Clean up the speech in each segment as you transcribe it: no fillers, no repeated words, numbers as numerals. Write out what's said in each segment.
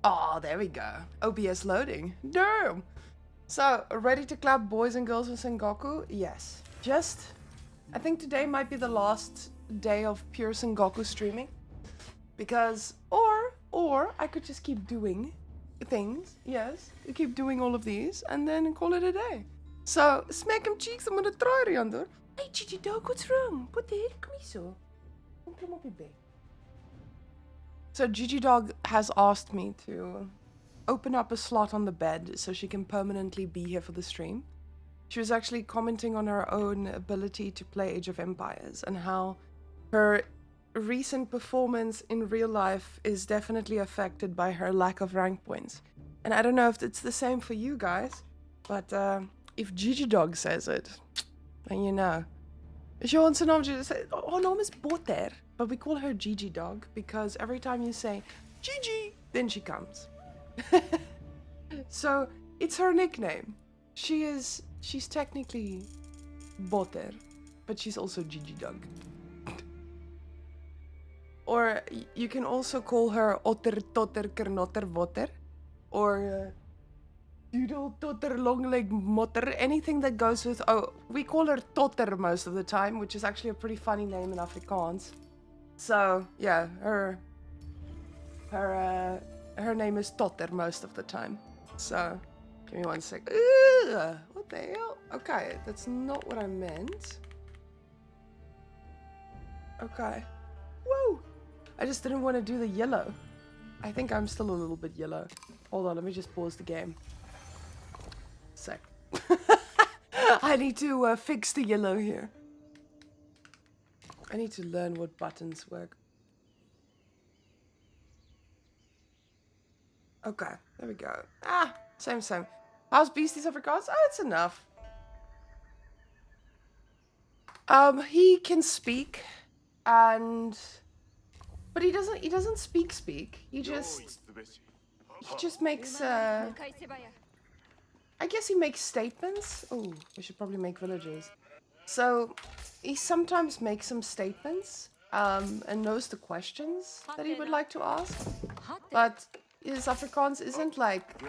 Oh, there we go. OBS loading. Damn. So, ready to clap boys and girls with Sengoku? Yes. I think today might be the last day of pure Sengoku streaming. Because, or I could just keep doing things. Yes. Keep doing all of these and then call it a day. So, smack him cheeks. I'm gonna try it, Yonder. Hey, Gigi dog, what's wrong? Put the head, come here, so. Come up your bed. So Gigi Dog has asked me to open up a slot on the bed so she can permanently be here for the stream. She was actually commenting on her own ability to play Age of Empires and how her recent performance in real life is definitely affected by her lack of rank points. And I don't know if it's the same for you guys, but if Gigi Dog says it, then you know. Haar naam is Botter, but we call her Gigi Dog because every time you say Gigi, then she comes. So it's her nickname. She's technically Botter, but she's also Gigi Dog. Or you can also call her Otter Totter Kernotter Botter, or Doodle Totter Long Leg Motter, anything that goes with, we call her Totter most of the time, which is actually a pretty funny name in Afrikaans. So yeah, her name is Totter most of the time. So give me 1 sec. Ugh, what the hell? Okay, that's not what I meant. Okay. Whoa! I just didn't want to do the yellow. I think I'm still a little bit yellow. Hold on, let me just pause the game. Sec. I need to fix the yellow here. I need to learn what buttons work. Okay, there we go. Ah, same. How's Beasties Afrikaans? Oh, it's enough. He can speak, but he doesn't speak. He just makes I guess he makes statements. Oh, we should probably make villagers. So he sometimes makes some statements and knows the questions that he would like to ask. But his Afrikaans isn't like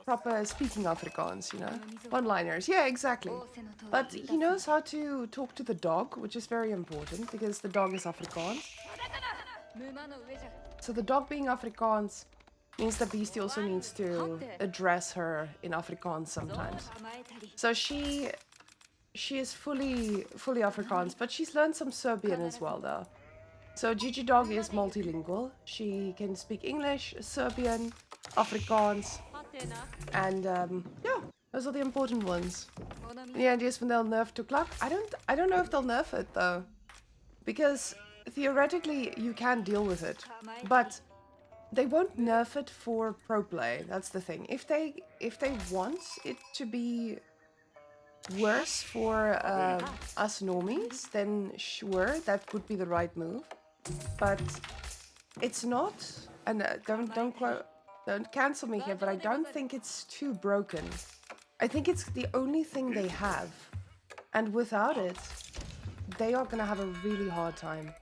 proper speaking Afrikaans, you know? One-liners. Yeah, exactly. But he knows how to talk to the dog, which is very important because the dog is Afrikaans. So the dog being Afrikaans means that Beastie also needs to address her in Afrikaans sometimes. So she is fully Afrikaans, but she's learned some Serbian as well though. So Gigi Dog is multilingual. She can speak English, Serbian, Afrikaans, and yeah, those are the important ones. The idea is when they'll nerf to Cluck. I don't know if they'll nerf it though, because theoretically you can deal with it, but they won't nerf it for pro play. That's the thing. If they want it to be worse for us normies, then sure, that would be the right move. But it's not. And don't cancel me here, but I don't think it's too broken. I think it's the only thing they have, and without it, they are gonna have a really hard time.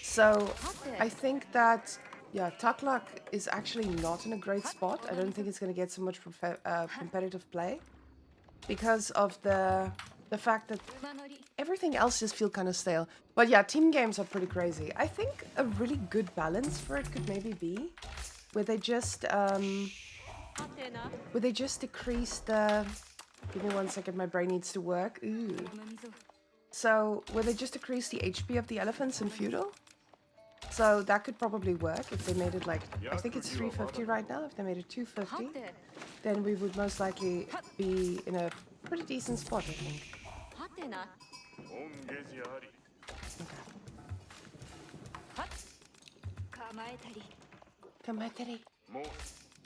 So I think that. Yeah, Taklak is actually not in a great spot. I don't think it's going to get so much competitive play because of the fact that everything else just feels kind of stale. But yeah, team games are pretty crazy. I think a really good balance for it could maybe be where they just decrease the. Give me 1 second, my brain needs to work. Ooh. So where they just decrease the HP of the elephants in feudal. So that could probably work if they made it like, I think it's 350 right now. If they made it 250, then we would most likely be in a pretty decent spot, I think. Okay.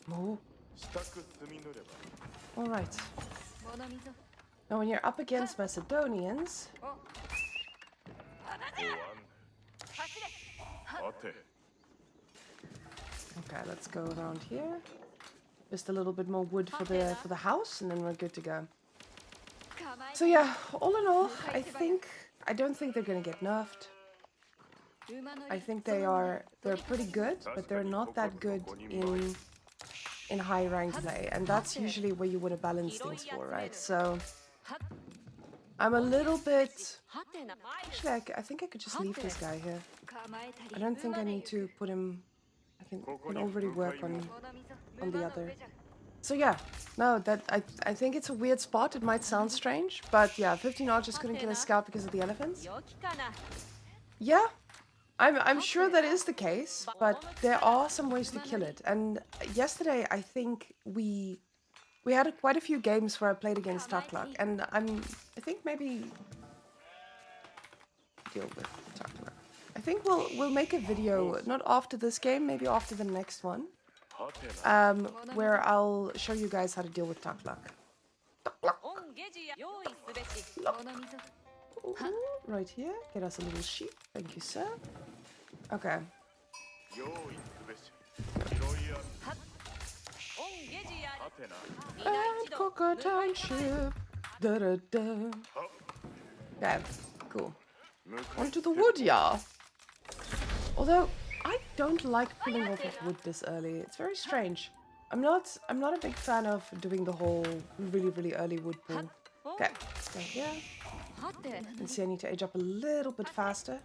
Mo. Alright. Now when you're up against Macedonians... Okay, let's go around here. Just a little bit more wood for the house, and then we're good to go. So yeah, all in all, I don't think they're gonna get nerfed. I think they're pretty good, but they're not that good in in high ranked play, and that's usually where you want to balance things for, right? So I'm a little bit... Actually, I think I could just leave this guy here. I don't think I need to put him... I can already work on the other. So yeah, no, I think it's a weird spot. It might sound strange, but yeah, 15 archers couldn't kill a scout because of the elephants. Yeah, I'm sure that is the case, but there are some ways to kill it. And yesterday, I think we had quite a few games where I played against Taklak, and I think maybe deal with Taklak. I think we'll make a video, not after this game, maybe after the next one, where I'll show you guys how to deal with Taklak. Right here, get us a little sheep. Thank you, sir. Okay. And Coco Township. Da da da. Okay, cool. Onto the wood, yeah. Although I don't like pulling off of wood this early. It's very strange. I'm not a big fan of doing the whole really early wood pull. Okay, stay here. And see, I need to age up a little bit faster.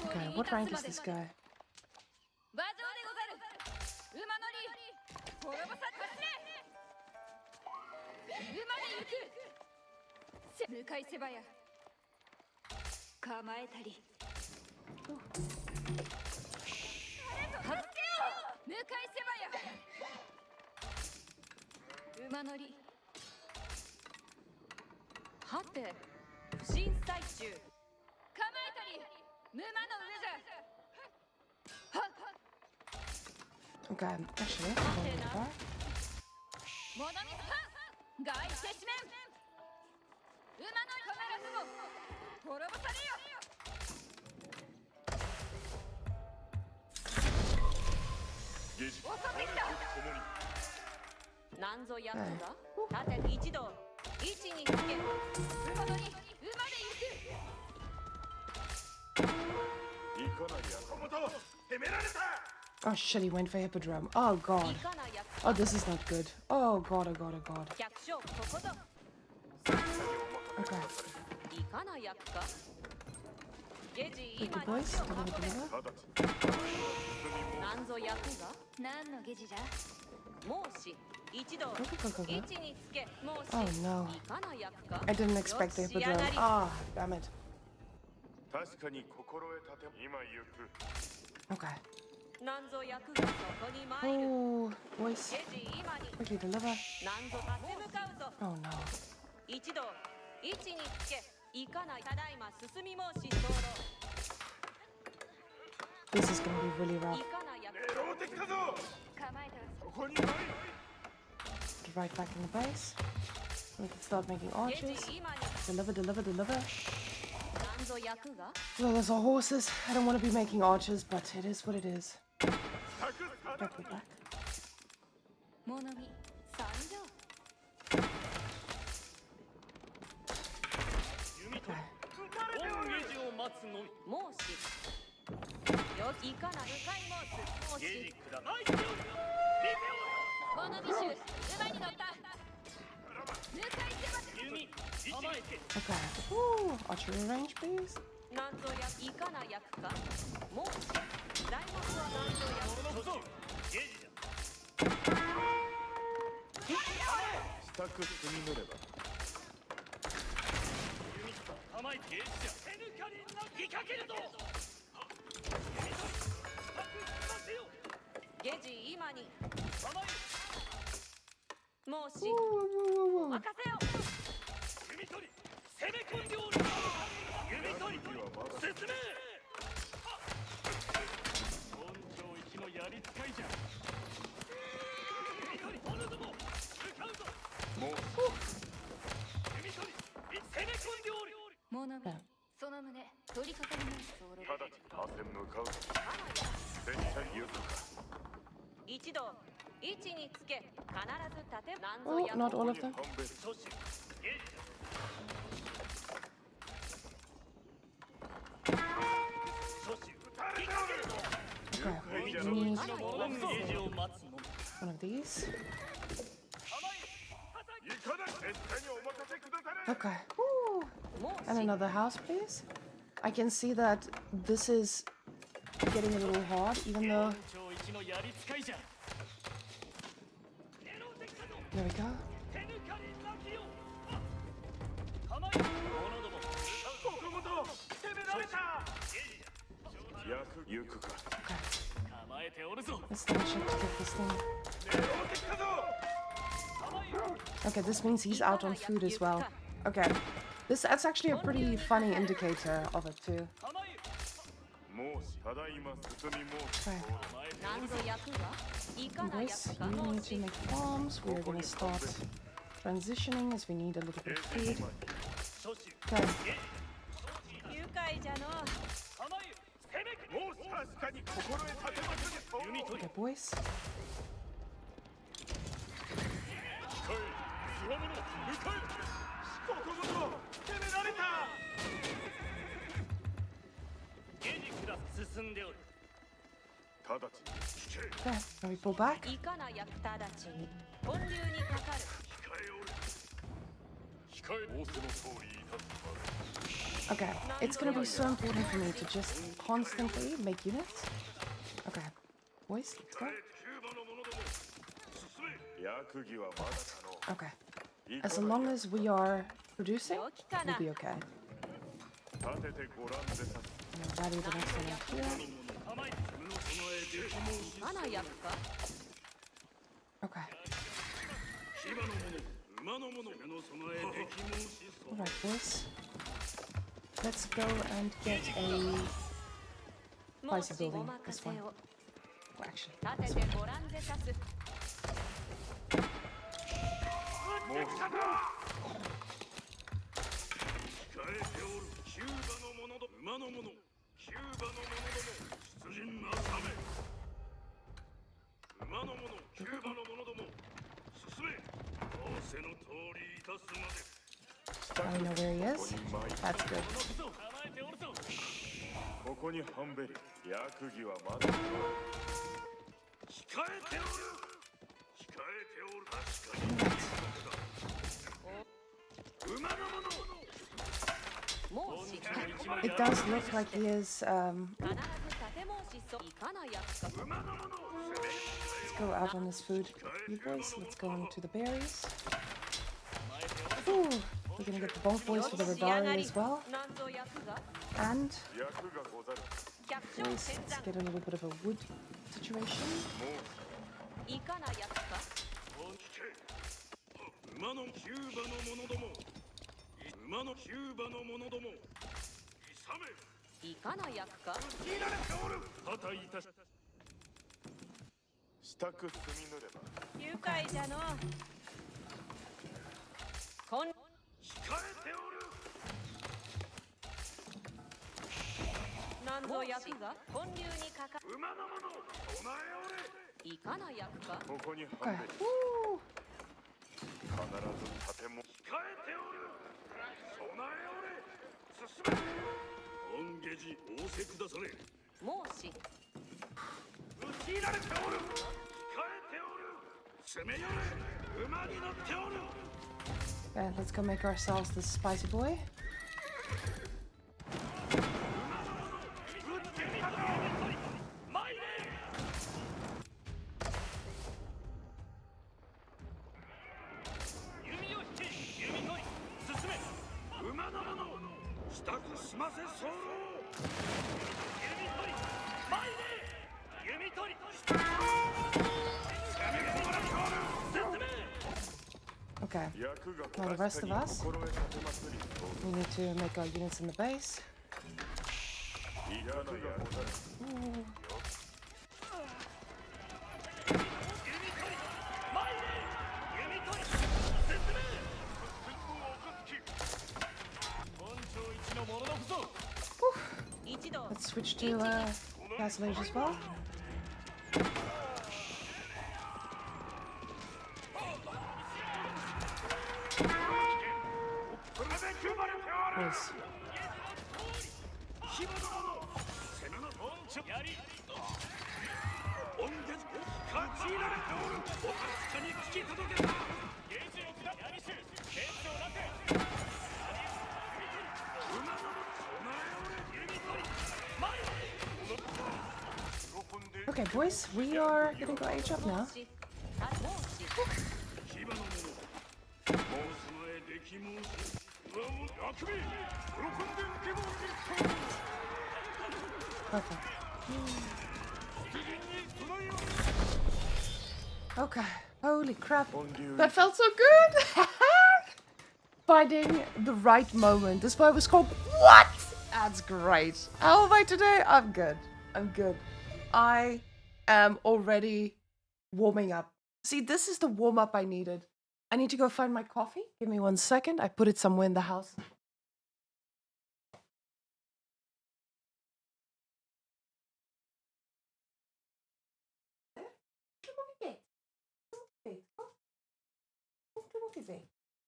Okay, what rank is this guy? Okay, actually, oh shit, he went for Hippodrome. Oh god. Oh, this is not good. Oh god, oh god, oh god. Okay. Thank you, boys. Deliver. Go. Oh no. I didn't expect the Hippodrome. Ah, oh, damn it. Okay. Oh, boys. Quickly deliver. Oh no. This is gonna be really rough. Get right back in the base. We can start making archers. Deliver. Well, those are horses. I don't want to be making archers, but it is what it is. Back. Okay. Ooh, archery range, please. Whoa. Oh, not all of them. Okay, we need one of these. Okay. Woo. And another house, please. I can see that this is getting a little hard, even though... There we go. Okay. Let's double check to get this thing. Okay, this means he's out on food as well. Okay. That's actually a pretty funny indicator of it too. Okay. Embrace, you need to make farms. We're gonna start transitioning as we need a little bit of food. Okay. Okay, boys. Okay, can we pull back? Okay, it's gonna be so important for me to just constantly make units. Okay, boys, let's go. Okay, as long as we are producing, we'll be okay. Value the next one up here. Okay. Alright, boys. Let's go and get a spicy building. This one. Well, actually, this one. I know where he is. That's good. It does look like he is. Let's go out on his food. You boys, let's go into the berries. Ooh, we're gonna get the bonk boys for the Ribari as well. And boys, let's get a little bit of a wood situation. Okay. Woo. Okay, let's go make ourselves the spicy boy. Okay, now the rest of us, we need to make our units in the base. Ooh. Let's switch to Castle Age as well. boys. Okay, boys, we are gonna go age up now. Perfect. Okay, holy crap. That felt so good! Finding the right moment. This boy was called what? That's great. How am I today? I'm good. I'm good. I am already warming up. See, this is the warm-up I needed. I need to go find my coffee. Give me 1 second. I put it somewhere in the house.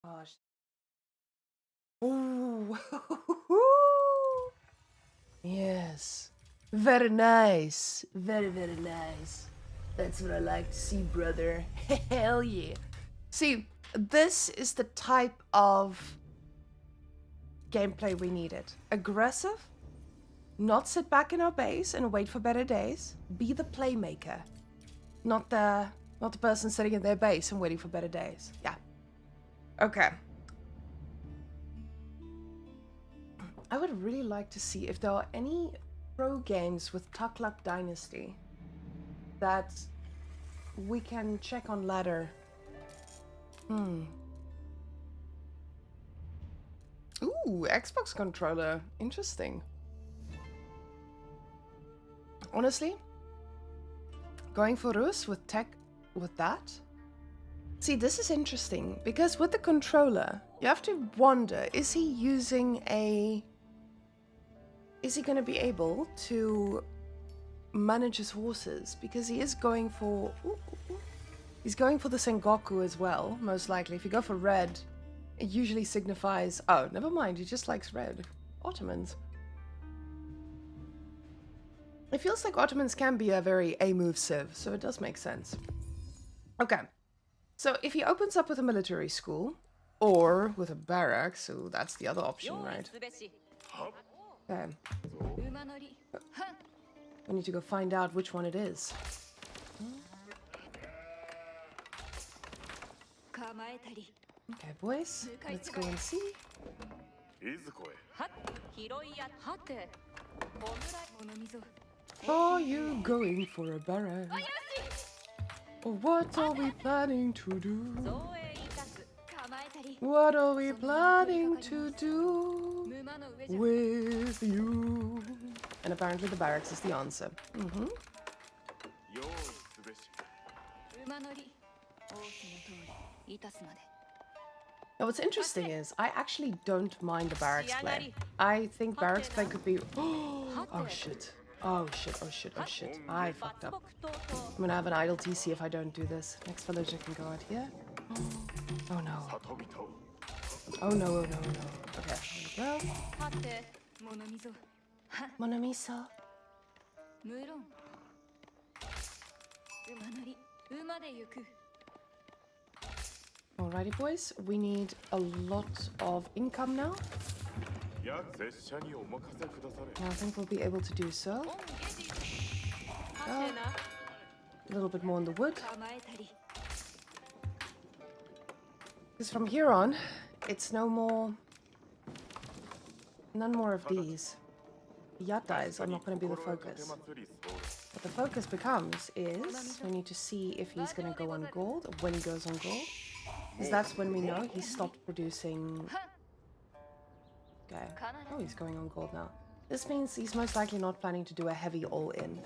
Gosh. Ooh. Yes. Very nice. Very, very nice. That's what I like to see, brother. Hell yeah. See, this is the type of gameplay we needed. Aggressive. Not sit back in our base and wait for better days. Be the playmaker. Not the person sitting in their base and waiting for better days. Yeah. Okay. I would really like to see if there are any pro games with Tukluk Dynasty that we can check on ladder. Ooh, Xbox controller. Interesting. Honestly, going for Rus with tech with that. See, this is interesting because with the controller, you have to wonder, is he going to be able to manage his horses? Because he is going for, he's going for the Sengoku as well, most likely. If you go for red, it usually signifies, oh, never mind, he just likes red. Ottomans. It feels like Ottomans can be a very A-move civ, so it does make sense. Okay. So if he opens up with a military school, or with a barracks, so that's the other option, right? Okay. I need to go find out which one it is. Okay, boys, let's go and see. Are you going for a barrack? Or what are we planning to do? What are we planning to do with you? And apparently the barracks is the answer. Now what's interesting is, I actually don't mind the barracks play. I think barracks play could be... Oh shit. Oh shit, oh shit, oh shit. I fucked up. I'm gonna have an idle TC if I don't do this. Next villager can go out here. Oh no. Oh no, oh no, oh no. Okay, here we go. Monamiso. Alrighty boys, we need a lot of income now. I think we'll be able to do so. A little bit more in the wood. Because from here on, it's none more of these. Yatais are not going to be the focus. What the focus becomes is, we need to see if he's going to go on gold, or when he goes on gold. Because that's when we know he stopped producing... Okay. Oh, he's going on gold now. This means he's most likely not planning to do a heavy all-in.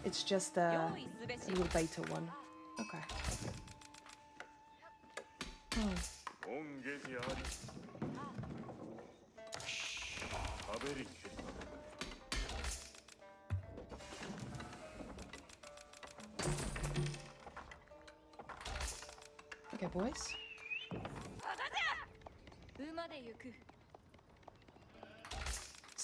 It's just a little beta one. Okay. Okay, boys.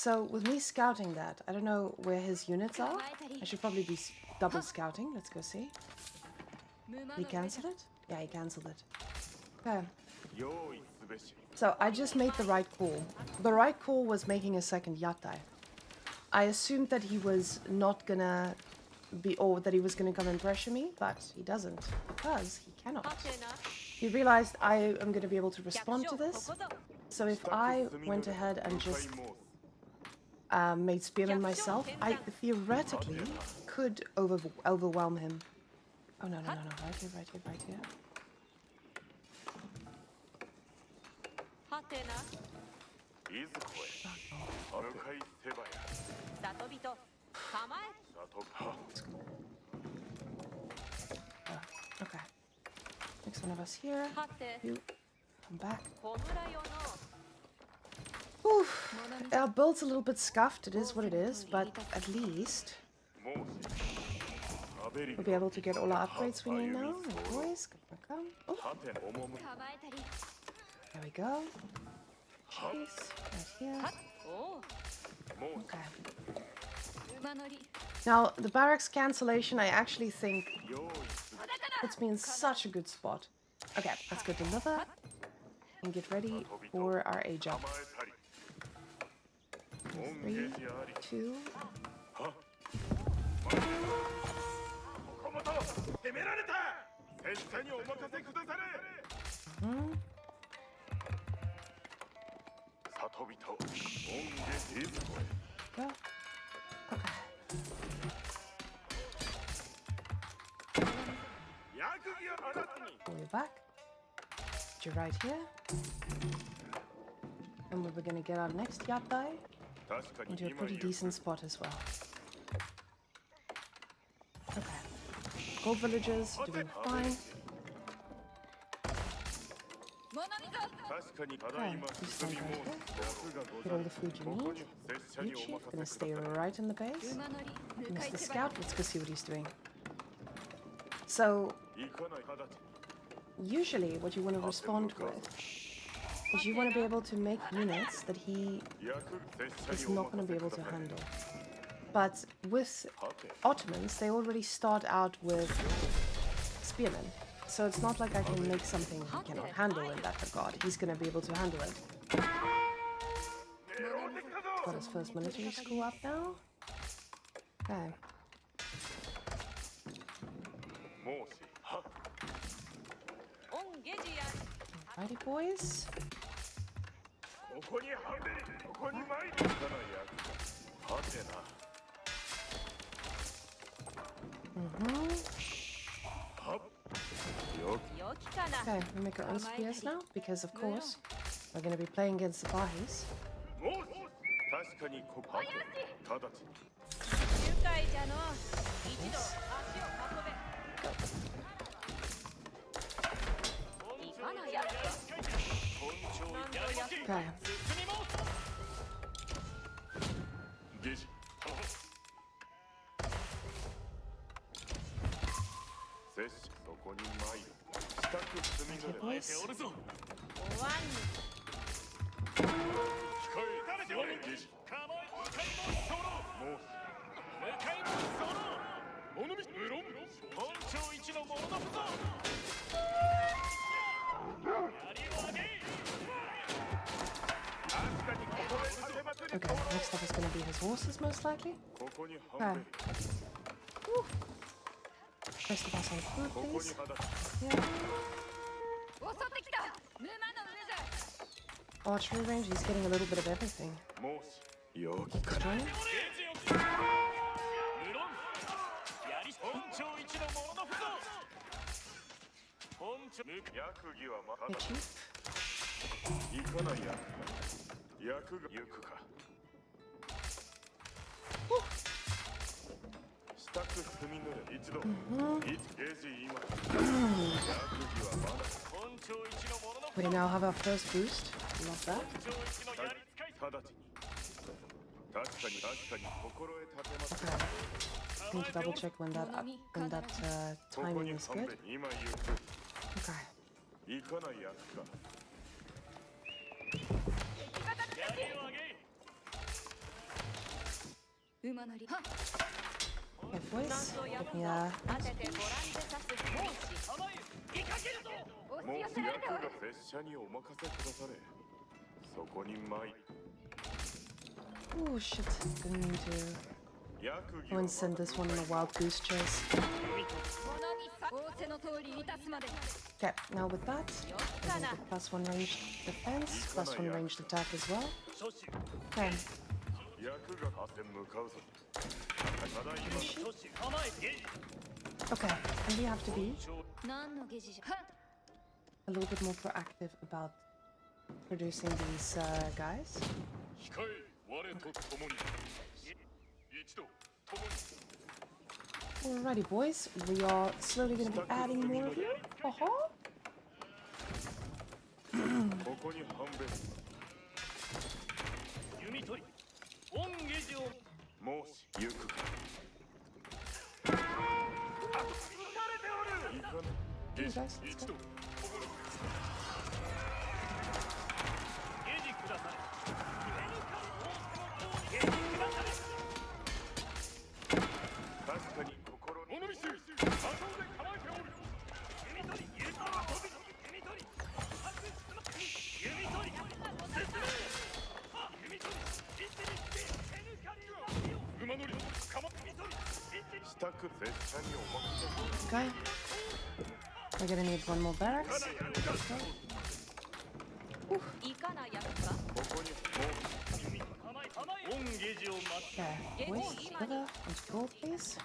So with me scouting that, I don't know where his units are. I should probably be double scouting. Let's go see. Did he cancel it? Yeah, he cancelled it. Okay. So I just made the right call. The right call was making a second yatai. I assumed that he was not gonna be, or that he was gonna come and pressure me, but he doesn't, because he cannot. He realized I am gonna be able to respond to this. So if I went ahead and just made Spearman myself, I theoretically could overwhelm him. Oh no, right here. Okay. Next one of us here. You come back. Oof. Our build's a little bit scuffed. It is what it is, but at least we'll be able to get all our upgrades we need now. And boys, come. Oh. There we go. Jeez, right here. Okay. Now, the barracks cancellation, I actually think puts me in such a good spot. Okay, let's go deliver and get ready for our age up. 3, 2. Go. Okay. Pull you back. Put you right here. And we're going to get our next yatai into a pretty decent spot as well. Okay. Gold villagers doing fine. Okay, you stand right here. Get all the food you need. You chief, gonna stay right in the base. Mr. Scout, let's go see what he's doing. So, usually what you want to respond with is you want to be able to make units that he is not going to be able to handle. But with Ottomans, they already start out with spearmen. So it's not like I can make something he cannot handle in that regard. He's going to be able to handle it. Got his first military school up now. Okay. Alrighty, boys. Okay, we make our own spears now, because of course we're going to be playing against the Bahis. Okay. Okay, boys. Okay, next up is going to be his horses, most likely. Okay. Woo. Rest of us on food, please. Yeah. Archery range, he's getting a little bit of everything. Let's join him. Hey, Chief. We now have our first boost. Love that. Okay. Need to double check when that timing is good. Okay. Okay, boys, give me a... もう役が拙者にお任せくだされ。そこに参る。 Oh shit, didn't mean to go and send this one in a wild goose chase. Okay, now with that, we're gonna get +1 ranged defense, +1 ranged attack as well. Okay. Okay, and we have to be a little bit more proactive about producing these guys. Alrighty, boys, we are slowly going to be adding more of you. Hey guys, let's go. Okay. We're gonna need one more barracks. Okay, boys, together onto gold, please.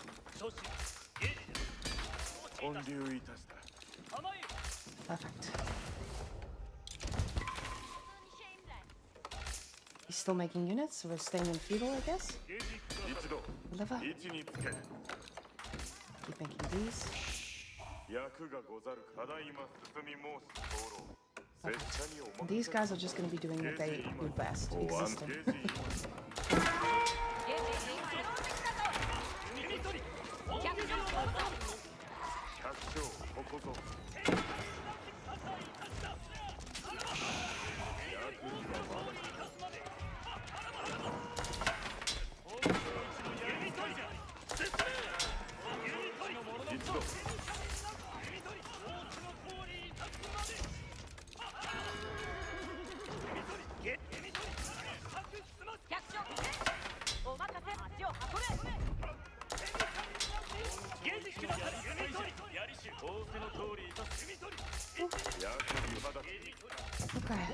Perfect. He's still making units, so we're staying in feudal, I guess. Deliver. Keep making these. Perfect. And these guys are just going to be doing what they do best, existing. Okay.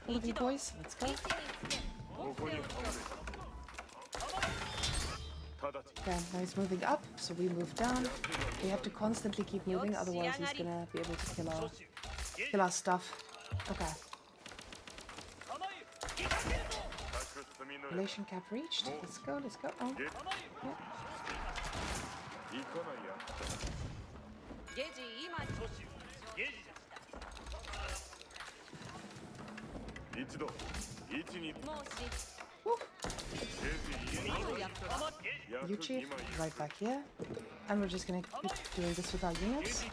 All of you boys, let's go. Okay, now he's moving up, so we move down. We have to constantly keep moving, otherwise he's gonna be able to kill our stuff. Okay. Relation cap reached. Let's go, let's go. Oh. Yeah. Woo. You chief, right back here. And we're just gonna keep doing this with our units.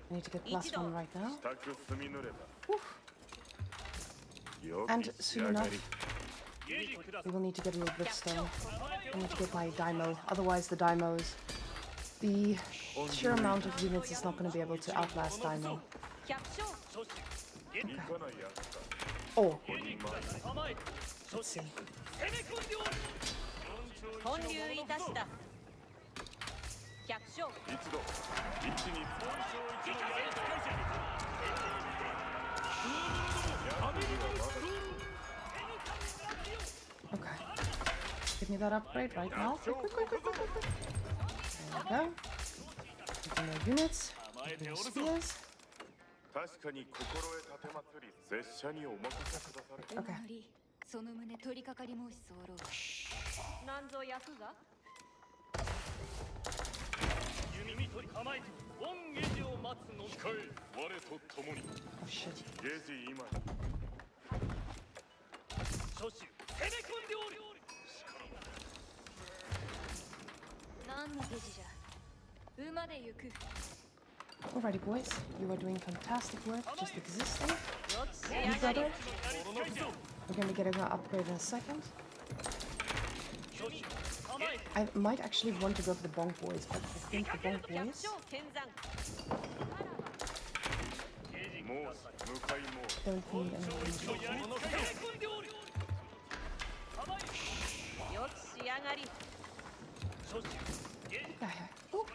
I need to get +1 right now. Woo. And soon enough, we will need to get a little bit of stone. I need to get my Daimo, otherwise the Daimos, the sheer amount of units is not going to be able to outlast Daimo. Okay. Oh, let's see. Okay. Give me that upgrade right now. Quick, quick, quick, quick, quick, quick. There we go. Give me more units. Give me more spears. Okay. Oh shit. Alrighty, boys, you are doing fantastic work just existing. You brother, we're gonna be getting our upgrade in a second. I might actually want to go for the bonk boys, but I think the bonk boys don't need anything. Okay. Ooh.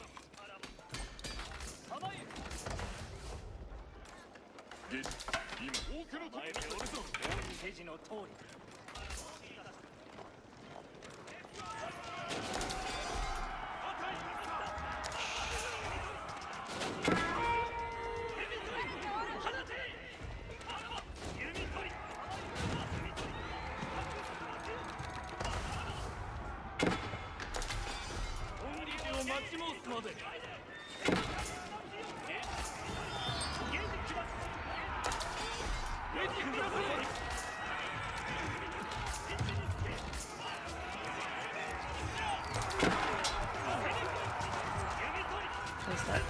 What's that?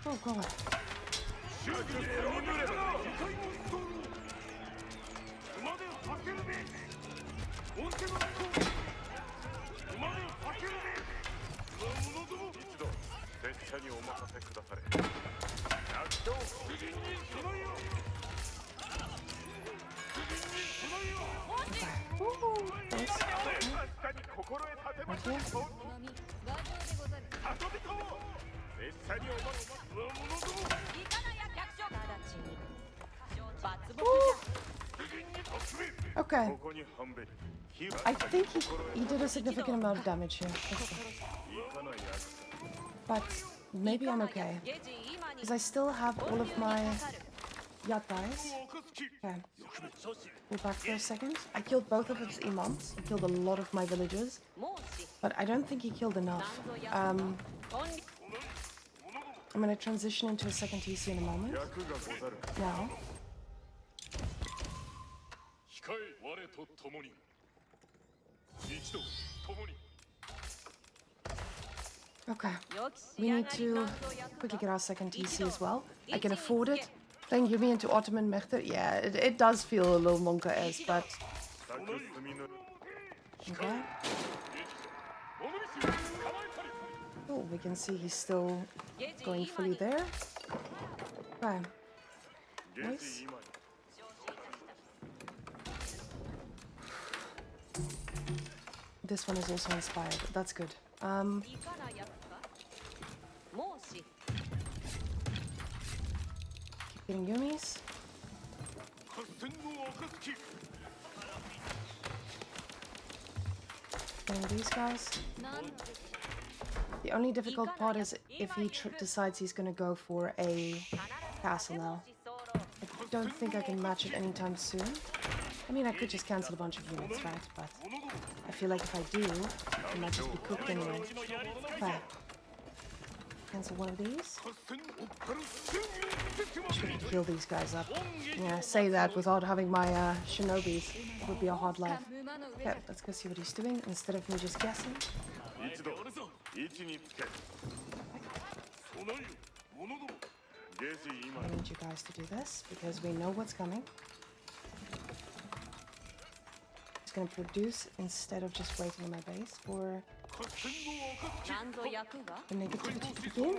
Oh god. Okay. I think he did a significant amount of damage here. But maybe I'm okay. Because I still have all of my yatais. Okay. Go back for a second. I killed both of his imams. He killed a lot of my villagers. But I don't think he killed enough. I'm going to transition into a second TC in a moment. Now. Okay, we need to quickly get our second TC as well. I can afford it. Then give me into Whamenqt. Yeah, it does feel a little Monka-esque, but... Okay. Oh, we can see he's still going fully there. Okay. Nice. This one is also inspired. That's good. Keep getting Yumis. Getting these guys. The only difficult part is if he decides he's gonna go for a castle now. I don't think I can match it anytime soon. I mean, I could just cancel a bunch of units, right? But I feel like if I do, I might just be cooked anyway. Okay. Cancel one of these. Should heal these guys up. Yeah, say that without having my shinobis. It would be a hard life. Okay, let's go see what he's doing instead of me just guessing. I need you guys to do this because we know what's coming. It's going to produce instead of just waiting on my base for the negativity to begin.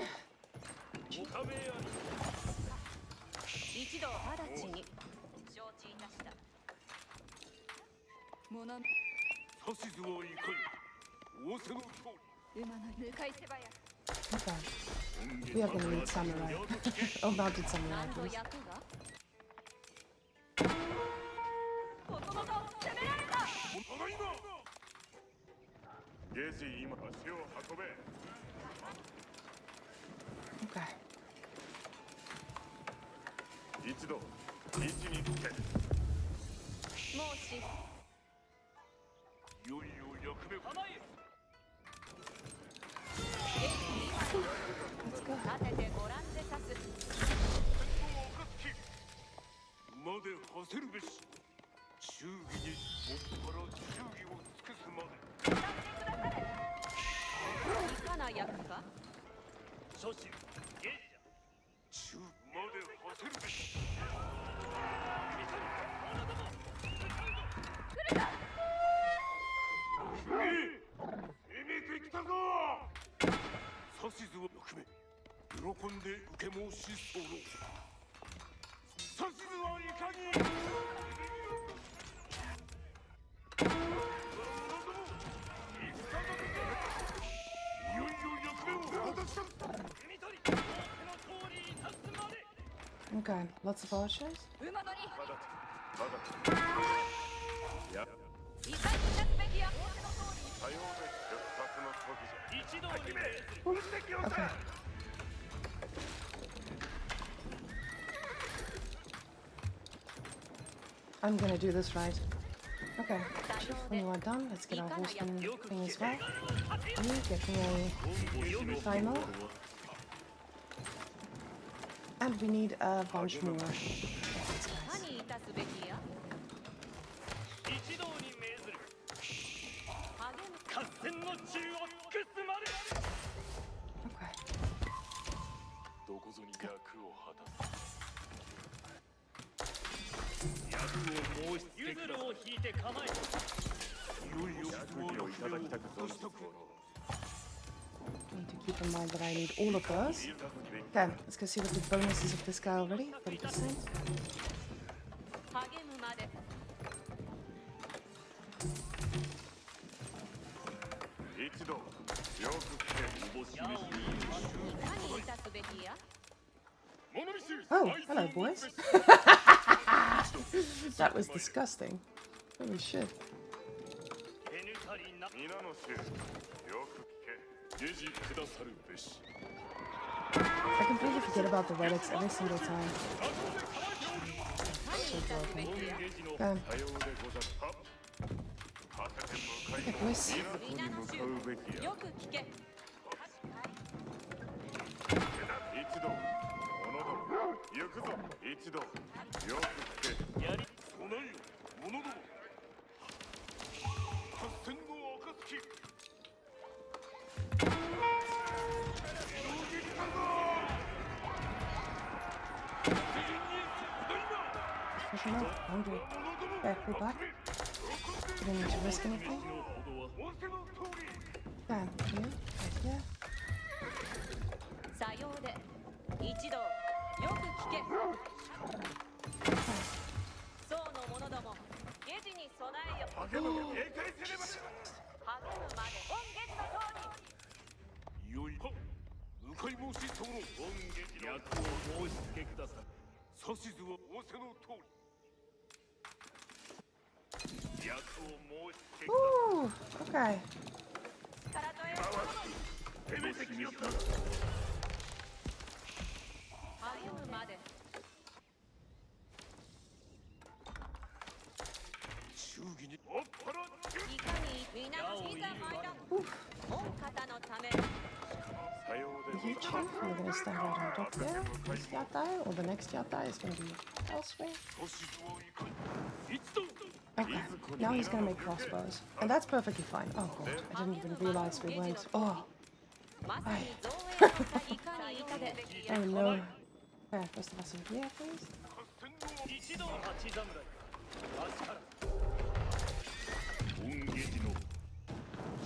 Okay. We are going to need samurai. Oh, mounted samurai, please. ゲジ今足を運べ。 Okay. 一度位置につけ。もしいよいよ役目構え。 Let's go. 立ててご覧でさす。まで馳せるべし。忠義にもっぱら忠義を尽くすまで。いかな役か。諸子ゲイじゃ。忠まで馳せるべし。攻めてきたぞ。指図を役目。喜んで受け申し候。指図はいかに。 Okay, lots of archers. 馬乗り。いや、いかに立つべきや。さようで出発の時じゃ。一同に命ずる。 Okay. I'm gonna do this right. Okay, Chief, when you are done, let's get our horseman thing as well. You get me a final. And we need a bunch more. 何いたすべきや。一同に命ずる。励む。合戦の中を尽くすまで。 Okay. どこぞに役を果たす。役を申し付けください。ゆずるを引いて構え。いよいよ役をいただきたく存じておろう。 Need to keep in mind that I need all of those. Okay, let's go see what the bonuses of this guy already. 30%. 励むまで。一度よく来て。いかにいたすべきや。 Oh, hello, boys. That was disgusting. Holy shit. 皆の衆、よく聞け。下知くださるべし。 I completely forget about the relics every single time. 何いたすべきや。 Okay, さようでござる。はせて向かい okay, の boys. 皆の衆。向かうべきや。よく聞け。一度、者ども、行くぞ。一度、よく聞け。やり、備えよ、者ども。合戦の暁。 Push him up. Hungry. Okay, pull back. You don't need to risk anything. Okay, here, right here. さようで。一度。よく聞け。僧の者ども。下知に備えよ。励むまで。御下知の通り。 いよいよ向かい申し候。御下知の役を申し付けください。指図は仰せの通り。役を申し付けくだ Ooh, okay. 力添え。さい。攻めてきた。励むまで。忠義にもっぱら忠義。いかに皆のいざ参らん。御方のため。さようで You ござ chief, you're gonna stand right on top there. This yatai, or the next yatai is gonna be elsewhere. 指図をいかに。一度。 Okay, now he's gonna make crossbows. And that's perfectly fine. Oh god, I didn't even realize we weren't. Oh, まさに造営のいかにいたで。 oh no. Okay, first of us in here, please. 一同八侍。足から。御下知の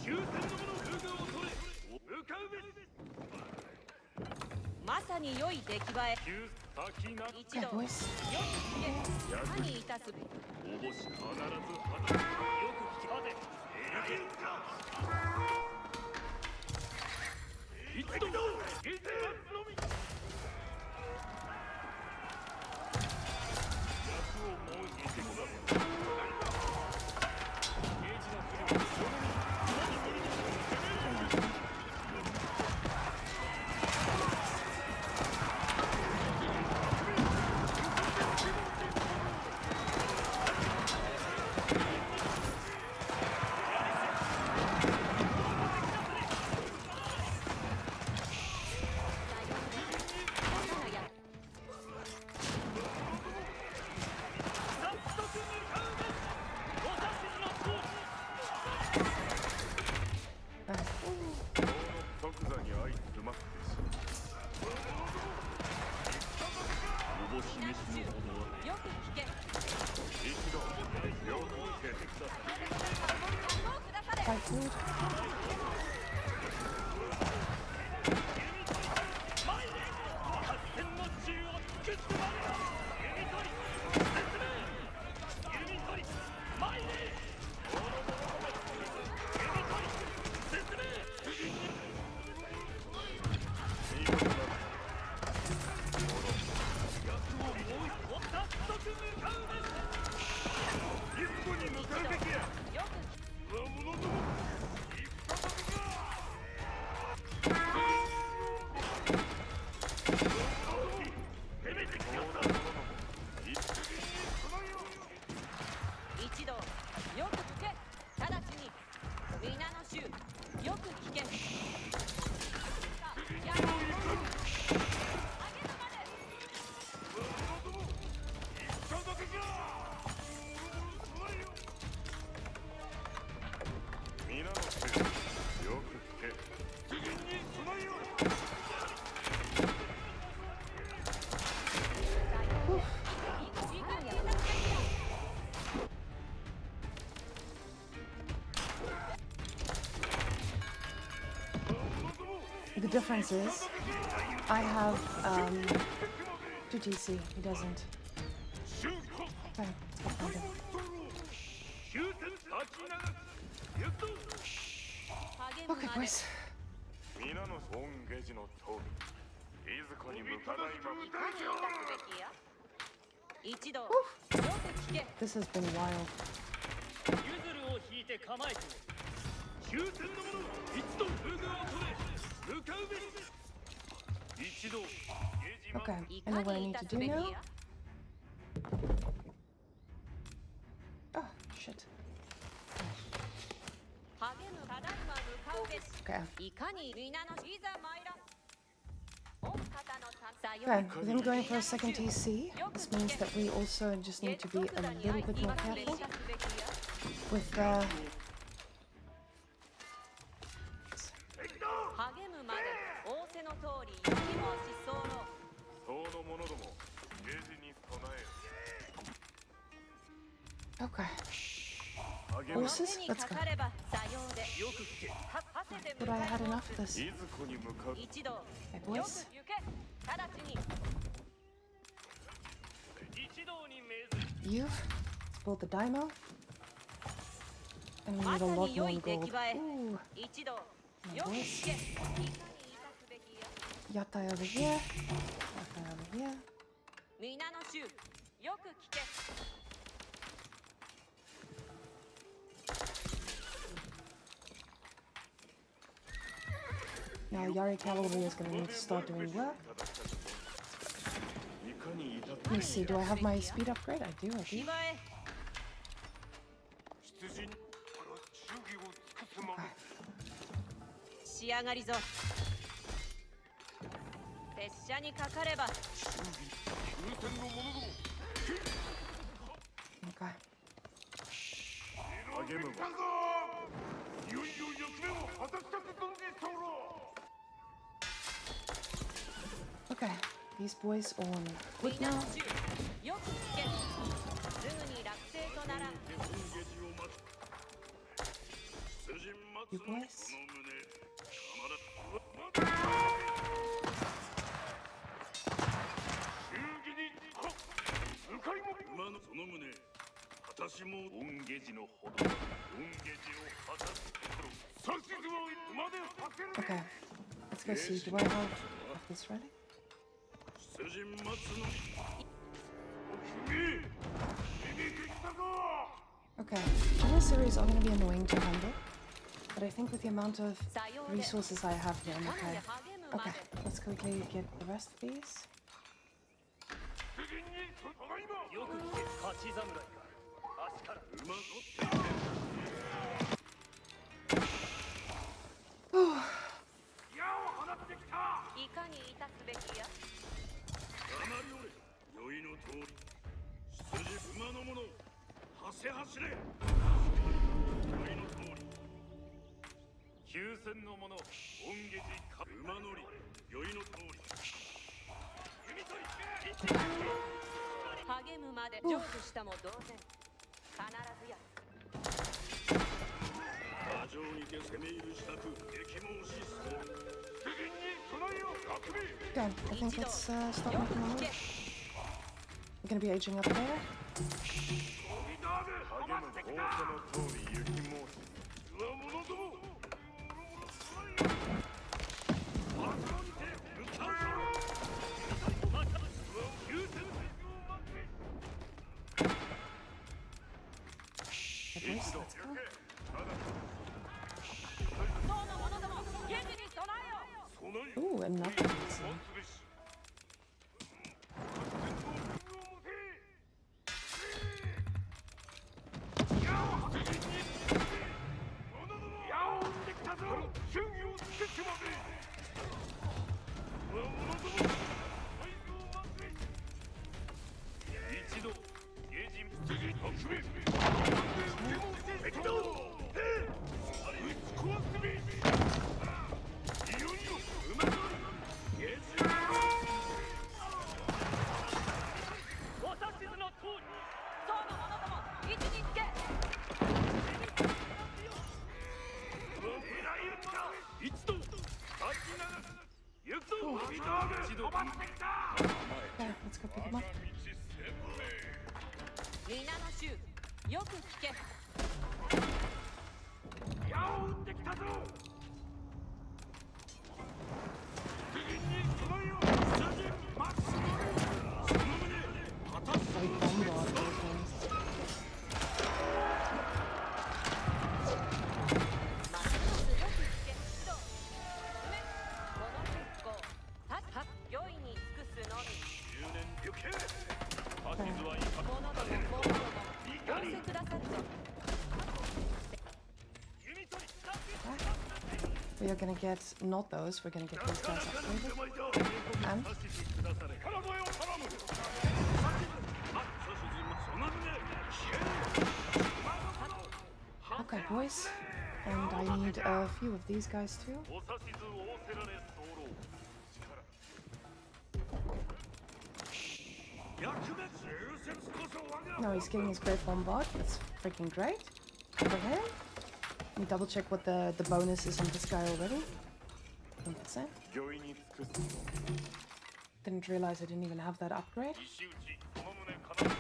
終戦の者風雅を取れ。向かうべし。まさに良い出来栄え。急先な。一 Okay, 度。よく boys. 聞け。何いたすべき。おぼし必ず果たす。よく聞かで。一度。下知のみ。役を申し付けください。ゲージの不良。そのみ。即座に相すまってしおぼし飯のほどはよく聞け。一度よく受けてください。もうくだされ。 Fight food. 天の銃を尽くすまでだ。弓取り進め。弓取り前に。弓取り進め。いいことだ。役をもう早速向かうべし。リスクに向かうべきや。よく我者ども行った時か。攻めてきた。一同よく聞け。直ちに皆の衆よく聞け。やる。上げるまで。皆の衆よく聞け。次に備えよ。The difference is, I have 2TC. He doesn't. Okay, let's go find him. 終点立ちながら行くぞ。励む Okay, まで。 boys. 皆の恩下寺の通り、いずこに向かないまま。いかにいたすべきや。一同よく聞け。 This has been wild. ユズルを引いて構えて終点の者一度フグを止め向かうべし。一度 Okay, い I know か what I にい need た to す do べき now. や。 Oh, shit. 励むただいま向かうべし。 Okay. いかに皆のいざ参らん。御方のさよ Okay, with him going for a second TC, this means that we also just need to be a little bit more careful with 励むまで仰せの通り雪もし候。その者ども下寺に備え Okay. 励む Horses? 手に Let's か go. かればさようで。よく聞け。はせて But I had enough of this. いずこに向かう。一同よ Hey, く boys. 行け。直ちに一同に命ずる。 You, let's build the Daimo. And we ま need さ a lot に more 良い in 出 gold. 来栄え。 Ooh, 一同よく聞け。いかにいたすべきや。 Yatai over here. Yatai over here. 皆の衆よく聞け。 Now Yari Cavalry is going to need to start doing work. いかに至っ Let me see, do I have my speed upgrade? I do, I 着 do. 替え。出陣から忠義を尽くすまで。仕上がりぞ。列車にかかれば。終戦の者ども Okay. 励むわ。いよいよ役目を果たしたく存じ候。 Okay, these boys on wood 皆 now. の衆よく聞け。すぐに落成とならん。恩下寺を待つ。出陣 You 待つの boys? その旨必ず忠義に向かいも馬のその旨私も恩下寺のほど恩下寺を果たすところ指図を馬でさせる Okay, let's go see. Do I have this ready? 出陣待つの君響いてきたぞ Okay, other series are going to be annoying to handle, but I think with the amount of さようで。 resources I have here, I'm なので okay. 励むま Okay, で。 let's quickly get the rest of these. 出陣にただいまよく聞け。勝ち侍か。足から。馬乗って矢を放ってきたいかにいたすべきや。黙りおれ酔いの通り羊馬の者走れ走れ酔いの通り休戦の者恩下寺か馬乗り酔いの通り弓取り励むまで成就したも同然必ずや過剰にて攻め入る支度敵申しそう敵に備えよ革命 Okay, I think let's stop making a move. We're gonna be aging up there. 励む仰せの通り行き申すつわものども過剰にて向かうぞまた優先Let's go. 党の者ども現地に備えよ Ooh, another reason. 一度ゲージ革命敵だ撃ち壊すべいよいよ馬乗りゲージお指図の通り党の者ども位置につけ一度立ちながら行くぞ一度 Okay, let's go pick him up. 皆の衆よく聞け矢を撃ってきたぞ敵に備えよ射陣マックスその旨果たす Like bombard things. ますますよく聞け指導めこの復興はっ良いに尽くすのみ10年行け指図はいか者ども者ども仰せくださるぞ We are gonna get not those, we're gonna get these guys upgraded. And から声を頼むその旨 okay, boys. And I need a few of these guys too. お指図仰せられ候役目優先こそ我が No, he's getting his great bombard. That's freaking great. For him. Let me double check what the bonus is on this guy already. 100%. 御意に尽くす Didn't realize I didn't even have that upgrade. 石打ちその旨かな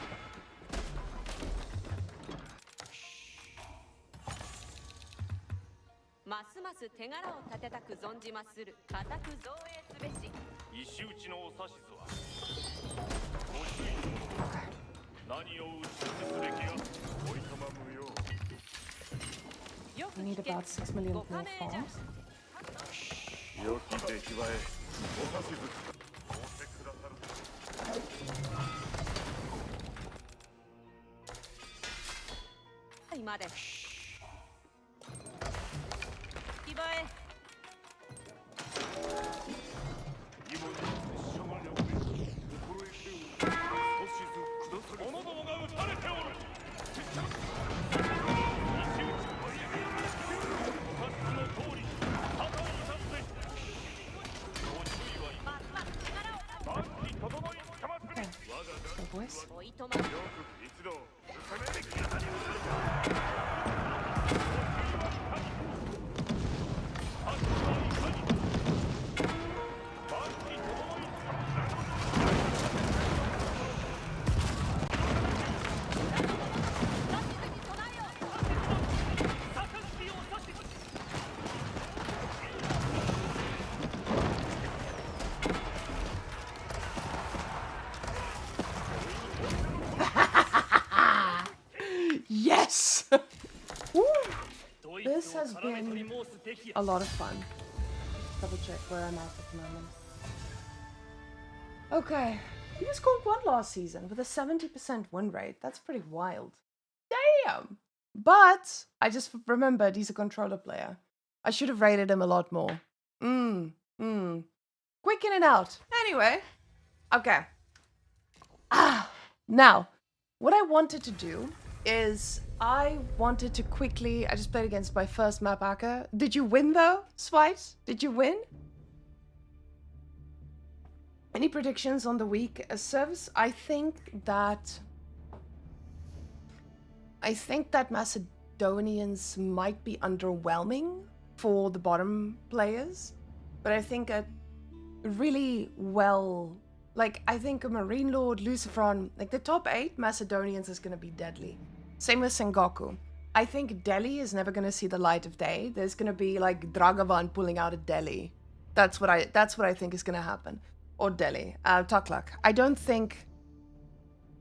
ますます手柄を立てたく存じまする固く造営すべし石打ちのお指図はご注意の者 Okay. 何を打ちすべきやおいとま無用よく We need 聞け about 6 million ご more 加盟じゃ farms. 良き出来栄えお指図仰せくださる今で木場へ今に拙者が略め心得ておる指図くださる者どもが撃たれておる石打ちお指図の通り破壊いたすべしご注意はいますます手柄を万事整いつかまつべ Okay. 我が So, boys. おいとまよく一度攻め敵方に撃たれた Yes! Woo! This has been a lot of fun. Double check where I'm at the moment. Okay. He was called one last season with a 70% win rate. That's pretty wild. Damn! But I just remembered he's a controller player. I should have rated him a lot more. Quick in and out. Anyway. Okay. Now, what I wanted to do is I wanted to quickly... I just played against my first map hacker. Did you win though, Swite? Did you win? Any predictions on the week as service? I think that Macedonians might be underwhelming for the bottom players, but I think a really well, like I think a Marine Lord, Lucifron, like the top 8 Macedonians is going to be deadly. Same with Sengoku. I think Delhi is never going to see the light of day. There's going to be like Dragavan pulling out of Delhi. That's what I think is going to happen. Or Delhi, Tuklak. I don't think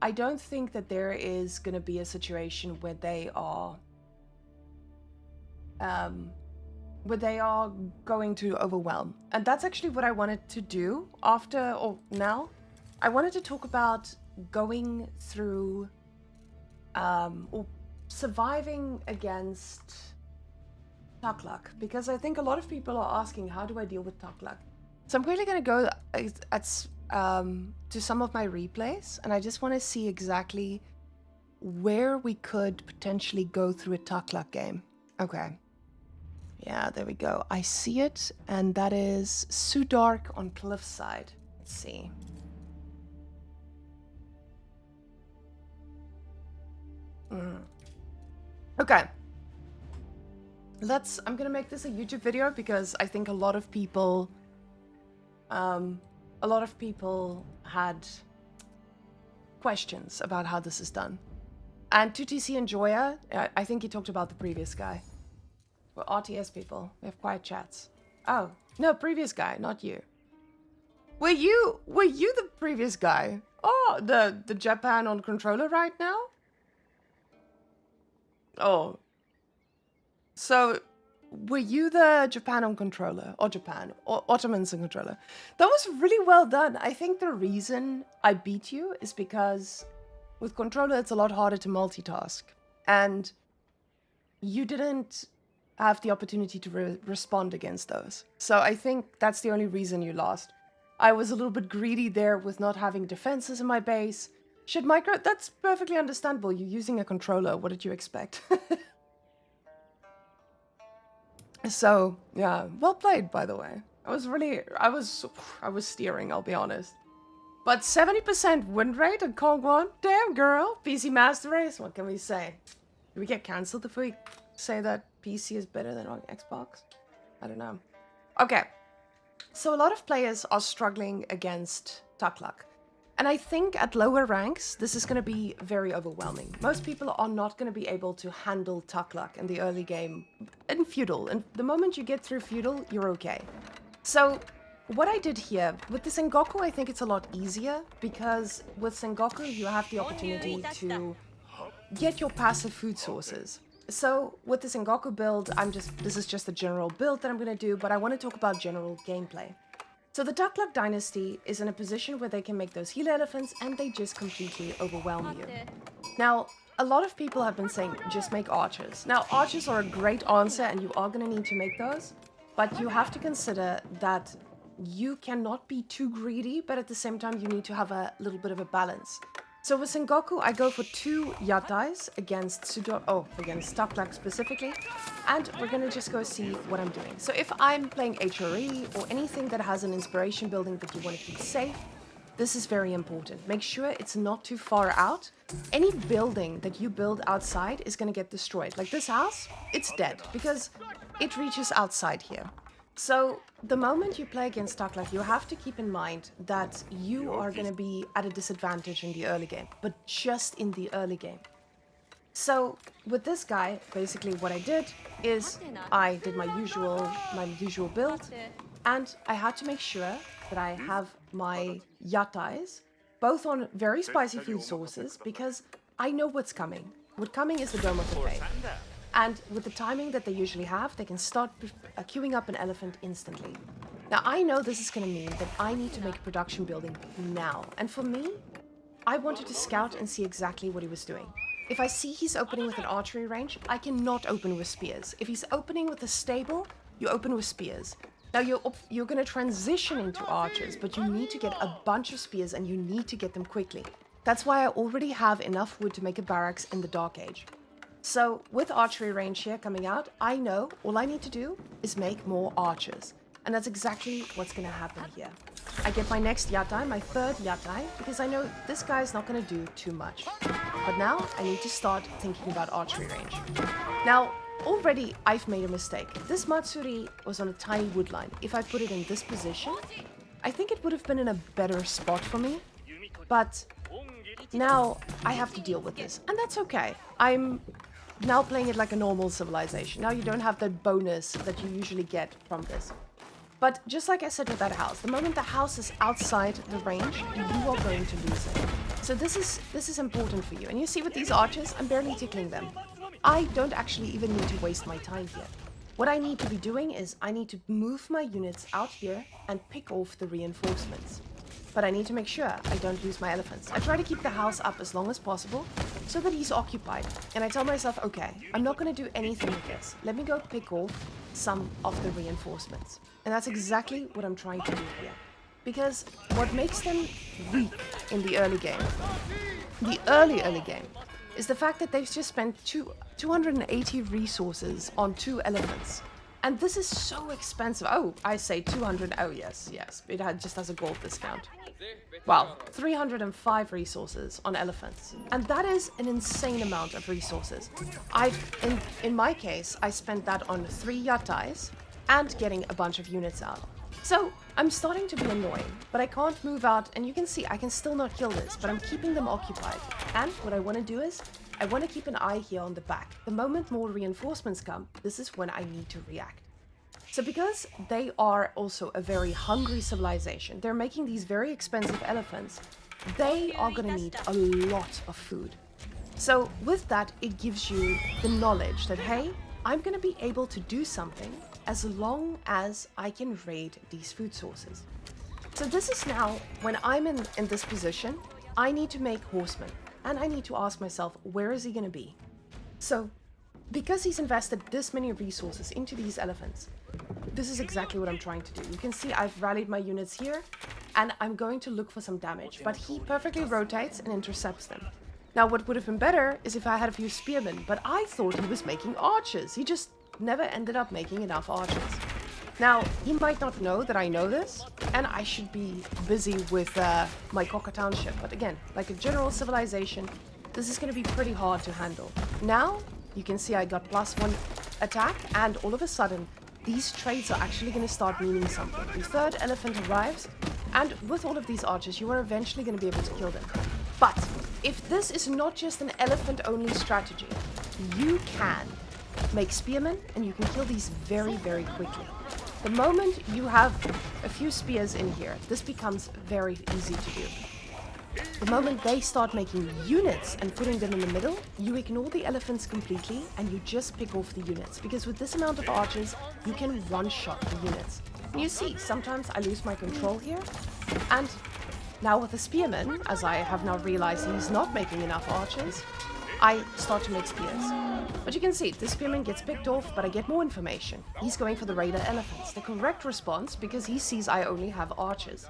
that there is going to be a situation where they are going to overwhelm. And that's actually what I wanted to do after or now. I wanted to talk about going through or surviving against Tuklak, because I think a lot of people are asking, how do I deal with Tuklak? So I'm quickly going to go to some of my replays, and I just want to see exactly where we could potentially go through a Tuklak game. Okay. Yeah, there we go. I see it, and that is Sudark on Cliffside. Let's see. Okay. I'm gonna make this a YouTube video because I think a lot of people had questions about how this is done. And 2TC and Joya, I think he talked about the previous guy. We're RTS people. We have quiet chats. Oh, no, previous guy, not you. Were you the previous guy? Oh, the Japan on controller right now? Oh. So, were you the Japan on controller? Or Japan? Or Ottomans on controller? That was really well done. I think the reason I beat you is because with controller it's a lot harder to multitask. And you didn't have the opportunity to respond against those. So I think that's the only reason you lost. I was a little bit greedy there with not having defenses in my base. Shit, micro, that's perfectly understandable. You're using a controller. What did you expect? So, yeah, well played, by the way. I was steering, I'll be honest. But 70% win rate on Kong 1? Damn, girl. PC Master Race, what can we say? Do we get cancelled if we say that PC is better than on Xbox? I don't know. Okay. So a lot of players are struggling against Tuklak. And I think at lower ranks, this is going to be very overwhelming. Most people are not going to be able to handle Tuklak in the early game in Feudal. And the moment you get through Feudal, you're okay. So what I did here, with the Sengoku, I think it's a lot easier. Because with Sengoku, you have the opportunity to get your passive food sources. So with the Sengoku build, this is just a general build that I'm going to do. But I want to talk about general gameplay. So the Tuklak dynasty is in a position where they can make those healer elephants and they just completely overwhelm you. Now, a lot of people have been saying, just make archers. Now, archers are a great answer and you are going to need to make those, but you have to consider that you cannot be too greedy, but at the same time, you need to have a little bit of a balance. So with Sengoku, I go for 2 yatais against Tuklak specifically, and we're gonna just go see what I'm doing. So if I'm playing HRE or anything that has an inspiration building that you want to keep safe, this is very important. Make sure it's not too far out. Any building that you build outside is gonna get destroyed. Like this house, it's dead because it reaches outside here. So the moment you play against Tuklak, you have to keep in mind that you are going to be at a disadvantage in the early game, but just in the early game. So with this guy, basically what I did is I did my usual build, and I had to make sure that I have my yatais both on very spicy food sources because I know what's coming. What's coming is the Dome of the Faith. And with the timing that they usually have, they can start queuing up an elephant instantly. Now, I know this is going to mean that I need to make a production building now. And for me, I wanted to scout and see exactly what he was doing. If I see he's opening with an archery range, I cannot open with spears. If he's opening with a stable, you open with spears. Now, you're going to transition into archers, but you need to get a bunch of spears and you need to get them quickly. That's why I already have enough wood to make a barracks in the Dark Age. So with archery range here coming out, I know all I need to do is make more archers. And that's exactly what's going to happen here. I get my next yatai, my third yatai, because I know this guy's not going to do too much. But now I need to start thinking about archery range. Now, already I've made a mistake. This Matsuri was on a tiny wood line. If I put it in this position, I think it would have been in a better spot for me. But now I have to deal with this. And that's okay. I'm now playing it like a normal civilization. Now you don't have the bonus that you usually get from this. But just like I said with that house, the moment the house is outside the range, you are going to lose it. So this is important for you. And you see with these archers, I'm barely tickling them. I don't actually even need to waste my time here. What I need to be doing is I need to move my units out here and pick off the reinforcements. But I need to make sure I don't lose my elephants. I try to keep the house up as long as possible so that he's occupied. And I tell myself, okay, I'm not going to do anything with this. Let me go pick off some of the reinforcements. And that's exactly what I'm trying to do here. Because what makes them weak in the early game, the early game, is the fact that they've just spent 280 resources on 2 elephants. And this is so expensive. Oh, I say 200. Oh, yes. It just has a gold discount. Well, 305 resources on elephants. And that is an insane amount of resources. In my case, I spent that on 3 yatais and getting a bunch of units out. So I'm starting to be annoying, but I can't move out. And you can see I can still not kill this, but I'm keeping them occupied. And what I want to do is I want to keep an eye here on the back. The moment more reinforcements come, this is when I need to react. So because they are also a very hungry civilization, they're making these very expensive elephants, they are going to need a lot of food. So with that, it gives you the knowledge that, hey, I'm going to be able to do something as long as I can raid these food sources. So this is now, when I'm in this position, I need to make horsemen. And I need to ask myself, where is he going to be? So, because he's invested this many resources into these elephants, this is exactly what I'm trying to do. You can see I've rallied my units here, and I'm going to look for some damage. But he perfectly rotates and intercepts them. Now, what would have been better is if I had a few spearmen, but I thought he was making archers. He just never ended up making enough archers. Now, he might not know that I know this, and I should be busy with my Coca Township. But again, like a general civilization, this is going to be pretty hard to handle. Now, you can see I got +1 attack, and all of a sudden, these trades are actually going to start meaning something. The 3rd elephant arrives, and with all of these archers, you are eventually going to be able to kill them. But if this is not just an elephant-only strategy, you can make spearmen, and you can kill these very, very quickly. The moment you have a few spears in here, this becomes very easy to do. The moment they start making units and putting them in the middle, you ignore the elephants completely and you just pick off the units. Because with this amount of archers, you can one-shot the units. And you see, sometimes I lose my control here. And now with the spearman, as I have now realized he's not making enough archers, I start to make spears. But you can see, this spearman gets picked off, but I get more information. He's going for the raider elephants. The correct response, because he sees I only have archers.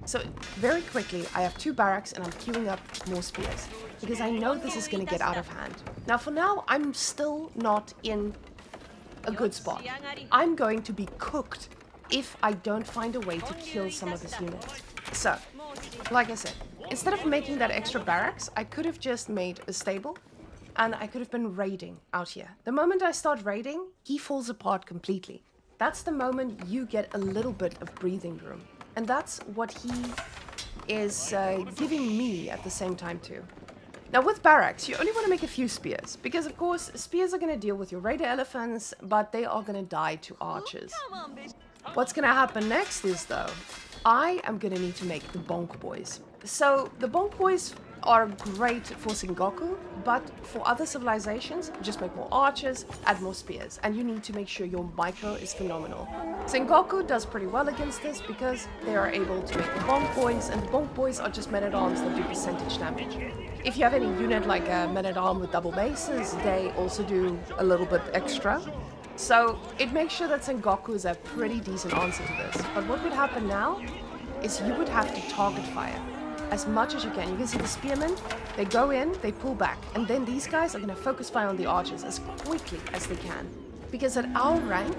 So very quickly, I have 2 barracks and I'm queuing up more spears. Because I know this is going to get out of hand. Now for now, I'm still not in a good spot. I'm going to be cooked if I don't find a way to kill some of his units. So, like I said, instead of making that extra barracks, I could have just made a stable. And I could have been raiding out here. The moment I start raiding, he falls apart completely. That's the moment you get a little bit of breathing room. And that's what he is giving me at the same time too. Now with barracks, you only want to make a few spears. Because of course, spears are going to deal with your raider elephants, but they are going to die to archers. What's going to happen next is though, I am going to need to make the bonk boys. So the bonk boys are great for Sengoku, but for other civilizations, just make more archers, add more spears, and you need to make sure your micro is phenomenal. Sengoku does pretty well against this because they are able to make the bonk boys, and the bonk boys are just men-at-arms that do percentage damage. If you have any unit like a men-at-arm with double maces, they also do a little bit extra. So it makes sure that Sengoku is a pretty decent answer to this. But what would happen now is you would have to target fire. as much as you can. You can see the spearmen, they go in, they pull back. And then these guys are going to focus fire on the archers as quickly as they can. Because at our rank,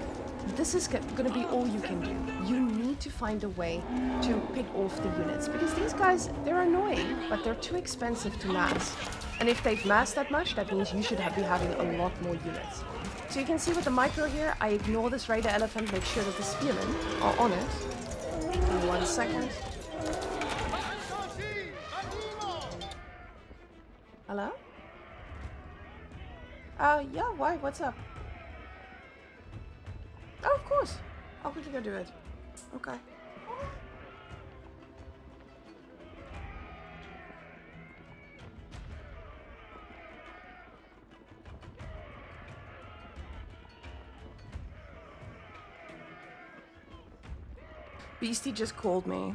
this is going to be all you can do. You need to find a way to pick off the units. Because these guys, they're annoying, but they're too expensive to mass. And if they've massed that much, that means you should be having a lot more units. So you can see with the micro here, I ignore this raider elephant, make sure that the spearmen are on it. In 1 second. Hello? Yeah, why? What's up? Oh, of course. I'll quickly go do it. Okay. Beastie just called me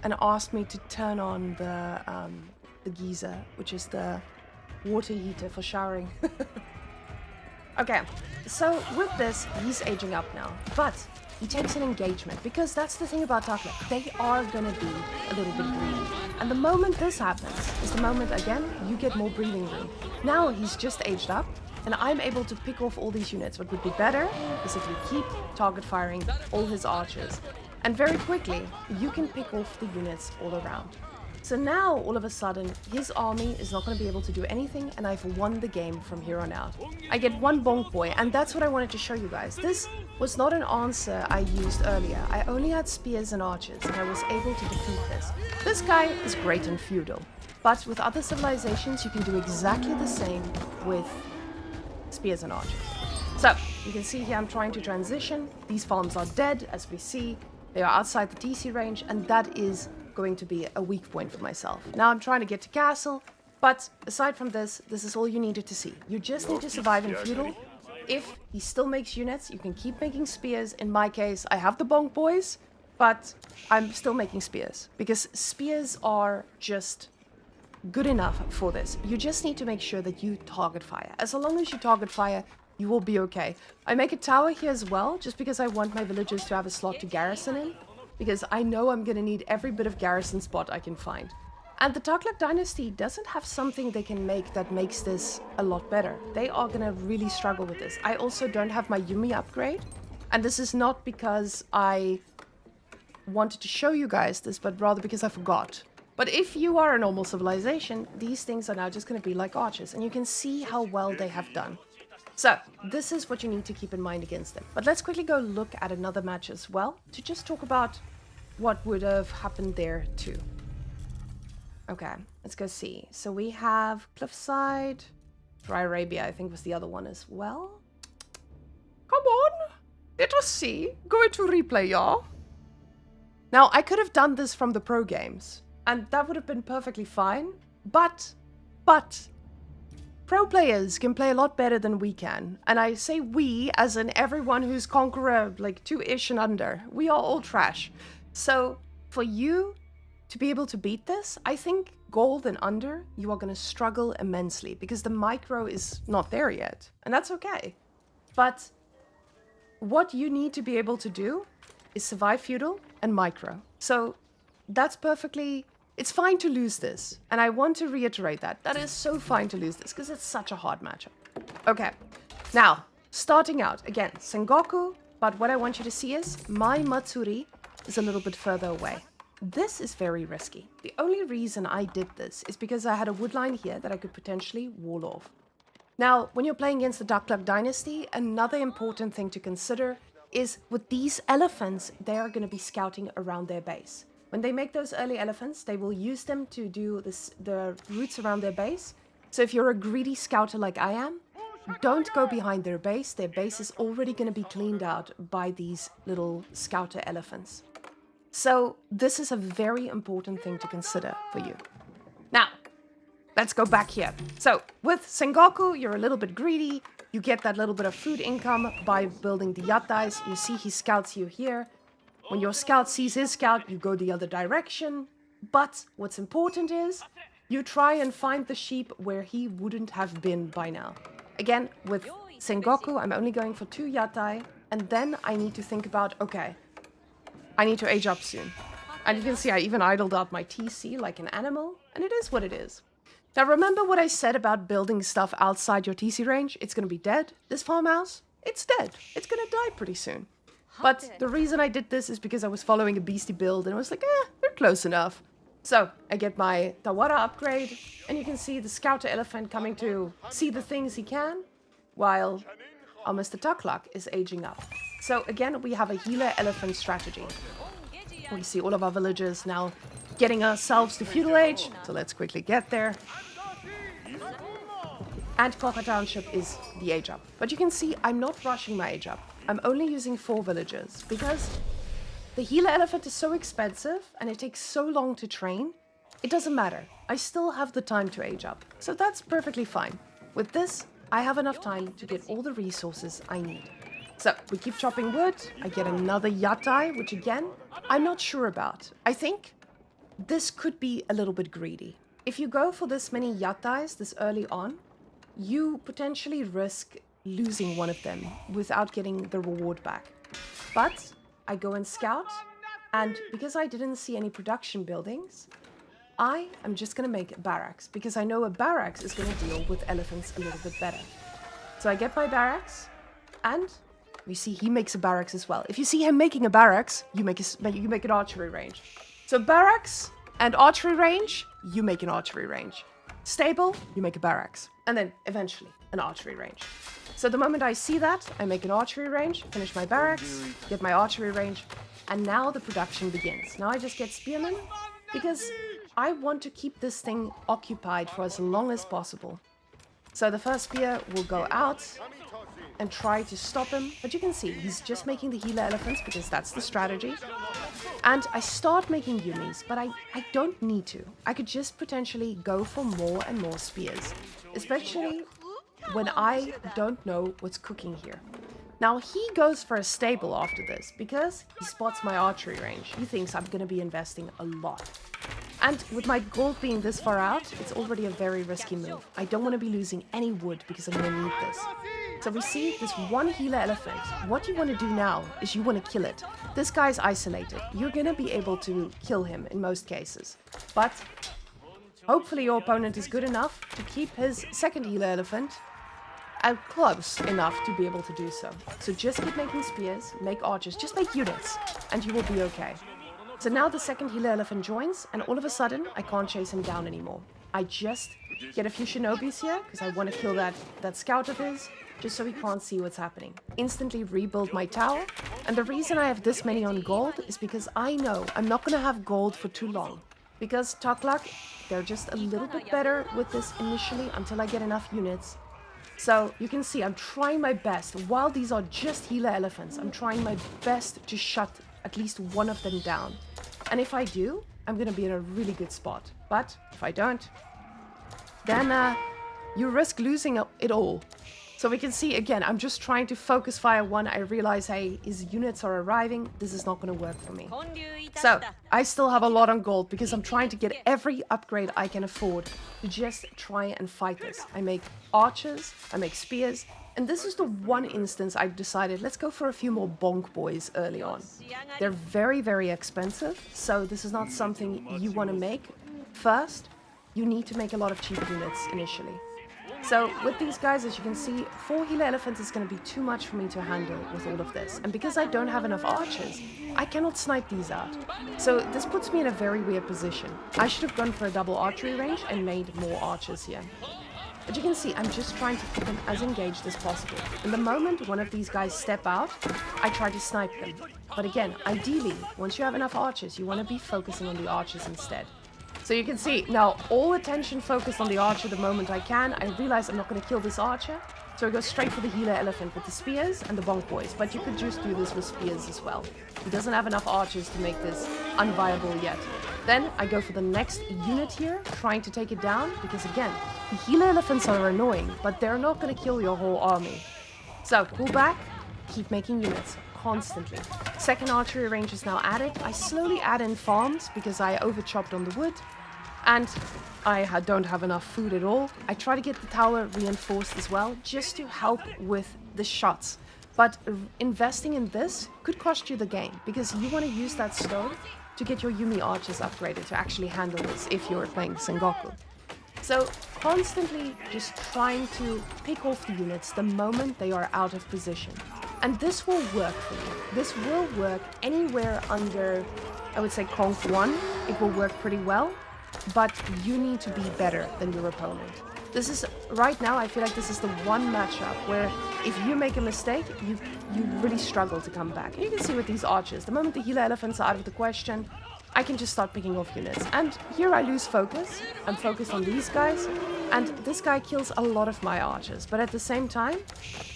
and asked me to turn on the geyser, which is the water heater for showering. Okay, so with this, he's aging up now, but he takes an engagement, because that's the thing about Takla. They are gonna be a little bit greedy. And the moment this happens is the moment, again, you get more breathing room. Now he's just aged up, and I'm able to pick off all these units. What would be better is if you keep target firing all his archers. And very quickly, you can pick off the units all around. So now, all of a sudden, his army is not going to be able to do anything, and I've won the game from here on out. I get one bonk boy, and that's what I wanted to show you guys. This was not an answer I used earlier. I only had spears and archers, and I was able to defeat this. This guy is great in feudal, but with other civilizations, you can do exactly the same with spears and archers. So, you can see here I'm trying to transition. These farms are dead, as we see. They are outside the DC range, and that is going to be a weak point for myself. Now I'm trying to get to castle, but aside from this, this is all you needed to see. You just need to survive in feudal. If he still makes units, you can keep making spears. In my case, I have the bonk boys, but I'm still making spears, because spears are just good enough for this. You just need to make sure that you target fire. As long as you target fire, you will be okay. I make a tower here as well, just because I want my villagers to have a slot to garrison in, because I know I'm going to need every bit of garrison spot I can find. And the Taklak dynasty doesn't have something they can make that makes this a lot better. They are going to really struggle with this. I also don't have my Yumi upgrade, and this is not because I wanted to show you guys this, but rather because I forgot. But if you are a normal civilization, these things are now just going to be like archers, and you can see how well they have done. So, this is what you need to keep in mind against them. But let's quickly go look at another match as well, to just talk about what would have happened there too. Okay, let's go see. So we have Cliffside, Dry Arabia, I think was the other one as well. Come on, let us see. Go into replay, y'all. Now, I could have done this from the pro games, and that would have been perfectly fine, but pro players can play a lot better than we can. And I say we, as in everyone who's Conqueror, like 2-ish and under. We are all trash. So, for you to be able to beat this, I think gold and under, you are going to struggle immensely. Because the micro is not there yet. And that's okay. But what you need to be able to do is survive feudal and micro. So, that's perfectly... It's fine to lose this, and I want to reiterate that. That is so fine to lose this, because it's such a hard matchup. Okay, now, starting out, again, Sengoku, but what I want you to see is, my Matsuri is a little bit further away. This is very risky. The only reason I did this is because I had a wood line here that I could potentially wall off. Now, when you're playing against the Taklak dynasty, another important thing to consider is, with these elephants, they are going to be scouting around their base. When they make those early elephants, they will use them to do the routes around their base. So if you're a greedy scouter like I am, don't go behind their base. Their base is already going to be cleaned out by these little scouter elephants. So this is a very important thing to consider for you. Now, let's go back here. So with Sengoku, you're a little bit greedy. You get that little bit of food income by building the yatais. You see he scouts you here. When your scout sees his scout, you go the other direction. But what's important is, you try and find the sheep where he wouldn't have been by now. Again, with Sengoku, I'm only going for 2 yatai, and then I need to think about, okay, I need to age up soon. And you can see I even idled out my TC like an animal, and it is what it is. Now remember what I said about building stuff outside your TC range? It's gonna be dead. This farmhouse, it's dead. It's gonna die pretty soon. But the reason I did this is because I was following a beastie build and I was like, they're close enough. So I get my Tawara upgrade, and you can see the Scouter Elephant coming to see the things he can, while our Mr. Tuklak is aging up. So again, we have a healer elephant strategy. We see all of our villagers now getting ourselves to feudal age, so let's quickly get there. And Koka Township is the age up. But you can see I'm not rushing my age up. I'm only using 4 villagers because the healer elephant is so expensive and it takes so long to train. It doesn't matter. I still have the time to age up. So that's perfectly fine. With this, I have enough time to get all the resources I need. So we keep chopping wood. I get another yatai, which again, I'm not sure about. I think this could be a little bit greedy. If you go for this many yatais this early on, you potentially risk losing one of them without getting the reward back. But I go and scout, and because I didn't see any production buildings, I am just going to make barracks, because I know a barracks is going to deal with elephants a little bit better. So I get my barracks, and we see he makes a barracks as well. If you see him making a barracks, you make an archery range. So barracks and archery range, you make an archery range. Stable, you make a barracks. And then eventually an archery range. So the moment I see that, I make an archery range, finish my barracks, get my archery range, and now the production begins. Now I just get spearmen, because I want to keep this thing occupied for as long as possible. So the first spear will go out and try to stop him. But you can see, he's just making the healer elephants, because that's the strategy. And I start making yumis, but I don't need to. I could just potentially go for more and more spears, especially when I don't know what's cooking here. Now he goes for a stable after this, because he spots my archery range. He thinks I'm going to be investing a lot. And with my gold being this far out, it's already a very risky move. I don't want to be losing any wood, because I'm going to need this. So we see this one healer elephant. What you want to do now is you want to kill it. This guy's isolated. You're going to be able to kill him in most cases. But hopefully your opponent is good enough to keep his second healer elephant close enough to be able to do so. So just keep making spears, make archers, just make units, and you will be okay. So now the second healer elephant joins, and all of a sudden, I can't chase him down anymore. I just get a few shinobis here, because I want to kill that scout of his, just so he can't see what's happening. Instantly rebuild my tower, and the reason I have this many on gold is because I know I'm not going to have gold for too long. Because Tuklak, they're just a little bit better with this initially until I get enough units. So you can see I'm trying my best. While these are just healer elephants, I'm trying my best to shut at least one of them down. And if I do, I'm going to be in a really good spot. But if I don't, then you risk losing it all. So we can see, again, I'm just trying to focus fire one. I realize, hey, his units are arriving. This is not going to work for me. So I still have a lot on gold, because I'm trying to get every upgrade I can afford to just try and fight this. I make archers, I make spears, and this is the one instance I decided, let's go for a few more bonk boys early on. They're very, very expensive, so this is not something you want to make first. You need to make a lot of cheap units initially. So with these guys, as you can see, 4 healer elephants is going to be too much for me to handle with all of this. And because I don't have enough archers, I cannot snipe these out. So this puts me in a very weird position. I should have gone for a double archery range and made more archers here. But you can see, I'm just trying to keep them as engaged as possible. In the moment one of these guys step out, I try to snipe them. But again, ideally, once you have enough archers, you want to be focusing on the archers instead. So you can see, now all attention focused on the archer the moment I can. I realize I'm not going to kill this archer, so I go straight for the healer elephant with the spears and the bonk boys. But you could just do this with spears as well. He doesn't have enough archers to make this unviable yet. Then I go for the next unit here, trying to take it down, because again, the healer elephants are annoying, but they're not going to kill your whole army. So pull back, keep making units. Constantly. Second archery range is now added. I slowly add in farms because I overchopped on the wood, and I don't have enough food at all. I try to get the tower reinforced as well, just to help with the shots. But investing in this could cost you the game, because you want to use that stone to get your Yumi archers upgraded to actually handle this if you're playing Sengoku. So constantly just trying to pick off the units the moment they are out of position. And this will work for you. This will work anywhere under, I would say, Conk 1. It will work pretty well, but you need to be better than your opponent. This is, right now, I feel like this is the one matchup where if you make a mistake, you really struggle to come back. And you can see with these archers, the moment the healer elephants are out of the question, I can just start picking off units. And here I lose focus. I'm focused on these guys. And this guy kills a lot of my archers. But at the same time,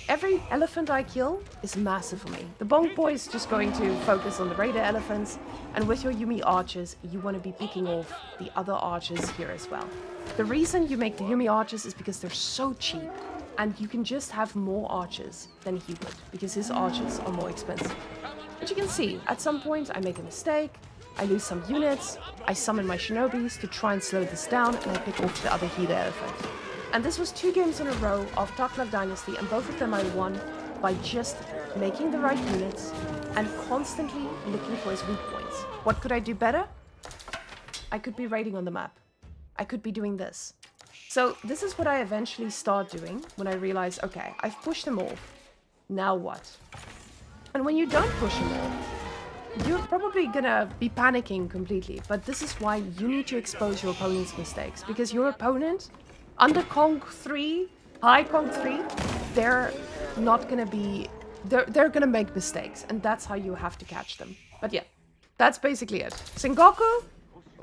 every elephant I kill is massive for me. The Bonk Boy is just going to focus on the Raider elephants. And with your Yumi archers, you want to be picking off the other archers here as well. The reason you make the Yumi archers is because they're so cheap. And you can just have more archers than he would. Because his archers are more expensive. But you can see, at some point I make a mistake. I lose some units, I summon my shinobis to try and slow this down, and I pick off the other healer elephant. And this was 2 games in a row of Taklak Dynasty, and both of them I won by just making the right units and constantly looking for his weak points. What could I do better? I could be raiding on the map. I could be doing this. So this is what I eventually start doing when I realize, okay, I've pushed him off. Now what? And when you don't push him off, you're probably gonna be panicking completely, but this is why you need to expose your opponent's mistakes, because your opponent, under Conk 3, high Conk 3, they're not gonna be, they're gonna make mistakes, and that's how you have to catch them. But yeah, that's basically it. Sengoku,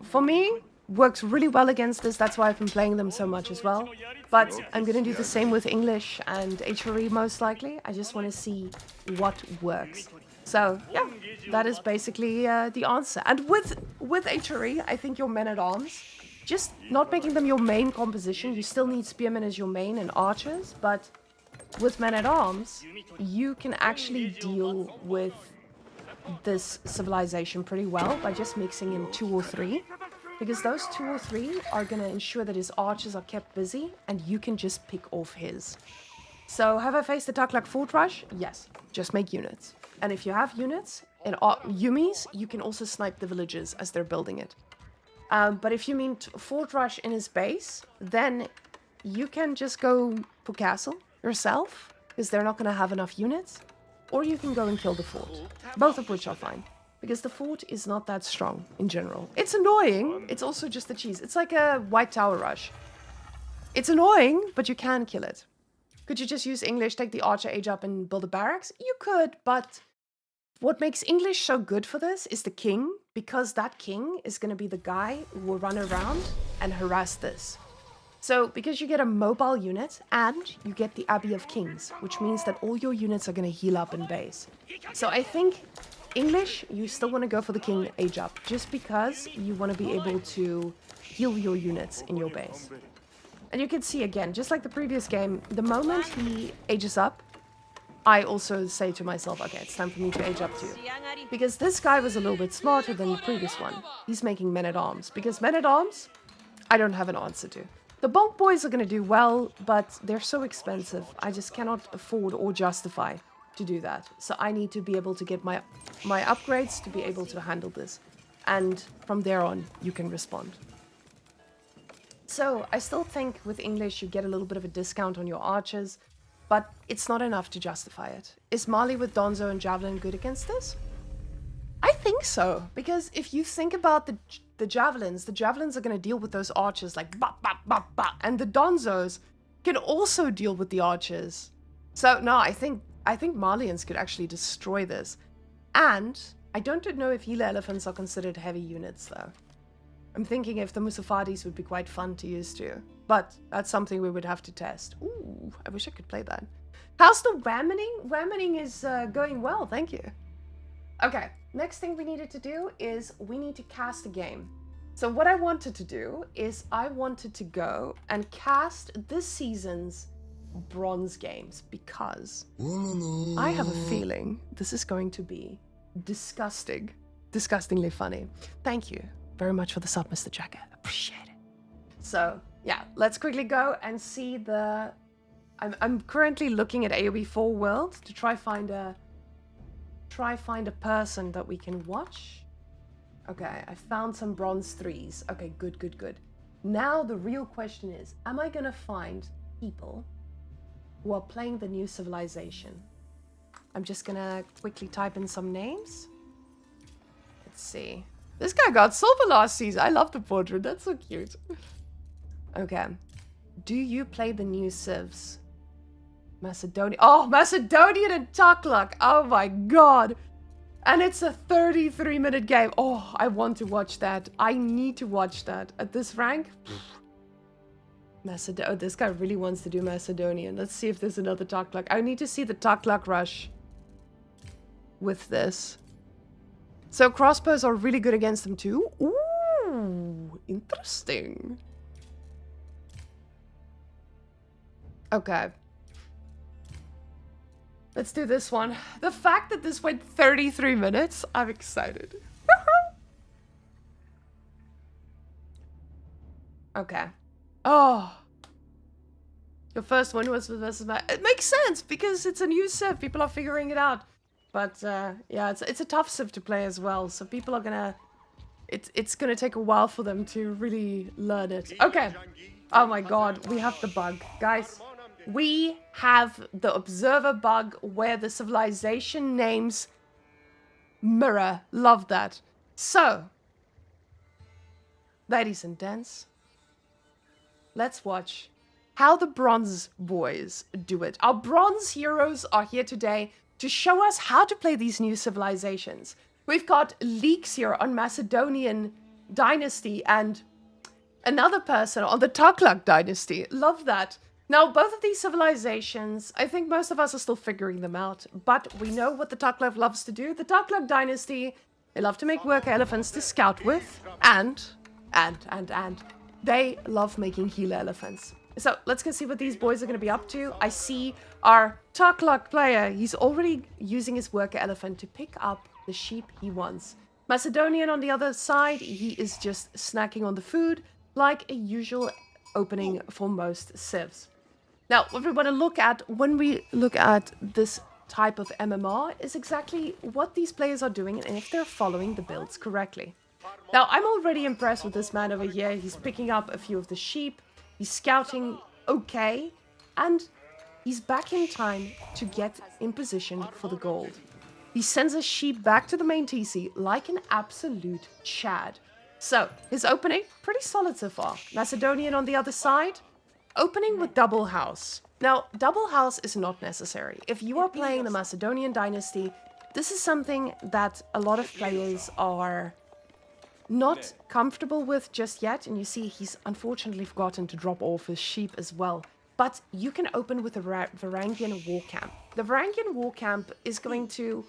for me, works really well against this, that's why I've been playing them so much as well. But I'm gonna do the same with English and HRE most likely. I just want to see what works. So, yeah, that is basically the answer. And with HRE, I think your men-at-arms, just not making them your main composition. You still need spearmen as your main and archers, but with men-at-arms, you can actually deal with this civilization pretty well by just mixing in 2 or 3. Because those 2 or 3 are going to ensure that his archers are kept busy, and you can just pick off his. So, have I faced the Taklak Fort Rush? Yes. Just make units. And if you have units and Yumis, you can also snipe the villages as they're building it. But if you mean Fort Rush in his base, then you can just go for castle yourself, because they're not going to have enough units. Or you can go and kill the fort. Both of which are fine. Because the fort is not that strong in general. It's annoying. It's also just the cheese. It's like a White Tower Rush. It's annoying, but you can kill it. Could you just use English, take the archer age up and build a barracks? You could, but what makes English so good for this is the king, because that king is going to be the guy who will run around and harass this. So, because you get a mobile unit and you get the Abbey of Kings, which means that all your units are going to heal up in base. So I think English, you still want to go for the king age up, just because you want to be able to heal your units in your base. And you can see again, just like the previous game, the moment he ages up, I also say to myself, okay, it's time for me to age up too. Because this guy was a little bit smarter than the previous one. He's making men-at-arms. Because men-at-arms, I don't have an answer to. The Bonk Boys are going to do well, but they're so expensive. I just cannot afford or justify to do that. So I need to be able to get my upgrades to be able to handle this. And from there on, you can respond. So, I still think with English you get a little bit of a discount on your archers, but it's not enough to justify it. Is Mali with Donzo and Javelin good against this? I think so, because if you think about the Javelins are going to deal with those archers like bop, bop, bop, bop, and the Donzos can also deal with the archers. So, no, I think Malians could actually destroy this. And I don't know if healer elephants are considered heavy units, though. I'm thinking if the Musafadis would be quite fun to use too. But that's something we would have to test. Ooh, I wish I could play that. How's the Whamening? Whamening is going well, thank you. Okay, next thing we needed to do is we need to cast a game. So what I wanted to do is I wanted to go and cast this season's bronze games, because I have a feeling this is going to be disgustingly funny. Thank you very much for the sub, Mr. Jacker. Appreciate it. So yeah, let's quickly go and see the. I'm currently looking at AOE4 World to try find a person that we can watch. Okay, I found some bronze 3s. Okay, good, good, good. Now the real question is, am I gonna find people who are playing the new civilization? I'm just gonna quickly type in some names. Let's see. This guy got silver last season. I love the portrait. That's so cute. Okay. Do you play the new civs? Macedonia. Oh, Macedonian and Taklak. Oh my god. And it's a 33-minute game. Oh, I want to watch that. I need to watch that. At this rank? Oh, this guy really wants to do Macedonian. Let's see if there's another Taklak. I need to see the Taklak rush with this. So crossbows are really good against them too. Ooh, interesting. Okay. Let's do this one. The fact that this went 33 minutes, I'm excited. Okay. Oh. Your first one was versus my... It makes sense because it's a new civ. People are figuring it out. But yeah, it's a tough civ to play as well. So people are gonna... It's gonna take a while for them to really learn it. Okay. Oh my god, we have the bug. Guys, we have the observer bug where the civilization names mirror. Love that. So, ladies and gents, let's watch how the bronze boys do it. Our bronze heroes are here today to show us how to play these new civilizations. We've got leaks here on Macedonian dynasty and another person on the Taklak dynasty. Love that. Now, both of these civilizations, I think most of us are still figuring them out, but we know what the Taklak loves to do. The Taklak dynasty, they love to make worker elephants to scout with, and they love making healer elephants. So, let's go see what these boys are going to be up to. I see our Taklak player, he's already using his worker elephant to pick up the sheep he wants. Macedonian on the other side, he is just snacking on the food, like a usual opening for most civs. Now, what we want to look at when we look at this type of MMR is exactly what these players are doing and if they're following the builds correctly. Now, I'm already impressed with this man over here. He's picking up a few of the sheep. He's scouting okay. And he's back in time to get in position for the gold. He sends a sheep back to the main TC like an absolute Chad. So, his opening, pretty solid so far. Macedonian on the other side, opening with double house. Now, double house is not necessary. If you are playing the Macedonian dynasty, this is something that a lot of players are not comfortable with just yet. And you see, he's unfortunately forgotten to drop off his sheep as well. But you can open with a Wharangian war camp. The Wharangian war camp is going to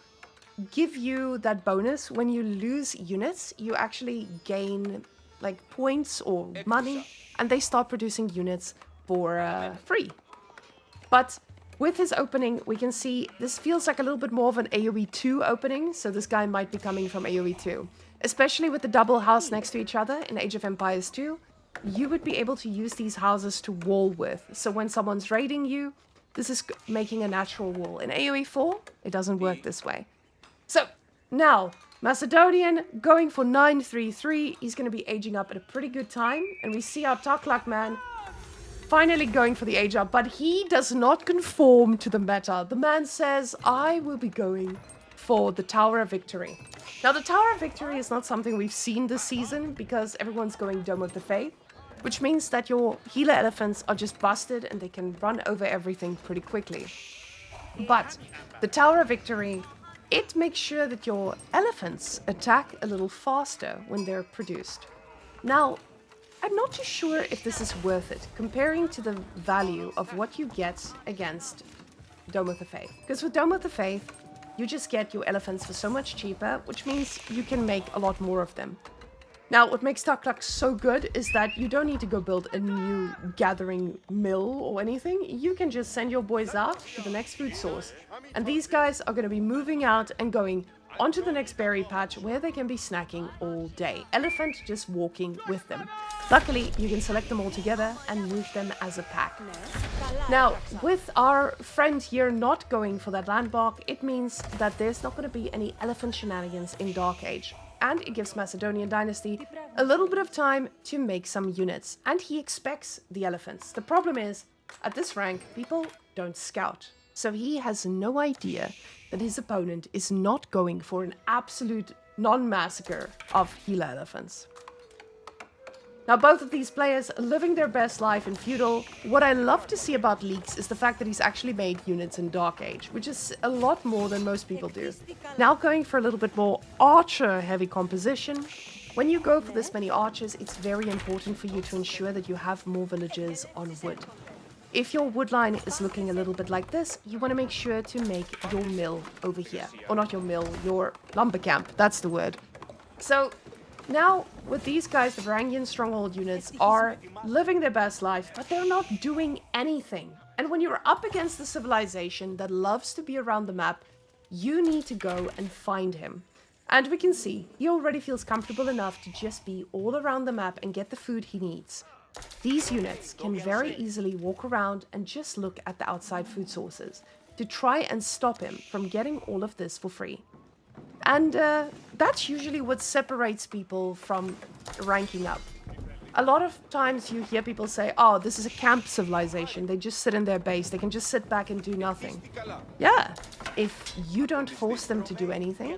give you that bonus. When you lose units, you actually gain like points or money, and they start producing units for free. But with his opening, we can see this feels like a little bit more of an AoE 2 opening, so this guy might be coming from AoE 2. Especially with the double house next to each other in Age of Empires 2, you would be able to use these houses to wall with. So when someone's raiding you, this is making a natural wall. In AoE 4, it doesn't work this way. So, now, Macedonian going for 933. He's going to be aging up at a pretty good time. And we see our Taklak man finally going for the age up. But he does not conform to the meta. The man says, I will be going for the Tower of Victory. Now, the Tower of Victory is not something we've seen this season because everyone's going Dome of the Faith. Which means that your healer elephants are just busted and they can run over everything pretty quickly. But the Tower of Victory, it makes sure that your elephants attack a little faster when they're produced. Now, I'm not too sure if this is worth it, comparing to the value of what you get against Dome of the Faith. Because with Dome of the Faith, you just get your elephants for so much cheaper, which means you can make a lot more of them. Now, what makes Taklak so good is that you don't need to go build a new gathering mill or anything. You can just send your boys out to the next food source. And these guys are going to be moving out and going onto the next berry patch where they can be snacking all day. Elephant just walking with them. Luckily, you can select them all together and move them as a pack. Now, with our friend here not going for that landmark, it means that there's not going to be any elephant shenanigans in Dark Age. and it gives Macedonian Dynasty a little bit of time to make some units. And he expects the elephants. The problem is, at this rank, people don't scout. So he has no idea that his opponent is not going for an absolute non-massacre of Gila elephants. Now, both of these players are living their best life in Feudal. What I love to see about Leaks is the fact that he's actually made units in Dark Age, which is a lot more than most people do. Now going for a little bit more archer-heavy composition. When you go for this many archers, it's very important for you to ensure that you have more villages on wood. If your wood line is looking a little bit like this, you want to make sure to make your mill over here. Or not your mill, your lumber camp, that's the word. So now, with these guys, the Varangian stronghold units are living their best life, but they're not doing anything. And when you're up against the civilization that loves to be around the map, you need to go and find him. And we can see, he already feels comfortable enough to just be all around the map and get the food he needs. These units can very easily walk around and just look at the outside food sources to try and stop him from getting all of this for free. And that's usually what separates people from ranking up. A lot of times you hear people say, oh, this is a camp civilization. They just sit in their base. They can just sit back and do nothing. Yeah, if you don't force them to do anything,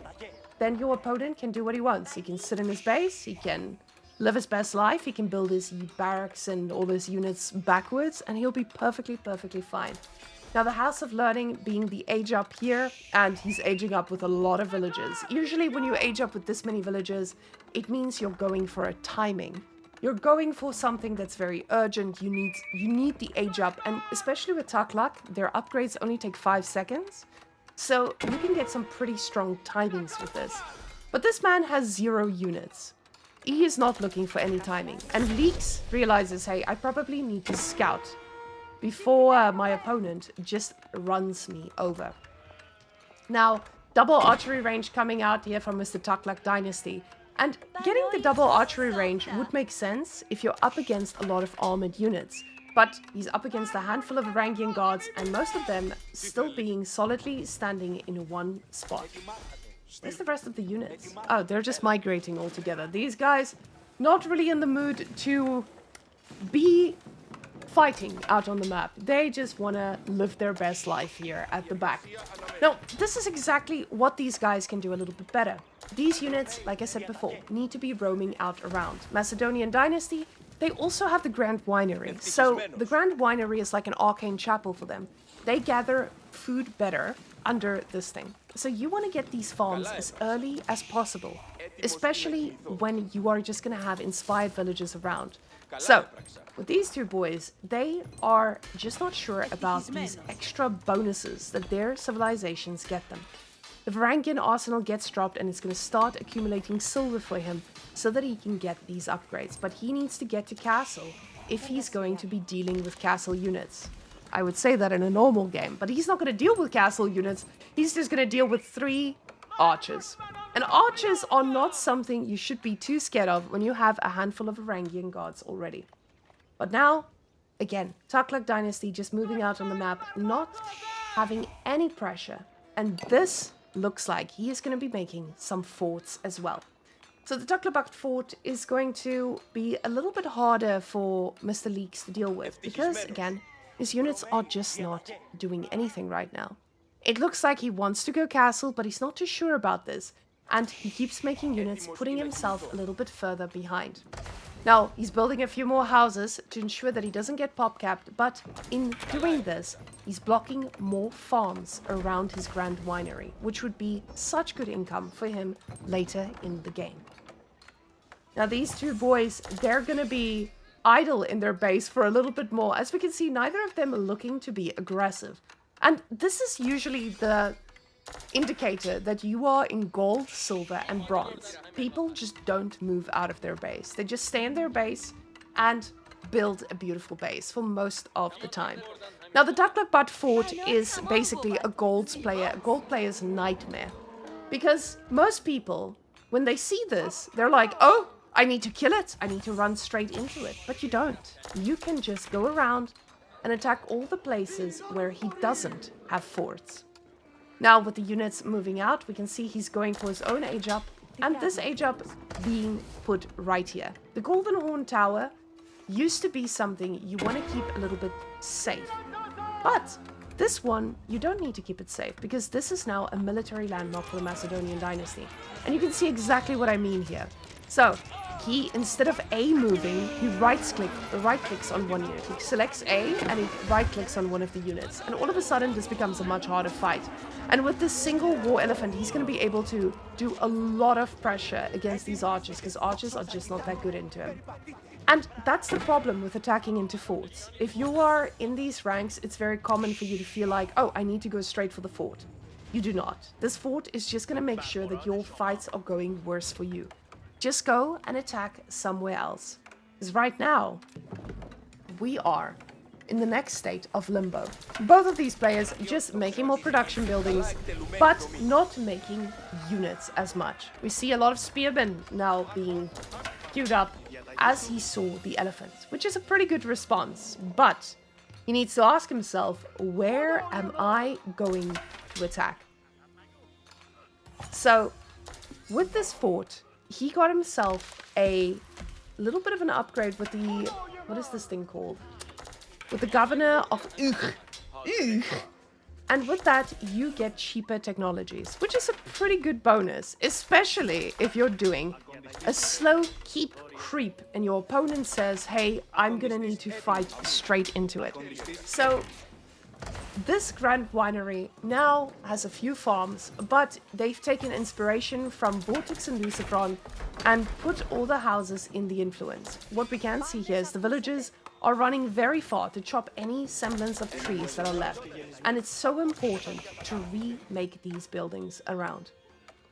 then your opponent can do what he wants. He can sit in his base. He can live his best life. He can build his barracks and all his units backwards, and he'll be perfectly fine. Now, the House of Learning being the age up here, and he's aging up with a lot of villages. Usually when you age up with this many villages, it means you're going for a timing. You're going for something that's very urgent. You need the age up, and especially with Taklak, their upgrades only take 5 seconds. So you can get some pretty strong timings with this. But this man has 0 units. He is not looking for any timing. And Leaks realizes, hey, I probably need to scout before my opponent just runs me over. Now, double archery range coming out here from Mr. Taklak Dynasty. And getting the double archery range would make sense if you're up against a lot of armored units. But he's up against a handful of Varangian guards, and most of them still being solidly standing in one spot. Where's the rest of the units? Oh, they're just migrating altogether. These guys, not really in the mood to be fighting out on the map. They just want to live their best life here at the back. Now, this is exactly what these guys can do a little bit better. These units, like I said before, need to be roaming out around. Macedonian Dynasty, they also have the Grand Winery. So the Grand Winery is like an arcane chapel for them. They gather food better under this thing. So you want to get these farms as early as possible, especially when you are just going to have inspired villages around. So, with these two boys, they are just not sure about these extra bonuses that their civilizations get them. The Varangian arsenal gets dropped and it's going to start accumulating silver for him so that he can get these upgrades. But he needs to get to castle if he's going to be dealing with castle units. I would say that in a normal game, but he's not going to deal with castle units. He's just going to deal with 3 archers. And archers are not something you should be too scared of when you have a handful of Varangian guards already. But now, again, Taklak Dynasty just moving out on the map, not having any pressure. And this looks like he is going to be making some forts as well. So the Taklak fort is going to be a little bit harder for Mr. Leaks to deal with, because, again, his units are just not doing anything right now. It looks like he wants to go castle, but he's not too sure about this. And he keeps making units, putting himself a little bit further behind. Now, he's building a few more houses to ensure that he doesn't get pop-capped, but in doing this, he's blocking more farms around his Grand Winery, which would be such good income for him later in the game. Now, these two boys, they're going to be idle in their base for a little bit more. As we can see, neither of them are looking to be aggressive. And this is usually the indicator that you are in gold, silver, and bronze. People just don't move out of their base. They just stay in their base and build a beautiful base for most of the time. Now, the Taklak fort is basically a gold player's nightmare. Because most people, when they see this, they're like, oh, I need to kill it. I need to run straight into it. But you don't. You can just go around and attack all the places where he doesn't have forts. Now, with the units moving out, we can see he's going for his own age up. and this age up being put right here. The Golden Horn Tower used to be something you want to keep a little bit safe. But this one, you don't need to keep it safe because this is now a military landmark for the Macedonian dynasty. And you can see exactly what I mean here. So, he, instead of A moving, he right-clicks on one unit. He selects A and he right-clicks on one of the units. And all of a sudden, this becomes a much harder fight. And with this single war elephant, he's going to be able to do a lot of pressure against these archers, because archers are just not that good into him. And that's the problem with attacking into forts. If you are in these ranks, it's very common for you to feel like, oh, I need to go straight for the fort. You do not. This fort is just going to make sure that your fights are going worse for you. Just go and attack somewhere else. Because right now, we are in the next state of limbo. Both of these players just making more production buildings, but not making units as much. We see a lot of spearmen now being queued up as he saw the elephants, which is a pretty good response. But he needs to ask himself, where am I going to attack? So, with this fort, he got himself a little bit of an upgrade with the... What is this thing called? With the governor of And with that, you get cheaper technologies, which is a pretty good bonus, especially if you're doing a slow keep creep and your opponent says, hey, I'm gonna need to fight straight into it. So this Grand Winery now has a few farms, but they've taken inspiration from Vortex and Lucifron and put all the houses in the influence. What we can see here is the villagers are running very far to chop any semblance of trees that are left. And it's so important to remake these buildings around.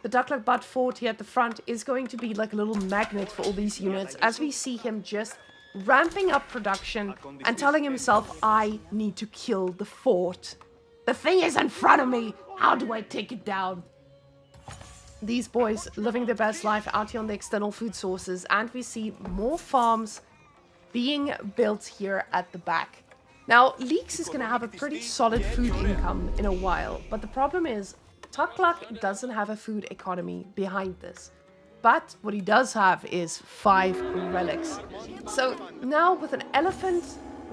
The Duckluck Butt Fort here at the front is going to be like a little magnet for all these units as we see him just ramping up production and telling himself, I need to kill the fort. The thing is in front of me. How do I take it down? These boys living their best life out here on the external food sources, and we see more farms being built here at the back. Now, Leeks is going to have a pretty solid food income in a while, but the problem is Duckluck doesn't have a food economy behind this. But what he does have is 5 relics. So now with an elephant,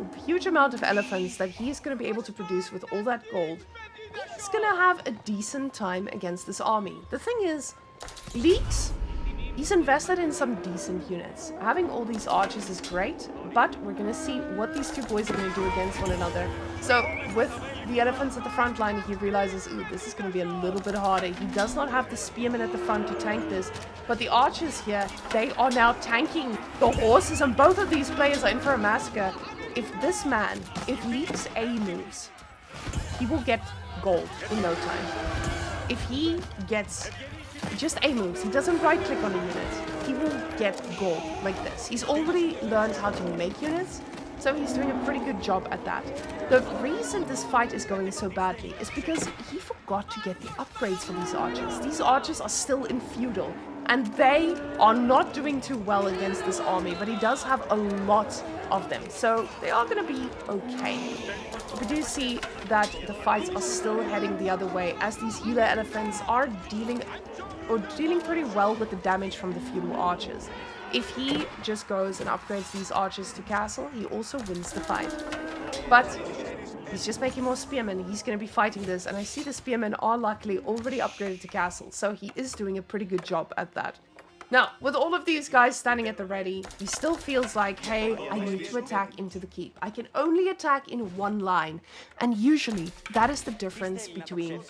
a huge amount of elephants that he's going to be able to produce with all that gold, he's going to have a decent time against this army. The thing is, Leeks, he's invested in some decent units. Having all these archers is great, but we're going to see what these two boys are going to do against one another. So with the elephants at the front line, he realizes, ooh, this is going to be a little bit harder. He does not have the spearmen at the front to tank this, but the archers here, they are now tanking the horses, and both of these players are in for a massacre. If this man, if Leeks A moves, he will get gold in no time. If he gets just A moves, he doesn't right click on a unit, he will get gold like this. He's already learned how to make units, so he's doing a pretty good job at that. The reason this fight is going so badly is because he forgot to get the upgrades for these archers. These archers are still in feudal, and they are not doing too well against this army, but he does have a lot of them, so they are going to be okay. We do see that the fights are still heading the other way, as these healer elephants are dealing pretty well with the damage from the feudal archers. If he just goes and upgrades these archers to castle, he also wins the fight. But he's just making more spearmen. He's going to be fighting this, and I see the spearmen are luckily already upgraded to castle, so he is doing a pretty good job at that. Now, with all of these guys standing at the ready, he still feels like, hey, I need to attack into the keep. I can only attack in one line, and usually that is the difference between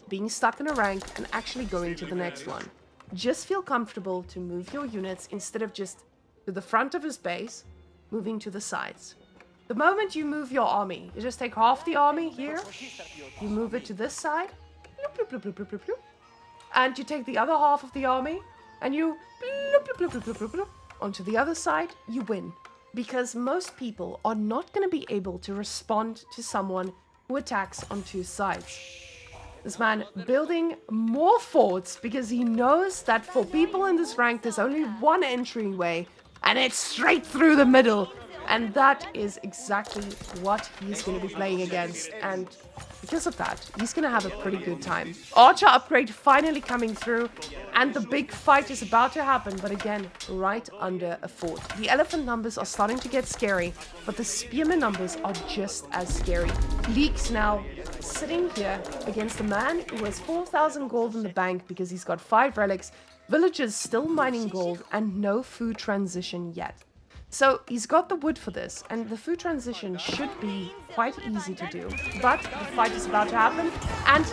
being stuck in a rank and actually going to the next one. Just feel comfortable to move your units instead of just to the front of his base, moving to the sides. The moment you move your army, you just take half the army here, you move it to this side, bloop, bloop, bloop, bloop, bloop, bloop, and you take the other half of the army, and you bloop, bloop, bloop, bloop, bloop, bloop, onto the other side, you win. Because most people are not going to be able to respond to someone who attacks on 2 sides. This man building more forts because he knows that for people in this rank, there's only one entryway, and it's straight through the middle. And that is exactly what he's going to be playing against. And because of that, he's going to have a pretty good time. Archer upgrade finally coming through. And the big fight is about to happen. But again, right under a fort. The elephant numbers are starting to get scary. But the spearman numbers are just as scary. Leeks now sitting here against a man who has 4,000 gold in the bank because he's got 5 relics. Villagers still mining gold and no food transition yet. So he's got the wood for this, and the food transition should be quite easy to do. But the fight is about to happen, and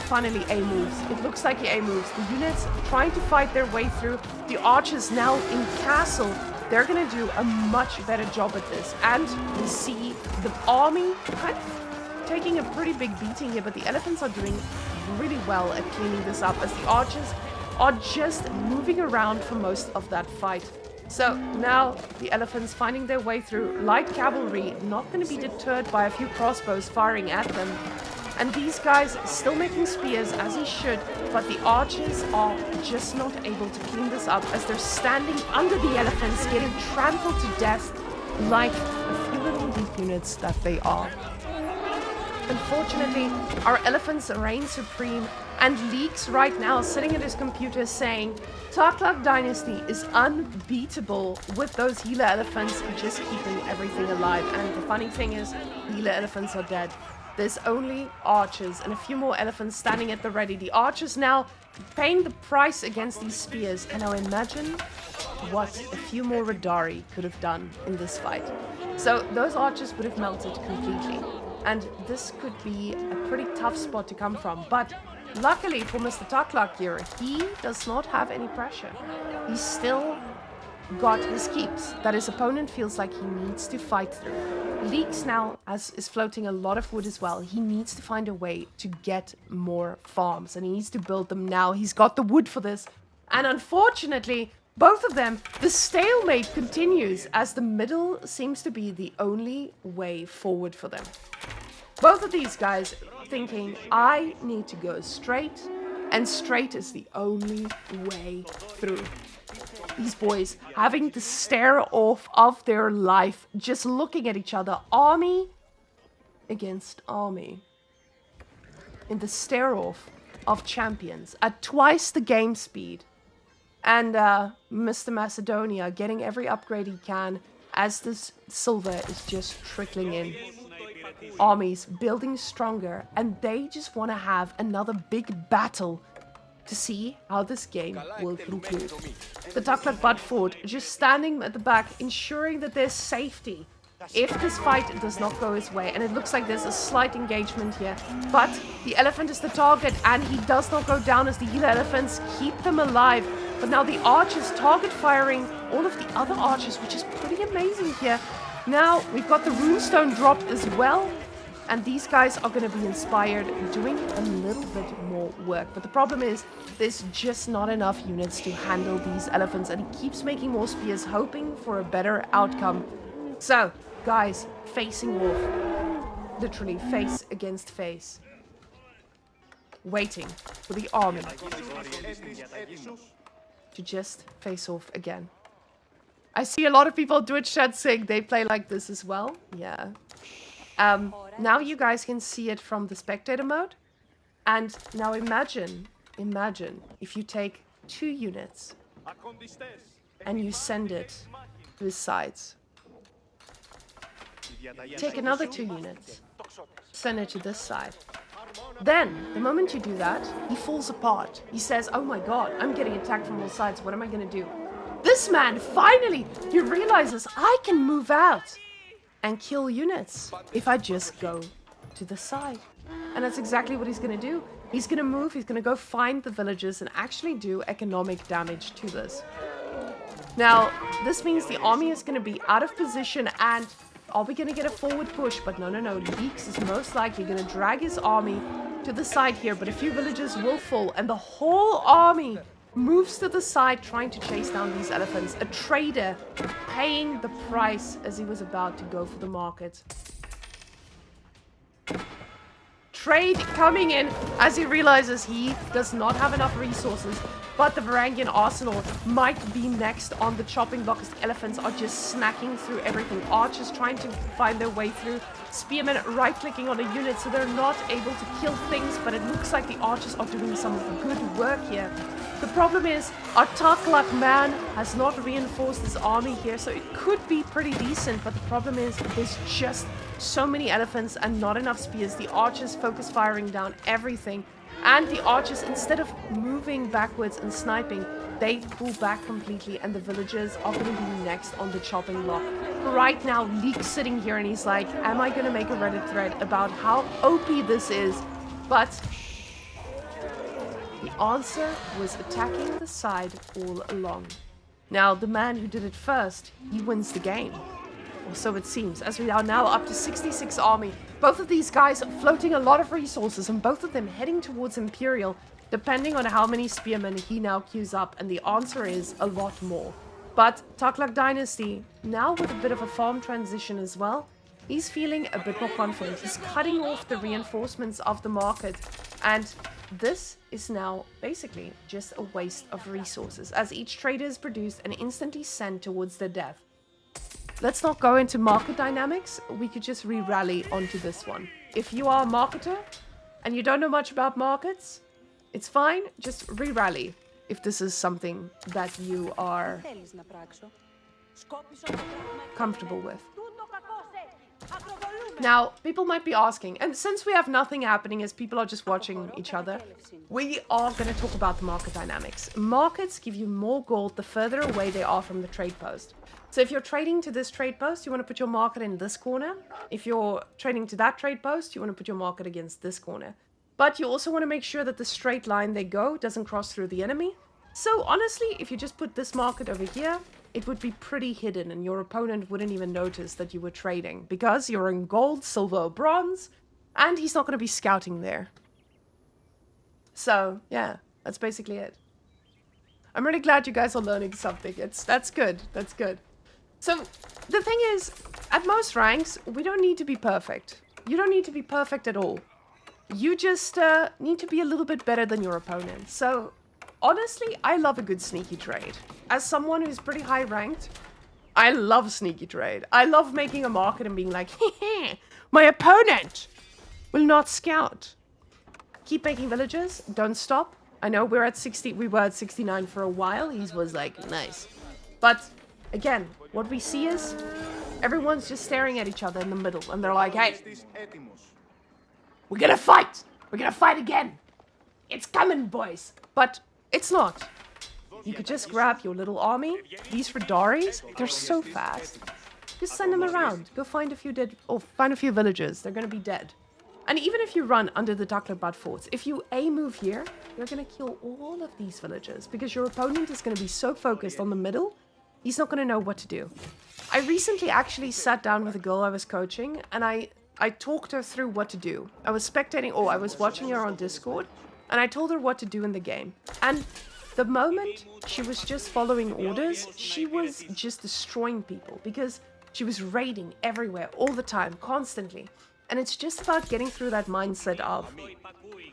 finally A moves. It looks like he A moves. The units trying to fight their way through. The archers now in castle. They're going to do a much better job at this. And we see the army kind of taking a pretty big beating here, but the elephants are doing really well at cleaning this up as the archers are just moving around for most of that fight. So now the elephants finding their way through. Light cavalry not going to be deterred by a few crossbows firing at them. And these guys still making spears as he should, but the archers are just not able to clean this up as they're standing under the elephants, getting trampled to death like a few little weak units that they are. Unfortunately, our elephants reign supreme, and Leeks right now sitting at his computer saying Taklak Dynasty is unbeatable with those healer elephants just keeping everything alive. And the funny thing is, the healer elephants are dead. There's only archers and a few more elephants standing at the ready. The archers now paying the price against these spears. And now imagine what a few more Radari could have done in this fight. So those archers would have melted completely. And this could be a pretty tough spot to come from. But luckily for Mr. Taklak here, he does not have any pressure. He's still got his keeps that his opponent feels like he needs to fight through. Leeks now is floating a lot of wood as well. He needs to find a way to get more farms, and he needs to build them now. He's got the wood for this. And unfortunately, both of them, the stalemate continues as the middle seems to be the only way forward for them. Both of these guys thinking, I need to go straight, and straight is the only way through. These boys having the stare off of their life, just looking at each other, army against army. In the stare off of champions at twice the game speed. And Mr. Macedonia getting every upgrade he can as this silver is just trickling in. Armies building stronger, and they just want to have another big battle to see how this game will conclude. The Taklak Bud Fort just standing at the back, ensuring that there's safety if this fight does not go his way. And it looks like there's a slight engagement here, but the elephant is the target, and he does not go down as the healer elephants keep them alive. But now the archers target firing all of the other archers, which is pretty amazing here. Now we've got the runestone dropped as well, and these guys are going to be inspired, doing a little bit more work. But the problem is, there's just not enough units to handle these elephants, and he keeps making more spears, hoping for a better outcome. So, guys, facing off. Literally, face against face. Waiting for the army to just face off again. I see a lot of people Twitch chat saying they play like this as well. Yeah. Now you guys can see it from the spectator mode. And now imagine if you take 2 units and you send it to his sides. Take another 2 units, send it to this side. Then, the moment you do that, he falls apart. He says, oh my god, I'm getting attacked from all sides. What am I going to do? This man, finally, he realizes I can move out and kill units if I just go to the side. And that's exactly what he's going to do. He's going to move, he's going to go find the villagers and actually do economic damage to this. Now, this means the army is going to be out of position, and are we going to get a forward push? But no. Leeks is most likely going to drag his army to the side here, but a few villagers will fall, and the whole army moves to the side trying to chase down these elephants. A trader paying the price as he was about to go for the market. Trade coming in as he realizes he does not have enough resources But the Varangian arsenal might be next on the chopping block as the elephants are just snacking through everything. Archers trying to find their way through. Spearmen right-clicking on a unit so they're not able to kill things, but it looks like the archers are doing some good work here. The problem is, our Taklak man has not reinforced his army here, so it could be pretty decent, but the problem is there's just so many elephants and not enough spears. The archers focus firing down everything. And the archers, instead of moving backwards and sniping, they pull back completely, and the villagers are going to be next on the chopping block. Right now, Leek's sitting here and he's like, am I going to make a Reddit thread about how OP this is? But the answer was attacking the side all along. Now, the man who did it first, he wins the game. Or so it seems, as we are now up to 66 army. Both of these guys floating a lot of resources, and both of them heading towards Imperial, depending on how many spearmen he now queues up, and the answer is a lot more. But Taklak Dynasty, now with a bit of a farm transition as well, he's feeling a bit more confident. He's cutting off the reinforcements of the market, and this is now basically just a waste of resources, as each trader is produced and instantly sent towards their death. Let's not go into market dynamics. We could just re-rally onto this one. If you are a marketer and you don't know much about markets, it's fine. Just re-rally if this is something that you are comfortable with. Now, people might be asking, and since we have nothing happening as people are just watching each other, we are going to talk about the market dynamics. Markets give you more gold the further away they are from the trade post. So if you're trading to this trade post, you want to put your market in this corner. If you're trading to that trade post, you want to put your market against this corner. But you also want to make sure that the straight line they go doesn't cross through the enemy. So honestly, if you just put this market over here, it would be pretty hidden and your opponent wouldn't even notice that you were trading because you're in gold, silver, or bronze, and he's not going to be scouting there. So, yeah, that's basically it. I'm really glad you guys are learning something. That's good. That's good. So, the thing is, at most ranks, we don't need to be perfect. You don't need to be perfect at all. You just need to be a little bit better than your opponent. So, honestly, I love a good sneaky trade. As someone who's pretty high ranked, I love sneaky trade. I love making a market and being like, heh, my opponent will not scout. Keep making villages. Don't stop. I know we were at 69 for a while. He was like, nice. But again, what we see is everyone's just staring at each other in the middle. And they're like, hey, we're gonna fight. We're gonna fight again. It's coming, boys. But it's not. You could just grab your little army. These Radaris, they're so fast. Just send them around. Go find a few dead, or find a few villagers. They're gonna be dead. And even if you run under the Taklak forts, if you move here, you're gonna kill all of these villagers because your opponent is gonna be so focused on the middle, he's not gonna know what to do. I recently actually sat down with a girl I was coaching, and I talked her through what to do. I was I was watching her on Discord, and I told her what to do in the game. And the moment she was just following orders, she was just destroying people because she was raiding everywhere, all the time, constantly. And it's just about getting through that mindset of,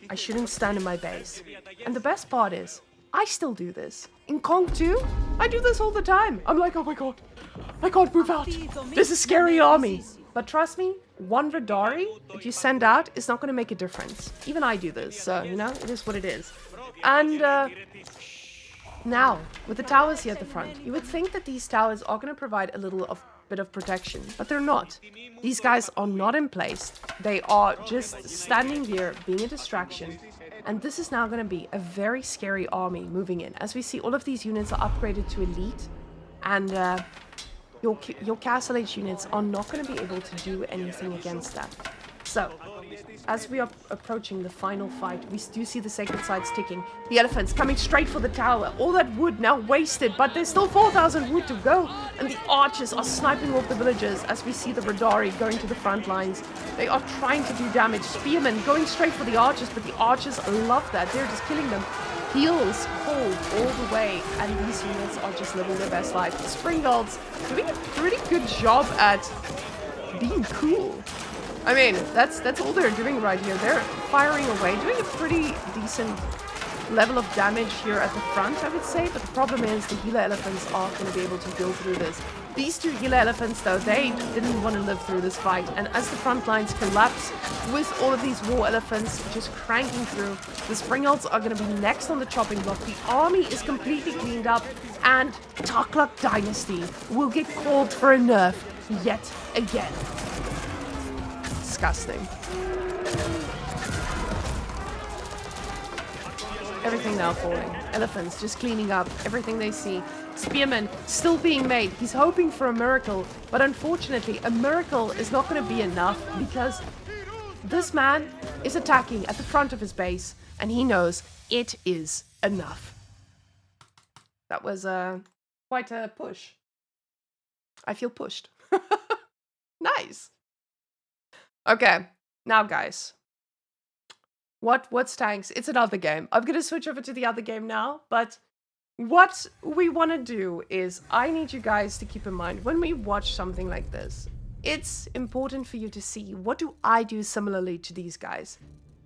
I shouldn't stand in my base. And the best part is, I still do this. In Kong 2, I do this all the time. I'm like, oh my god, I can't move out. This is a scary army. But trust me, one Radari that you send out is not going to make a difference. Even I do this, so, you know, it is what it is. And now, with the towers here at the front, you would think that these towers are going to provide a little bit of protection, but they're not. These guys are not in place. They are just standing here, being a distraction. And this is now going to be a very scary army moving in. As we see, all of these units are upgraded to elite, and your Castle Age units are not going to be able to do anything against that. So, as we are approaching the final fight, we do see the sacred sides ticking. The elephants coming straight for the tower. All that wood now wasted, but there's still 4,000 wood to go. And the archers are sniping off the villagers as we see the Radari going to the front lines. They are trying to do damage. Spearmen going straight for the archers, but the archers love that. They're just killing them. Heals cold all the way, and these units are just living their best life. The Springald's doing a pretty good job at being cool. I mean, that's all they're doing right here. They're firing away, doing a pretty decent level of damage here at the front, I would say, but the problem is the healer elephants aren't going to be able to go through this. These two healer elephants, though, they didn't want to live through this fight, and as the front lines collapse, with all of these war elephants just cranking through, the Springalds are going to be next on the chopping block. The army is completely cleaned up, and Taklak Dynasty will get called for a nerf yet again. Disgusting. Everything now falling. Elephants just cleaning up everything they see. Spearmen still being made. He's hoping for a miracle, but unfortunately, a miracle is not going to be enough because this man is attacking at the front of his base, and he knows it is enough. That was quite a push. I feel pushed. Nice. Okay, now guys. What's tanks? It's another game. I'm gonna switch over to the other game now, but what we want to do is I need you guys to keep in mind when we watch something like this, it's important for you to see what do I do similarly to these guys.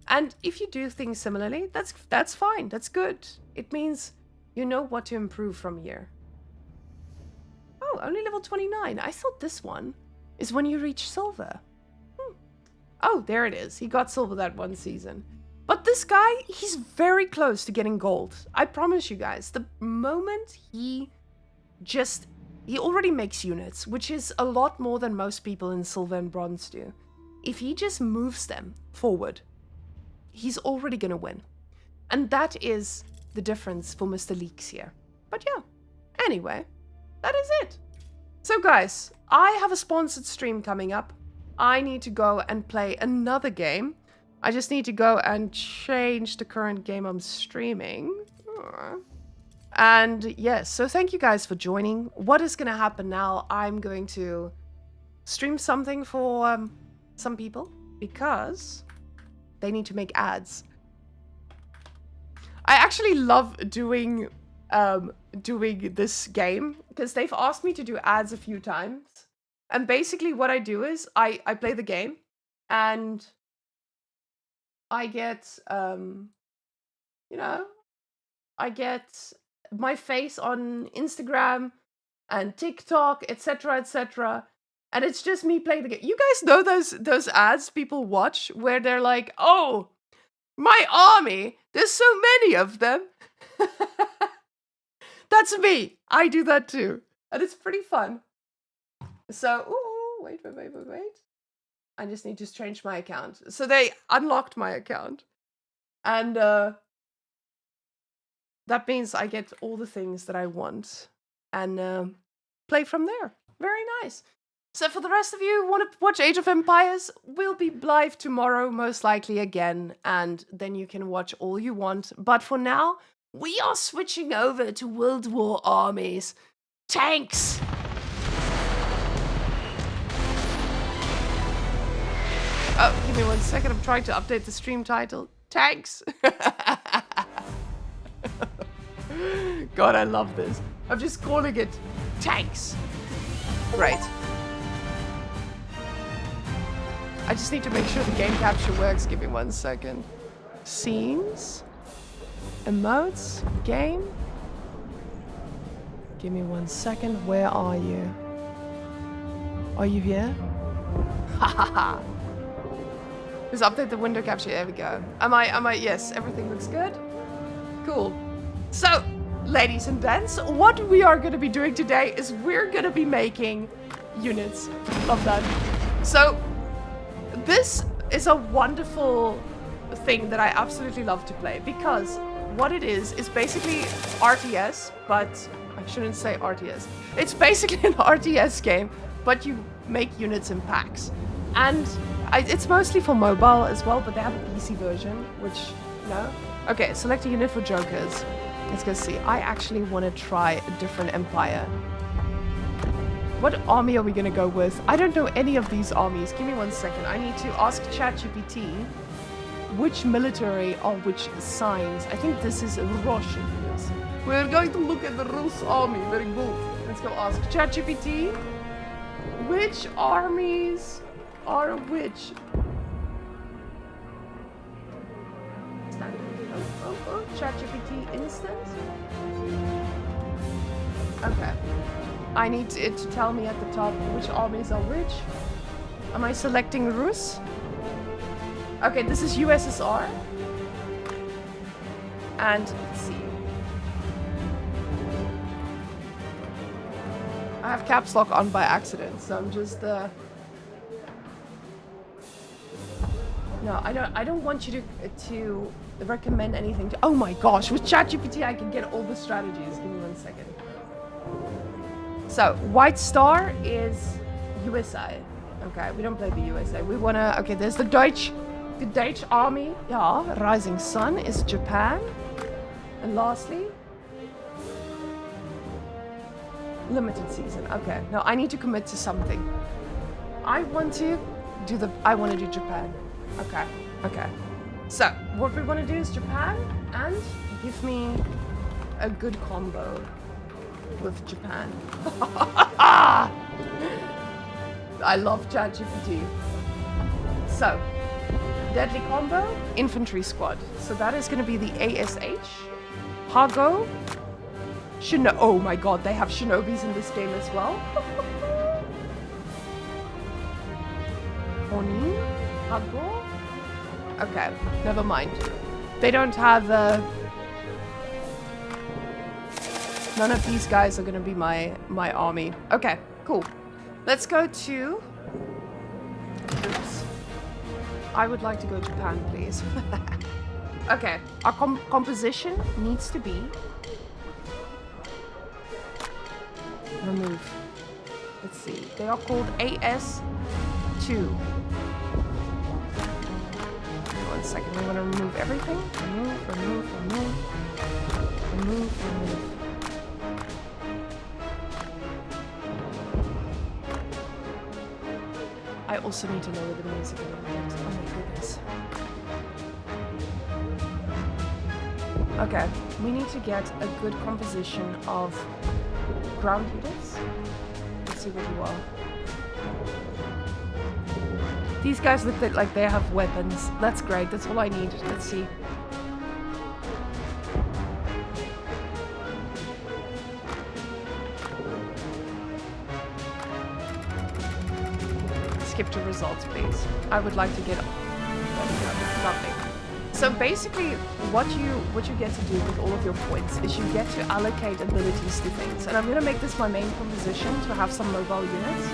And if you do things similarly, that's fine. That's good. It means you know what to improve from here. Oh, only level 29. I thought this one is when you reach silver. Oh, there it is. He got silver that one season. But this guy, he's very close to getting gold. I promise you guys, the moment he already makes units, which is a lot more than most people in silver and bronze do. If he just moves them forward, he's already going to win. And that is the difference for Mr. Leaks here. But yeah, anyway, that is it. So guys, I have a sponsored stream coming up. I need to go and play another game. I just need to go and change the current game I'm streaming. And yes, so thank you guys for joining. What is going to happen now? I'm going to stream something for some people because they need to make ads. I actually love doing this game because they've asked me to do ads a few times. And basically what I do is I play the game and I get, I get my face on Instagram and TikTok, etc., etc. And it's just me playing the game. You guys know those ads people watch where they're like, oh, my army, there's so many of them. That's me. I do that too. And it's pretty fun. So, ooh, wait. I just need to change my account. So they unlocked my account. And that means I get all the things that I want. And play from there. Very nice. So for the rest of you who want to watch Age of Empires, we'll be live tomorrow, most likely again. And then you can watch all you want. But for now, we are switching over to World War armies. Tanks! Oh, give me 1 second. I'm trying to update the stream title. Tanks! God, I love this. I'm just calling it Tanks. Right. I just need to make sure the game capture works. Give me 1 second. Scenes. Emotes. Game. Give me 1 second. Where are you? Are you here? Ha ha ha. Just update the window capture. There we go. Am I? Yes, everything looks good. Cool. So, ladies and gents, what we are going to be doing today is we're going to be making units. Love that. So, this is a wonderful thing that I absolutely love to play because what it is basically RTS, but I shouldn't say RTS. It's basically an RTS game, but you make units in packs. And it's mostly for mobile as well, but they have a PC version, which, no. Okay, select a unit for jokers. Let's go see. I actually want to try a different empire. What army are we going to go with? I don't know any of these armies. Give me 1 second. I need to ask ChatGPT which military or which signs. I think this is Russian. Yes. We're going to look at the Rus army. Very good. Let's go ask ChatGPT. Which armies are which? Oh, ChatGPT. instant? Okay. I need it to tell me at the top which armies are which. Am I selecting Rus? Okay, this is USSR. And let's see. I have caps lock on by accident, so I'm just No, I don't want you to recommend anything to. Oh my gosh, with ChatGPT I can get all the strategies. Give me 1 second. So, White Star is USA. Okay, we don't play the USA. We wanna. Okay, there's the Dutch army. Yeah, Rising Sun is Japan. And lastly, limited season. Okay, no, I need to commit to something. I want to do Japan. Okay, okay. So, what we want to do is Japan and give me a good combo with Japan. I love ChatGPT. So, deadly combo, infantry squad. So that is going to be the ASH, Hago, oh my god, they have shinobis in this game as well. Oni, Hago. Okay, never mind. They don't have none of these guys are gonna be my army. Okay, cool. Let's go to troops. I would like to go to Japan, please. Okay, our composition needs to be remove. Let's see. They are called AS2. 1 second. We want to remove everything. Remove. I also need to lower the music a little bit. Oh my goodness. Okay, we need to get a good composition of ground units. Let's see what you are. These guys look like they have weapons. That's great. That's all I need. Let's see. Skip to results, please. I would like to get. Lovely. So basically, what you get to do with all of your points is you get to allocate abilities to things. And I'm gonna make this my main composition to have some mobile units.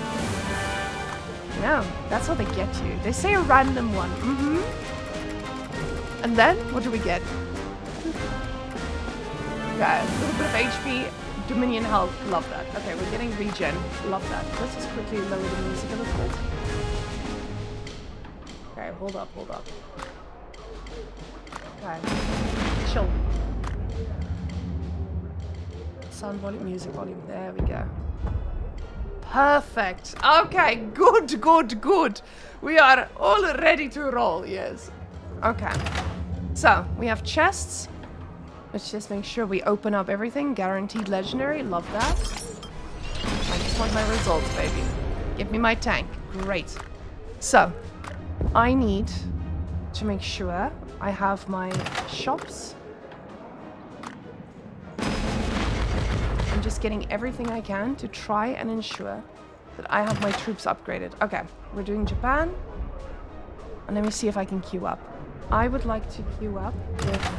Yeah, that's how they get you. They say a random one. And then, what do we get? Okay, a little bit of HP, Dominion health. Love that. Okay, we're getting regen. Love that. Let's just quickly lower the music a little bit. Okay, hold up. Okay, chill. Sound volume, music volume. There we go. Perfect. Okay, good. We are all ready to roll, yes. Okay. So, we have chests. Let's just make sure we open up everything. Guaranteed legendary. Love that. I just want my results, baby. Give me my tank. Great. So, I need to make sure I have my shops. I'm just getting everything I can to try and ensure that I have my troops upgraded. Okay, we're doing Japan. And let me see if I can queue up. I would like to queue up with...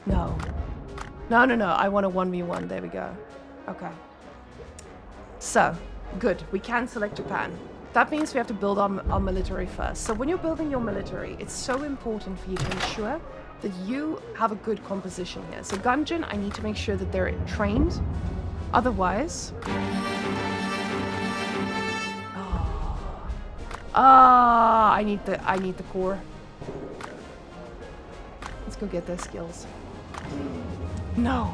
No. I want a 1v1. There we go. Okay. So, good. We can select Japan. That means we have to build our military first. So when you're building your military, it's so important for you to ensure that you have a good composition here. So Gungeon, I need to make sure that they're trained. Otherwise... I need the core. Let's go get those skills. No.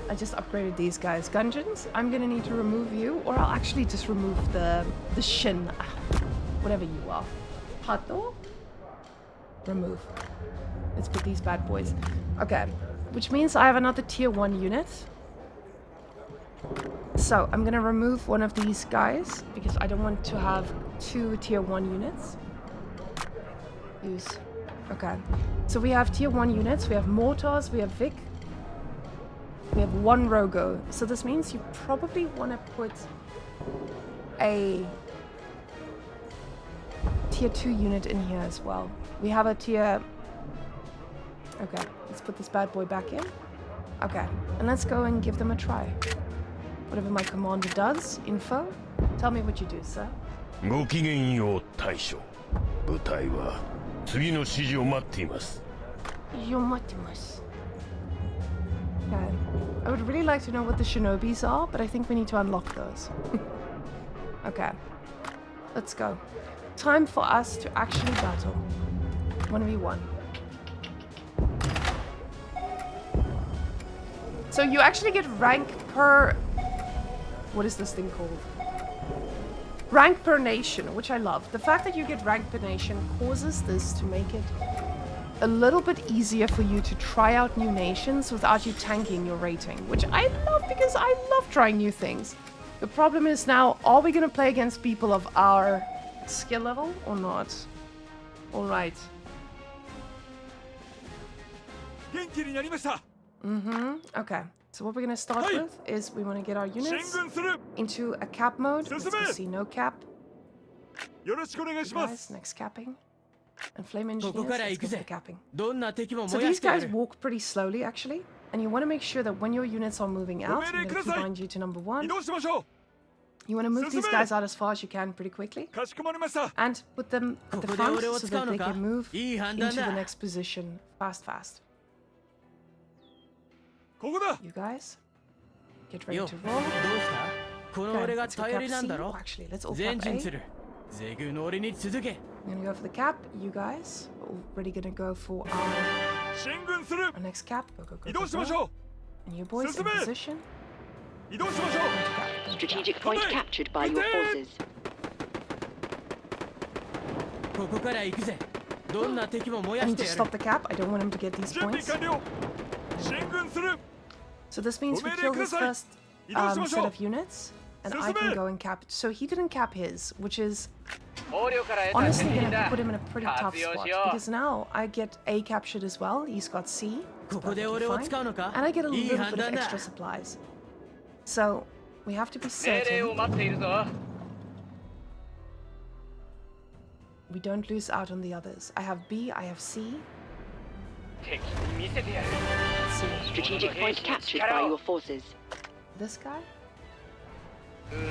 I just upgraded these guys. Gungeons, I'm gonna need to remove you, or I'll actually just remove the shin. Whatever you are. Hato? Remove. Let's put these bad boys. Okay. Which means I have another tier 1 unit. So, I'm gonna remove one of these guys, because I don't want to have 2 tier 1 units. Use. Okay. So we have tier 1 units, we have mortars, we have Vic. We have 1 Rogo. So this means you probably want to put a tier 2 unit in here as well. We have a tier... Okay, let's put this bad boy back in. Okay, and let's go and give them a try. Whatever my commander does, info, tell me what you do, sir. ごきげんよう大将。部隊は次の指示を待っています。Yomatimas. Okay. I would really like to know what the shinobis are, but I think we need to unlock those. Okay. Let's go. Time for us to actually battle. 1v1. So you actually get rank per... What is this thing called? Rank per nation, which I love. The fact that you get rank per nation causes this to make it a little bit easier for you to try out new nations without you tanking your rating, which I love because I love trying new things. The problem is now, are we going to play against people of our skill level or not? Alright. Okay. So what we're going to start with is we want to get our units into a cap mode. Let's go see no cap. Guys, next capping. And flame engineers, let's go for the capping. So these guys walk pretty slowly actually. And you want to make sure that when your units are moving out, I'm going to bind you to number 1. You want to move these guys out as far as you can pretty quickly. And put them at the front so that they can move into the next position fast. You guys, get ready to roll. Okay, let's go cap C. Oh, actually, let's all cap A. I'm gonna go for the cap. You guys are already gonna go for our next cap. Go. And you boys in position. Strategic point captured by your forces. I need to stop the cap. I don't want him to get these points. So this means we kill his first set of units, and I can go and cap. So he didn't cap his, which is honestly gonna put him in a pretty tough spot, because now I get A captured as well. He's got C, it's perfectly fine, and I get a little bit of extra supplies. So we have to be certain we don't lose out on the others. I have B, I have C. Strategic point captured by your forces. This guy? Okay,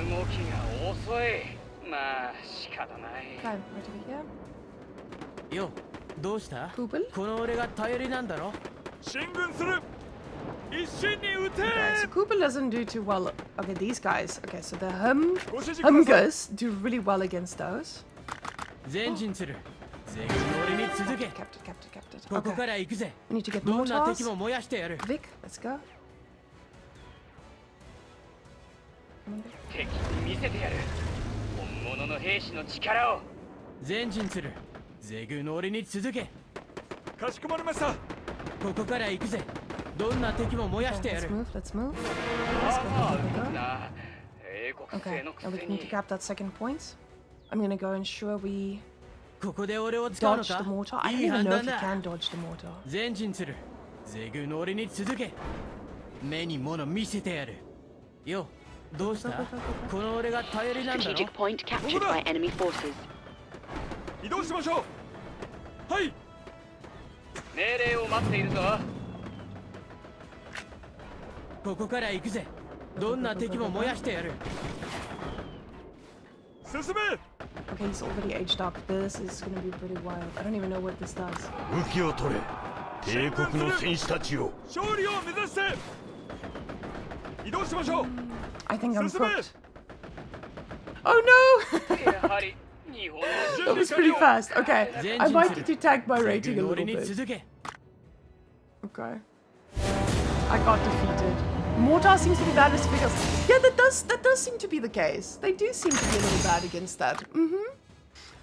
right over here. Yo, Kubel? Okay, so Kubel doesn't do too well. Okay, these guys. Okay, so the Humgers do really well against those. Captured. Okay. We need to get mortars. Vic, let's go. Let's move. Okay, now we need to grab that second point. I'm gonna go ensure we dodge the mortar. I don't even know if you can dodge the mortar. Strategic point captured by enemy forces. Okay, he's already aged up. This is gonna be pretty wild. I don't even know what this does. I think I'm cooked. Oh no! That was pretty fast. Okay, I might need to tank my rating a little bit. Okay. I got defeated. Mortar seems to be bad as vehicles. Yeah, that does seem to be the case. They do seem to be a little bad against that.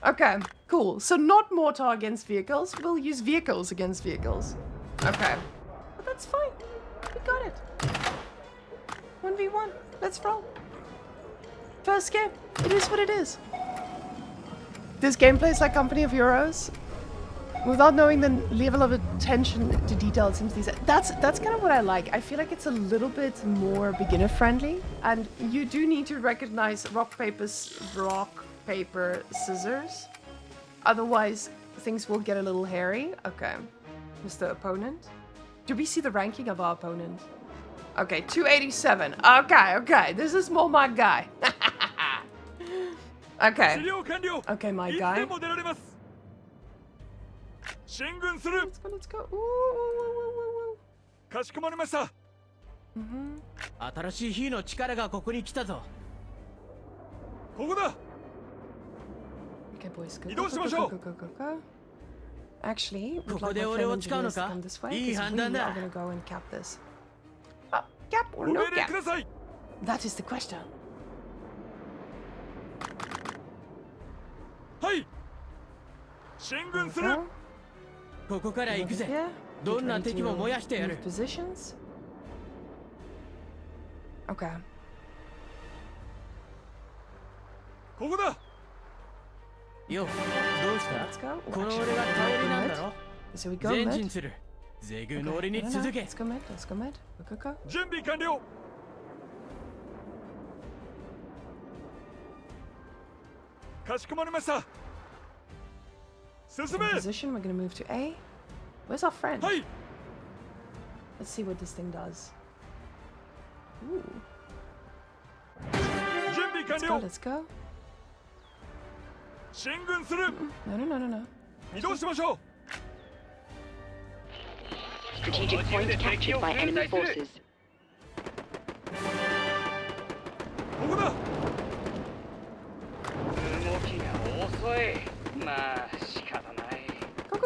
Okay, cool. So not mortar against vehicles. We'll use vehicles against vehicles. Okay. But that's fine. We got it. 1v1. Let's roll. First game. It is what it is. This game plays like Company of Heroes. Without knowing the level of attention to detail, it seems that's kind of what I like. I feel like it's a little bit more beginner friendly, and you do need to recognize rock, paper, scissors. Otherwise, things will get a little hairy. Okay, who's the opponent? Do we see the ranking of our opponent? Okay, 287. Okay, this is more my guy. Okay. Okay, my guy. Let's go. Ooh. かしこまりました。新しい日の力がここに来たぞ。ここだ。 Okay, boys, go. 移動しましょう。 Go. Actually, we'd ここ like で my 俺 friend を使うの engineers to か come this way いい because 判 we 断 are だ。 gonna go and cap this. Cap ご or no 命令 cap? ください。 That is the question. はい。進軍する。 Go. ここから行く Over ぜ。 here. ど Get んな ready 敵も to 燃やしてや move る。 positions. Okay. ここだ。よ、どうし Let's た？ go. この Actually, 俺が頼りなんだろ。 so we go 前 mid. 進する。ゼグの Okay. 俺に No, no, 続 no. け。 Let's go mid. Let's go mid. Go. 準備完了。かしこまりました。進 In め。 position, we're gonna move to A. Where's our friend? はい。 Let's see what this thing does. Ooh. 準備完 Let's go. 了。 Let's go. 進軍する。 No. 移動しましょう。 Strategic point captured by enemy forces. ここだ。動きが遅い。まあ仕方ない。 Go.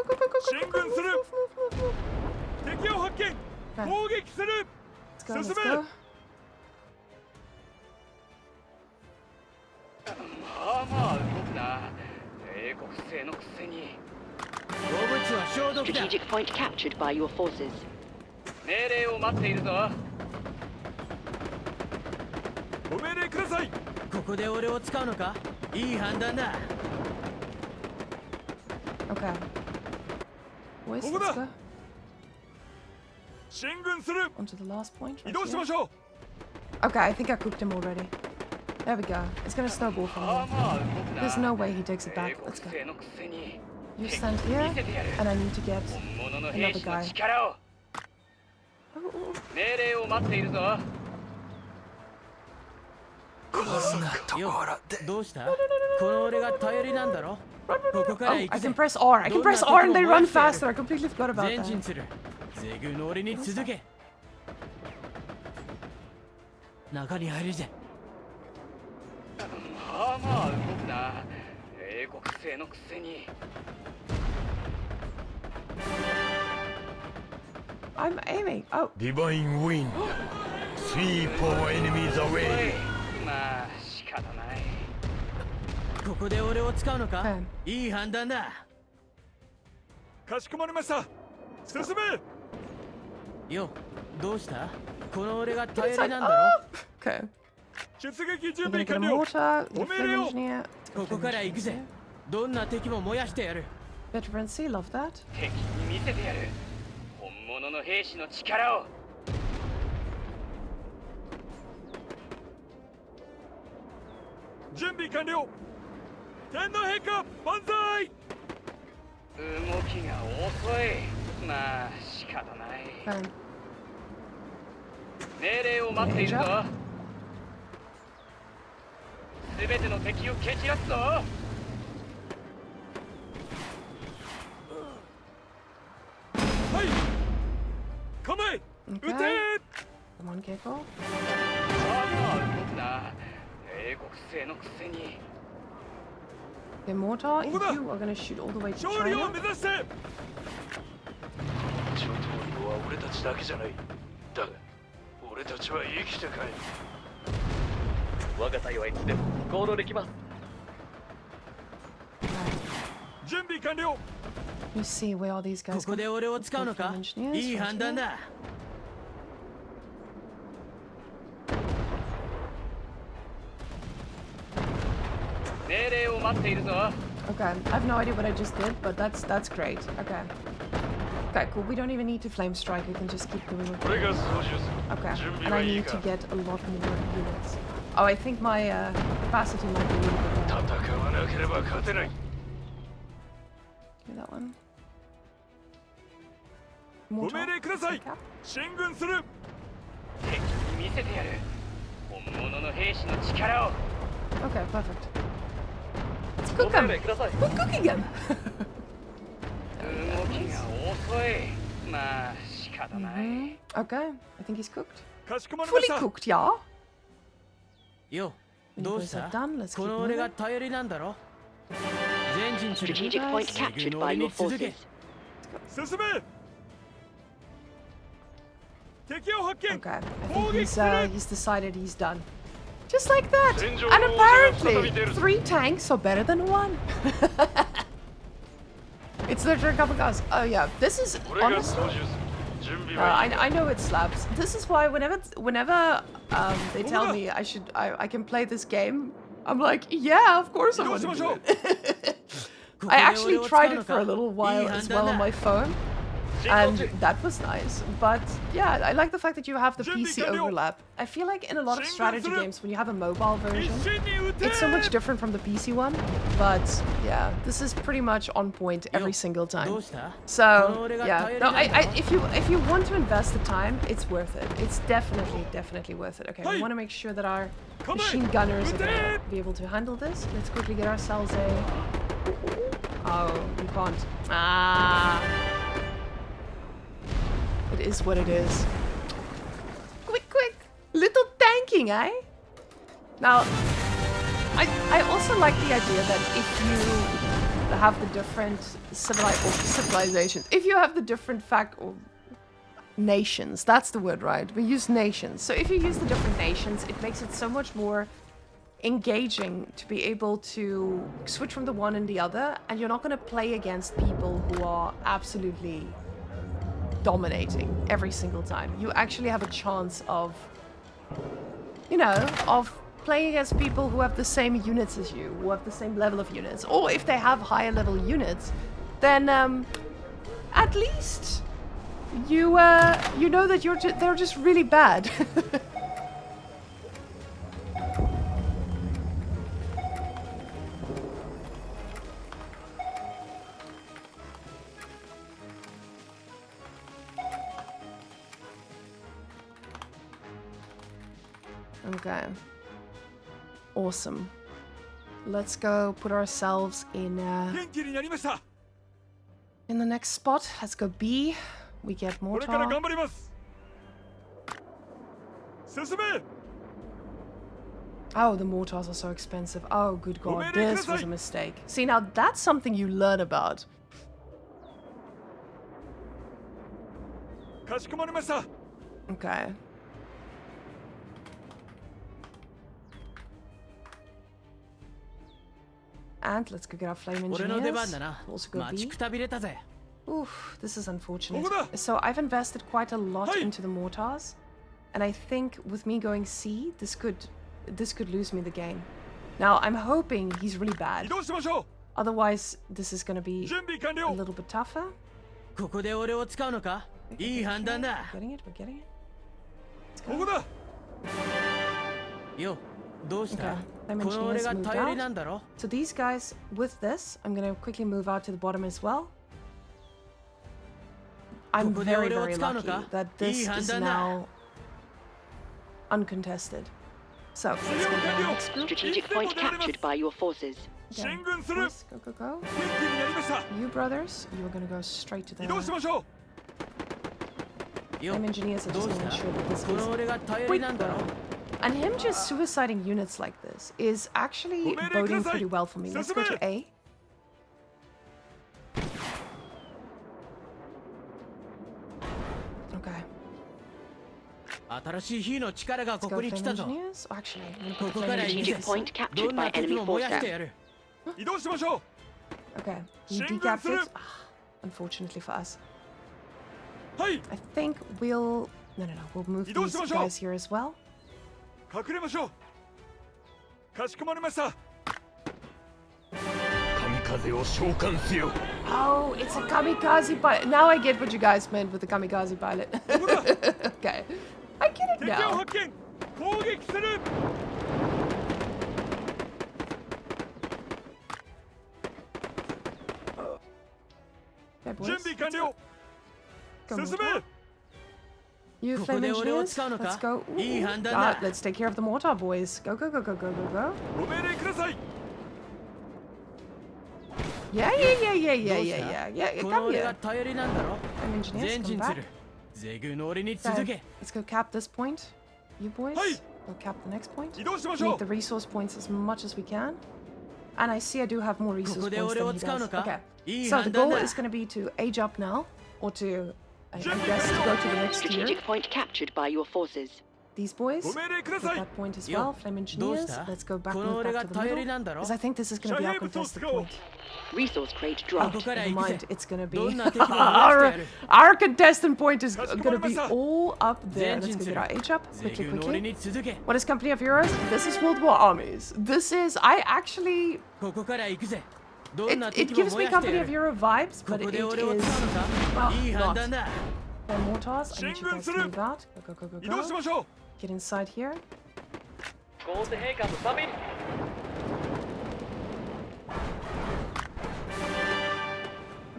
進軍する。 Move. 敵を発見。 Okay. 攻撃する。 Let's go. 進 Let's め。 go. まあ動くな。英国製のくせに。動物は消毒だ。 Strategic point captured by your forces. 命令を待っているぞ。ご命令ください。ここで俺を使うのか？いい判断だ。 Okay. Boys, Over let's there. go. 進軍する。 Onto the last point. 移 Right 動し here. ましょう。 Okay, I think I cooked him already. There we go. It's gonna snowball from まあ here. まあ動くな。 There's no way he takes it 英 back. 国 Let's go. 製のくせに。 You stand here, 見せてやる。 and I need to get 本物の兵 another 士の guy. 力を。 Oh. 命令を待っているぞ。よ、どうした？この俺が頼りなんだろ。ここから Oh, 行 I くぜ can。press R. I can press R and they run faster. I completely forgot about 前進 that. する。ゼグの俺に続け。中に入るぜ。まあまあ動くな。英国製のくせに。 I'm aiming. Oh, Divine wind. Sweep our enemies おい away. まあ仕方ない。ここで俺を使うのか？はいいい判断だ。かしこまりました。進め。よ、どうした？この俺が get 頼 inside. りなんだろ。 Oh. Okay. 出撃準 We're 備 gonna get a 完了。 mortar. The お命 flame 令を。 engineer. ここから行くぜ。どんな敵も燃やしてやる。 Veteran C, love that. 敵に見せてやる。本物の兵士の力を。準備完了。天皇陛下万歳。動きが遅い。まあ仕方ない。 Okay. 命令を待っているぞ。すべての敵を蹴散らすぞ。はい。構え。撃て。 Okay. Come on, careful. まあまあ動くな。英国製のくせに。 Okay, mortar. Over there. You are gonna shoot all the way to 勝利を China. 目指して。諸島領は俺たちだけじゃない。だが、俺たちは生きて帰る。我が隊はいつでも行動できます。 準備完了。 You see where all these こ guys こで俺を使うのか？いい判断だ。命令を待っているぞ。Okay, I have no idea what I just did, but that's great. Okay. Okay, cool. We don't even need to flame strike. We can just keep doing it. Okay, and I need to get a lot more units. Oh, I think my capacity might be a little bit low. Do that one. More top. Okay. 進軍する敵に見せてやる本物の兵士の力を Okay, perfect. Let's cook him. We're cooking him. 動きが遅いまあ仕方ない Okay, I think he's cooked. かしこまりま Fully した cooked, yeah. よ、どうした Those are done. Let's こ keep の俺が moving. 頼りなんだろ前陣する Strategic point captured by your forces. 進め敵を発見 Okay, I think he's decided he's done. Just like that. And apparently, 3 tanks are better than 1. It's literally a couple guys. Oh yeah, this is honestly. I know it slaps. This is why whenever they tell me I can play this game, I'm like, yeah, of course I want to do it. I actually tried it for a little while as well on my phone, and that was nice. But yeah, I like the fact that you have the PC overlap. I feel like in a lot of strategy games, when you have a mobile version, it's so much different from the PC one. But yeah, this is pretty much on point every single time. So yeah, no, if you want to invest the time, it's worth it. It's definitely worth it. Okay, we want to make sure that our machine gunners are gonna be able to handle this. Let's quickly get ourselves a. Oh, we can't. Ah. It is what it is. Quick! Little tanking, eh? Now, I also like the idea that if you have the different civilizations, if you have the different nations, that's the word, right? We use nations. So if you use the different nations, it makes it so much more engaging to be able to switch from the one and the other, and you're not going to play against people who are absolutely dominating every single time. You actually have a chance of, you know, of playing against people who have the same units as you, who have the same level of units, or if they have higher level units, then at least you know that they're just really bad. Okay. Awesome. Let's go put ourselves in the next spot. Let's go B. We get mortar. Oh, the mortars are so expensive. Oh, good God. This was a mistake. See, now that's something you learn about. Okay. And let's go get our flame engineers. Also go B. Oof, this is unfortunate. So I've invested quite a lot into the mortars, and I think with me going C, this could lose me the game. Now I'm hoping he's really bad. Otherwise, this is gonna be a little bit tougher. We're getting it. Let's go. Okay, flame engineers moved out. So these guys, with this, I'm gonna quickly move out to the bottom as well. I'm very lucky that this is now uncontested. So let's go to the next group. Strategic point captured by your forces. Okay, yes, go. You brothers, you are gonna go straight to the flame engineers. I just want to ensure that this is quick though. And him just suiciding units like this is actually boding pretty well for me. Let's go to A. Okay. Let's go flame engineers. Oh, actually, I'm gonna put flame engineers. Strategic point captured by enemy forces. Okay, you decapped it. Unfortunately for us. I think we'll... No. We'll move these guys here as well. 風を召喚せよ。 Oh, it's a kamikaze pilot. Now I get what you guys meant with the kamikaze pilot. Okay. I get it 敵を now. 発見攻撃する Okay, boys. 準備完了 Go 進 mortar. め You ここ flame で俺を engineers. 使うのか？ Let's go. いい Ooh, 判断だ。 let's take care of the mortar, boys. Go, go, go, go, go, go, go. ご命令ください Yeah, yeah, yeah, yeah, yeah, yeah, yeah. この Come 俺 here. が頼りなんだろ Flame engineers, 前 come 進す back. るゼグの俺に続 Okay, け let's go cap this point. You boys, Hey. go cap the next point. 移動しましょ Need う the resource points as much as we can. And I see I do have more resource ここで points 俺 than を he 使う does. のか Okay. いい So the 判断 goal だ is going to be to age up now, or to, I guess, to go to the next tier. Strategic point captured by your forces. These boys, ご命令くだ get さい that point as Yo, well. Flame どう engineers. した Let's go back, この move 俺 back が to the 頼 middle. りなんだろ Because I think this is going to be our contested point. Resource crate Ah, dropped. ここから Never 行く mind, ぜ it's going to be どんな敵も燃やしてやる our contestant point is Let's going to go, be Masa. all up there. 前 Let's 進 go す get る our age up ゼ quickly, グの俺 quickly. に続け What is Company of Heroes? This is World War Armies. This is I actually ここから行くぜどんな it 敵も gives 燃 me やして Company や of る Hero vibes, こ but こ it で俺を is 使うのか oh, いい判断 not. だ They're mortars. I need you guys to 進軍する move out. Go, go, go, 移 go, 動し go. ましょう Get inside here. 構成変換のために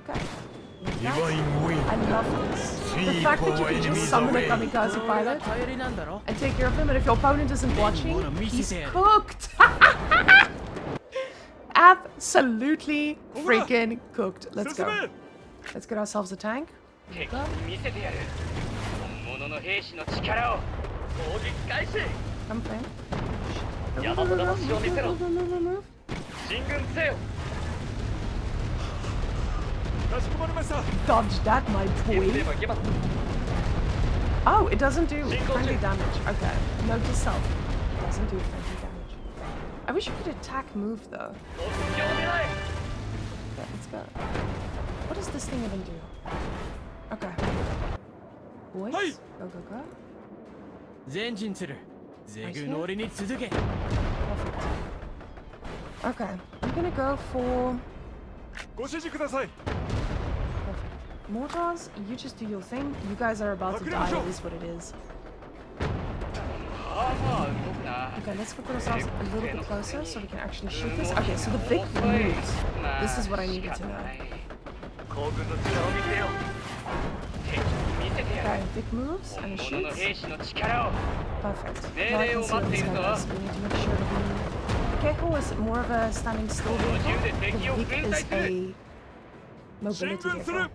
Okay. Like ディ that. バインウィン I love this. The See fact that you for can just enemies summon a away. こ kamikaze の俺が pilot 頼りなんだろ and take care of him, and if your opponent isn't watching, wanna miss he's it. cooked. Absolutely freaking cooked. Let's 進 go. め Let's get ourselves a tank. 敵に見せてやる本物の兵士の力を攻撃開始 Come in. Go, go, 大 go, 和 go, go, 魂を move, 見せろ move, move, move, move, move. 進軍せよかしこまりました Dodge that, my ゲーム boy. で負けます Oh, it doesn't do Single friendly check. damage. Okay. Note to self. It doesn't do friendly damage. I wish you could attack move though. 突撃を狙え Okay, let's go. What does this thing even do? Okay. Boys, Hey! go, go, go. 前進するゼグの俺に続け Perfect. Okay, I'm gonna go for ご指示ください perfect. Mortars. You just do your thing. You guys are about to die. It is what it is. ああまあ動くな Okay, let's put ourselves a little bit closer so we can actually shoot this. Okay, so the big moves. This is what I needed to know. 行軍の力を見せよ敵に見せてや Okay, る big moves 本 and 物の shoots. 兵士の力を Perfect. Nee, Now I nee, can see what wat this is guy er? does. We need to make sure that we... Keiko is more of a standing still vehicle. The Vic is a mobility 進軍する vehicle.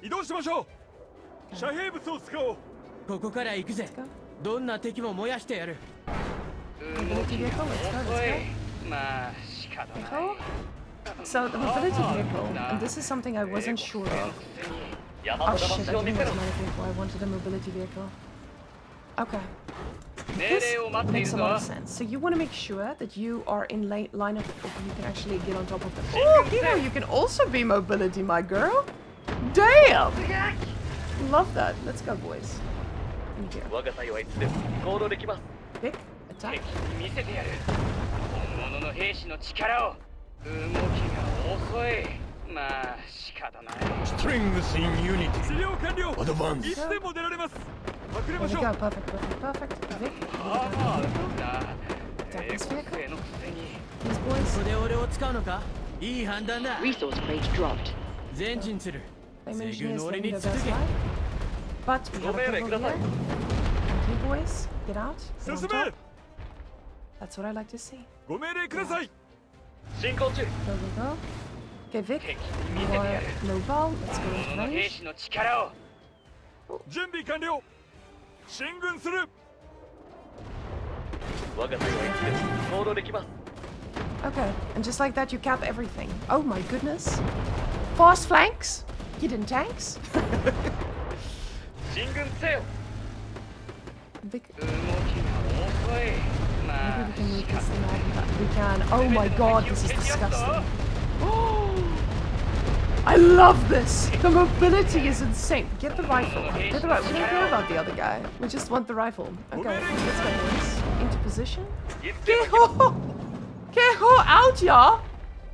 移動しましょう遮蔽物を使おうここから行くぜ Let's go. どんな敵も燃やしてやる動きが遅いまあ仕方ない So the mobility vehicle, and this is something I wasn't sure of. 大 Oh 和 shit, I 魂を見 didn't せ want ろ a medic vehicle. I wanted a mobility vehicle. Okay. 命 This 令を待っている makes a ぞ lot of sense. So you want to make sure that you are in line of you can actually get on top of them. Oh, Hiro, you can also be mobility, my girl. Damn! Love that. Let's go, boys. In here. 我が隊はいつでも行動できます Big attack. 敵に見せてやる本物の兵士の力を動きが遅いまあ仕方ない Strings in 治 unity 療完了 Advance いつでも出られます隠れ There ま we しょう go. Perfect, perfect, perfect. Vic, ああまあ動くな Attack this 高 vehicle. 性のくせに These こ boys. こで俺を使うのかいい判断だ Resource crate dropped. 前進する Flame ゼグ engineers の俺 living に their 続 best け life. But we have a problem here. You boys, get out. Get on 進 top. め That's what I like to see. ご命令ください進行中 Go, go, go. Okay, Vic. 敵 You に見せて are やる mobile. Let's go 本 into 物の兵 range. 士の力を準備完了進軍する我が隊はいつでも行動できます Okay, and just like that, you cap everything. Oh my goodness. Fast flanks? Hidden tanks? 進軍せよ Vic. 動きが遅いま Maybe あ we can move 仕 this 方 thing ない out. We can. Oh my god, this is disgusting. I love this! The mobility is insane. Get the rifle. Get the rifle. We don't care about the other guy. We just want the rifle. Okay, let's go, boys. Into position. Keho! Keho, out, y'all!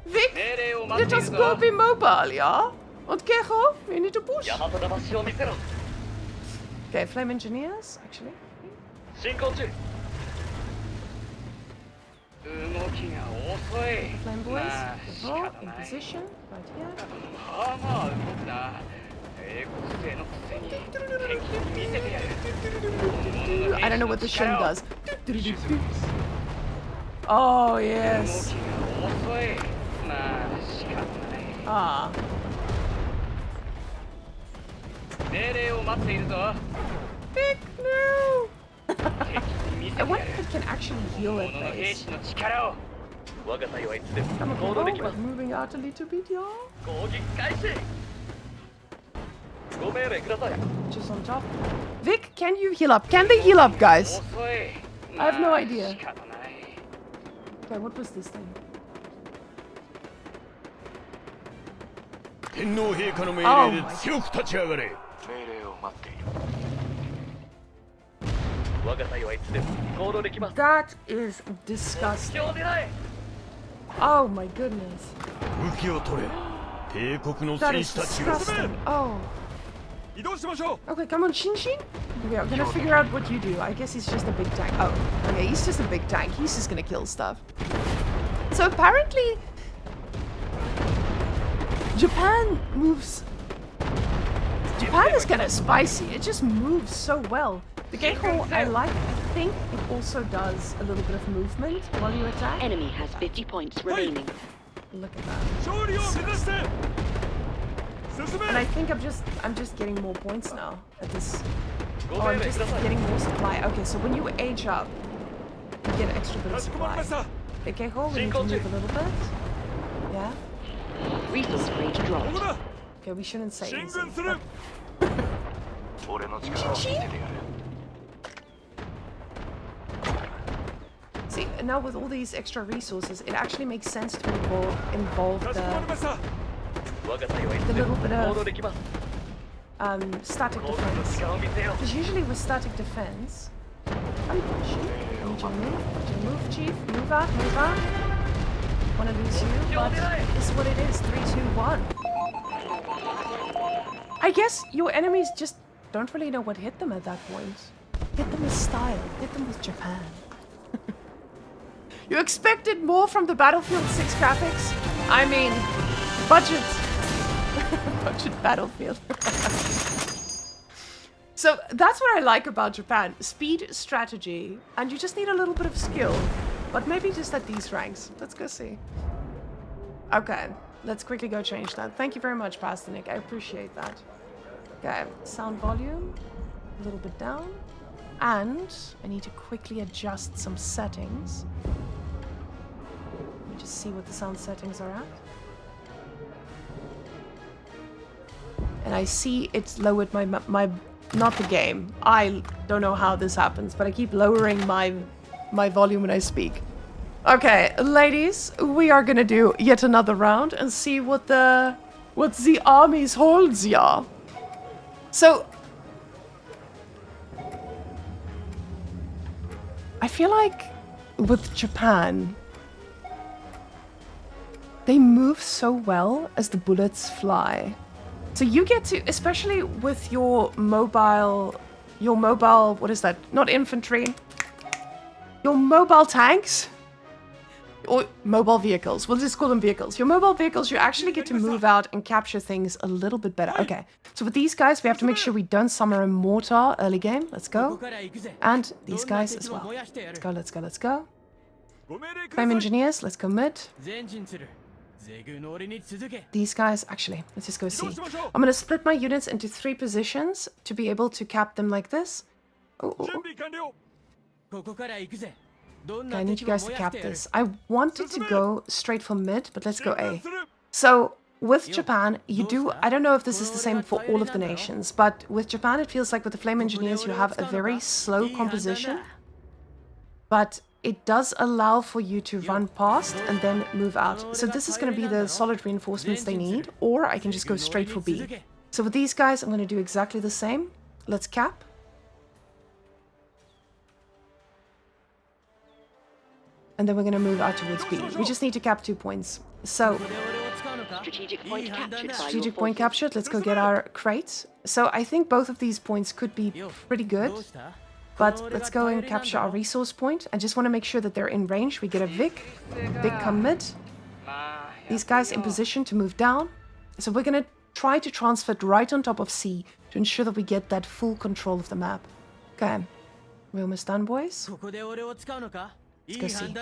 Vic, 命令を待 let ってい us る go ぞ be mobile, yeah? Und Kecho, we need to push. 大和魂を見せろ Okay, flame engineers, actually. 進行中動きが遅い Flame ま boys, あ the 仕 ball 方 in ない position, right here. まあまあ動くな英国製のくせに敵に見せてやる I don't know what the shin does. Oh, 動 yes. きが遅いまあ仕方ない Ah. 命令を待っているぞ Vic, no! 敵に見せ I てや wonder る if it can actually heal 本 at 物の兵 base. 士の力を我が隊はいつでも Come on, 行動でき Kecho, ま we're す moving out a little bit, yeah? 攻撃開始ご命令ください Just on top. Vic, can you heal up? Can they heal up, guys? 遅い I have no まあ idea. 仕方ない Okay, what was this thing? 天皇陛下の命 Oh 令で my 強く立ち上がれ。命令を待っている。我が隊はいつでも行動できます That is disgusting. 気を狙え Oh my goodness. 武器を取れ。帝国の That 戦 is 士たちを。 disgusting. Oh. 移動しましょう。 Okay, come on, Shinshin. Okay, I'm gonna figure out what you do. I guess he's just a big tank. Oh, okay, he's just a big tank. He's just gonna kill stuff. So apparently, Japan moves. Japan is kind of spicy. It just moves so well. The Geiko I like. I think it also does a little bit of movement while you attack. Enemy has 50 points remaining. Look at that. 勝利を目指して。進 And I め。 think I'm just getting more points now at this. ご Oh, 命 I'm 令 just ください getting more supply. Okay, so when you age up, you get an extra bit か of しこまり supply. ました。 Okay, hold. We need to move a little bit. Yeah. Resource rate こ dropped. こだ。 Okay, we shouldn't say 進 easy. 軍する。俺の力を見せてやる。 See, now with all these extra resources, it actually makes sense to involve かしこまりま the した。我が隊はいつでも The little bit of- 行動できます static 攻撃の defense. 力を見せよう Because usually with static defense, I'm pushing. I need you to move. Need you to move, Chief. Move out. Move out. Wanna lose you, but this is what it is. 3, 2, 1. I guess your enemies just don't really know what hit them at that point. Hit them with style. Hit them with Japan. You expected more from the Battlefield 6 graphics? I mean, budget. Budget Battlefield. So that's what I like about Japan. Speed, strategy, and you just need a little bit of skill. But maybe just at these ranks. Let's go see. Okay, let's quickly go change that. Thank you very much, Pastor Nick. I appreciate that. Okay, sound volume, a little bit down. And I need to quickly adjust some settings. Let me just see what the sound settings are at. And I see it's lowered my not the game. I don't know how this happens, but I keep lowering my volume when I speak. Okay, ladies, we are gonna do yet another round and see what the armies holds, yeah. So I feel like with Japan, they move so well as the bullets fly. So you get to, especially with your mobile, what is that? Not infantry. Your mobile tanks? Or mobile vehicles. We'll just call them vehicles. Your mobile vehicles, you actually get to move out and capture things a little bit better. Okay, so with these guys, we have to make sure we don't summon a mortar early game. Let's こ go. こから行くぜ And these どんな guys 敵 as も well. 燃やしてやる Let's go, let's go, let's go. ご命令く Flame ださい。 engineers, let's go mid. 前進するゼグの俺に続け These guys, actually, let's just go see. 移動しましょう。 I'm gonna split my units into 3 positions to be able to cap them like this. Oh, oh, 準 oh. 備完了。ここから行くぜどん Okay, な I need 敵 you も guys to 燃や cap してやる this. I wanted to go straight for mid, but let's 進 go 軍 A. する。 So, with Japan, you do... I don't know if this is the same for all of the nations, but with Japan, it feels like with the Flame Engineers, you have a very slow composition. But it does allow for you to run past and then move out. So this is going to be the solid reinforcements they need, or I can just go straight for B. So with these guys, I'm going to do exactly the same. Let's cap. And then we're going to move out towards B. We just need to cap 2 points. So, Strategic point captured by strategic your point forces. captured. Let's go get our crates. So I think both of these points could be pretty good. But let's go and capture our resource point. I just want to make sure that they're in range. We get a Vic. Vic come mid. These guys in position to move down. So we're going to try to transfer it right on top of C to ensure that we get that full control of the map. Okay. We're almost done, boys. Let's go C.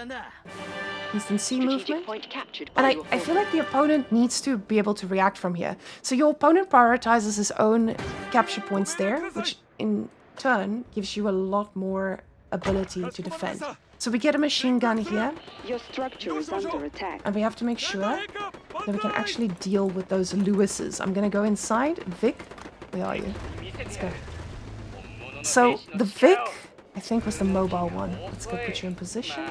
Instant C Strategic movement. point captured And by I your feel forces. like the opponent needs to be able to react from here. So your opponent prioritizes his own capture points there, which in turn gives you a lot more ability to defend. So we get a machine gun here, Your structure is under attack. and we have to make sure that we can actually deal with those Lewises. I'm gonna go inside. Vic, where are you? Let's go. So the Vic, I think, was the mobile one. Let's go put you in position.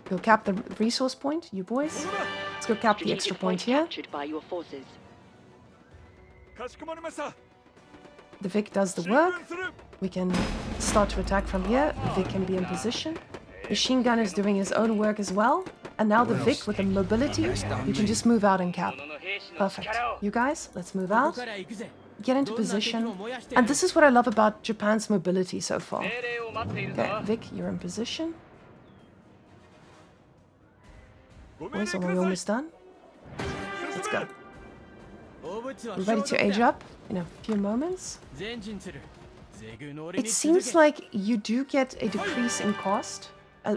Go cap the resource point, you boys. Let's go cap the extra Strategic point point here. captured by your forces. The Vic does the work. We can start to attack from here. Vic can be in position. Machine gun is doing his own work as well. And now the Vic with the mobility, you can just move out and cap. Perfect. You guys, let's move out. Get into position. And this is what I love about Japan's mobility so far. Okay, Vic, you're in position. Boys, are we almost done? Let's go. We're ready to age up in a few moments. It seems like you do get a decrease in cost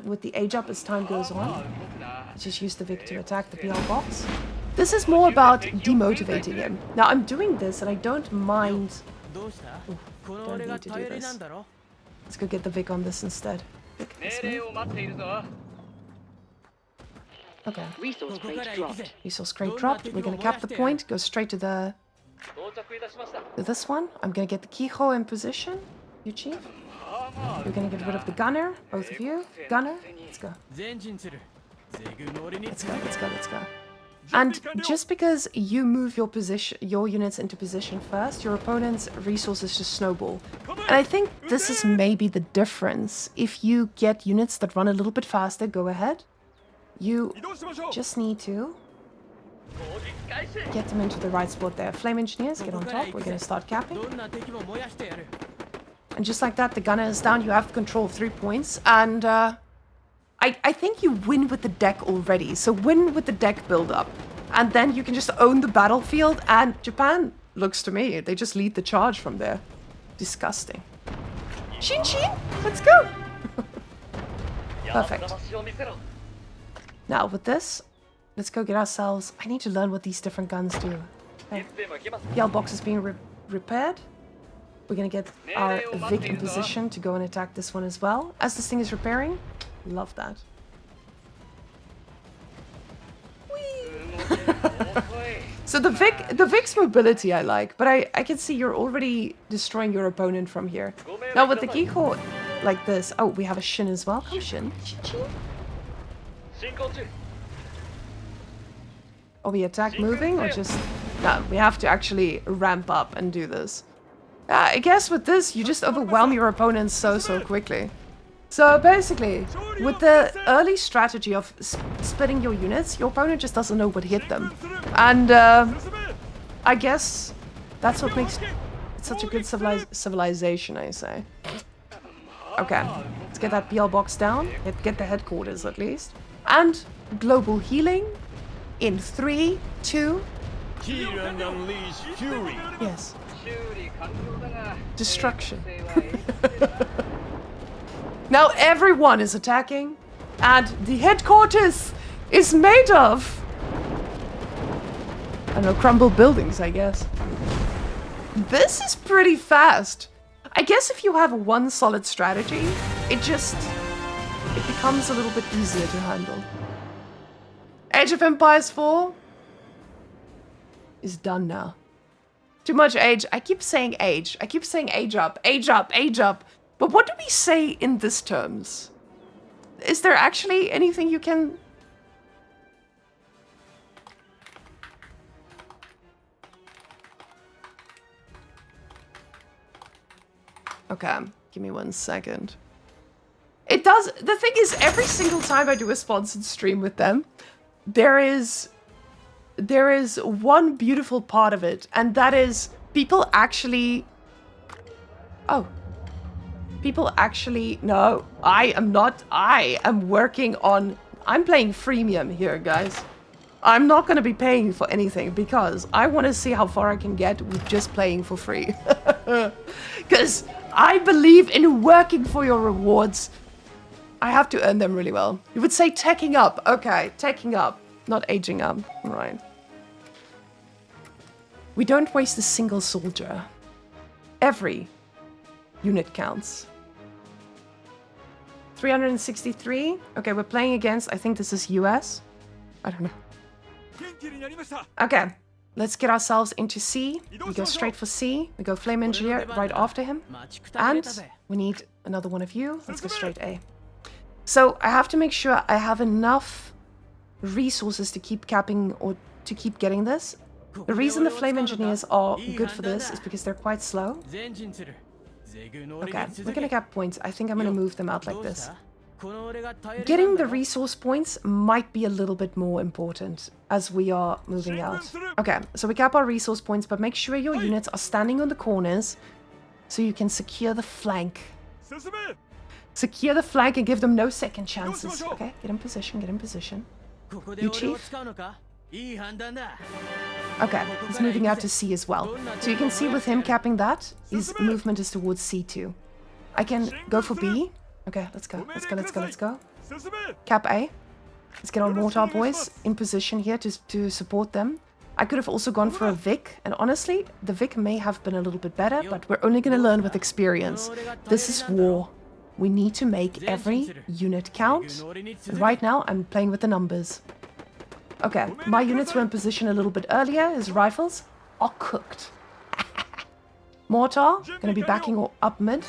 with the age up as time goes on. Just use the Vic to attack the PL box. This is more about demotivating him. Now I'm doing this and I don't mind. Ooh, don't need to do this. Let's go get the Vic on this instead. Vic, this move. Okay. Resource crate dropped. Resource crate dropped. We're gonna cap the point. Go straight to this one. I'm gonna get the Kiho in position. You chief. You're gonna get rid of the gunner. Both of you. Gunner. Let's go. Let's go. Let's go. Let's go. And just because you move your units into position first, your opponent's resources just snowball. And I think this is maybe the difference. If you get units that run a little bit faster, go ahead. You just need to get them into the right spot there. Flame engineers, get on top. We're going to start capping. And just like that, the gunner is down. You have control of 3 points. And I think you win with the deck already. So win with the deck build up. And then you can just own the battlefield. And Japan, looks to me, they just lead the charge from there. Disgusting. Shin Shin, let's go. Perfect. Now with this, let's go get ourselves... I need to learn what these different guns do. Okay. Yell box is being repaired. We're gonna get our Vic in position to go and attack this one as well. As this thing is repairing, love that. So the Vic's mobility I like, but I can see you're already destroying your opponent from here. Now with the Giho like this... Oh, we have a Shin as well. Come Shin. Are we attack moving or just... No, we have to actually ramp up and do this. I guess with this, you just overwhelm your opponents so quickly. So basically, with the early strategy of splitting your units, your opponent just doesn't know what hit them. And I guess that's what makes it such a good civilization, I say. Okay, let's get that BL box down. Get the headquarters at least. And global healing in 3, 2... Heal and unleash fury. Yes. Destruction. Now everyone is attacking, and the headquarters is made of... I don't know, crumbled buildings, I guess. This is pretty fast. I guess if you have one solid strategy, it becomes a little bit easier to handle. Age of Empires 4 is done now. Too much age. I keep saying age. I keep saying age up, age up, age up. But what do we say in this terms? Is there actually anything you can... Okay, give me 1 second. It does. The thing is, every single time I do a sponsored stream with them, there is one beautiful part of it, and that is people actually... Oh. People actually... No, I am not. I am working on... I'm playing freemium here, guys. I'm not going to be paying for anything because I want to see how far I can get with just playing for free. Because I believe in working for your rewards. I have to earn them really well. You would say teching up. Okay, teching up. Not aging up. Right. We don't waste a single soldier. Every unit counts. 363. Okay, we're playing against, I think this is US. I don't know. Okay, let's get ourselves into C. We go straight for C. We go Flame Engineer right after him. And we need another one of you. Let's go straight A. So I have to make sure I have enough resources to keep capping or to keep getting this. The reason the Flame Engineers are good for this is because they're quite slow. Okay, we're gonna cap points. I think I'm gonna move them out like this. Getting the resource points might be a little bit more important as we are moving out. Okay, so we cap our resource points, but make sure your units are standing on the corners so you can secure the flank. Secure the flank and give them no second chances. Okay, get in position, get in position. You, Chief? Okay, he's moving out to C as well. So you can see with him capping that, his movement is towards C2. I can go for B. Okay, let's go. Let's go, let's go, let's go. Cap A. Let's get our mortar boys in position here to support them. I could have also gone for a Vic, and honestly, the Vic may have been a little bit better, but we're only going to learn with experience. This is war. We need to make every unit count. And right now, I'm playing with the numbers. Okay, my units were in position a little bit earlier. His rifles are cooked. Mortar, gonna be backing up mid.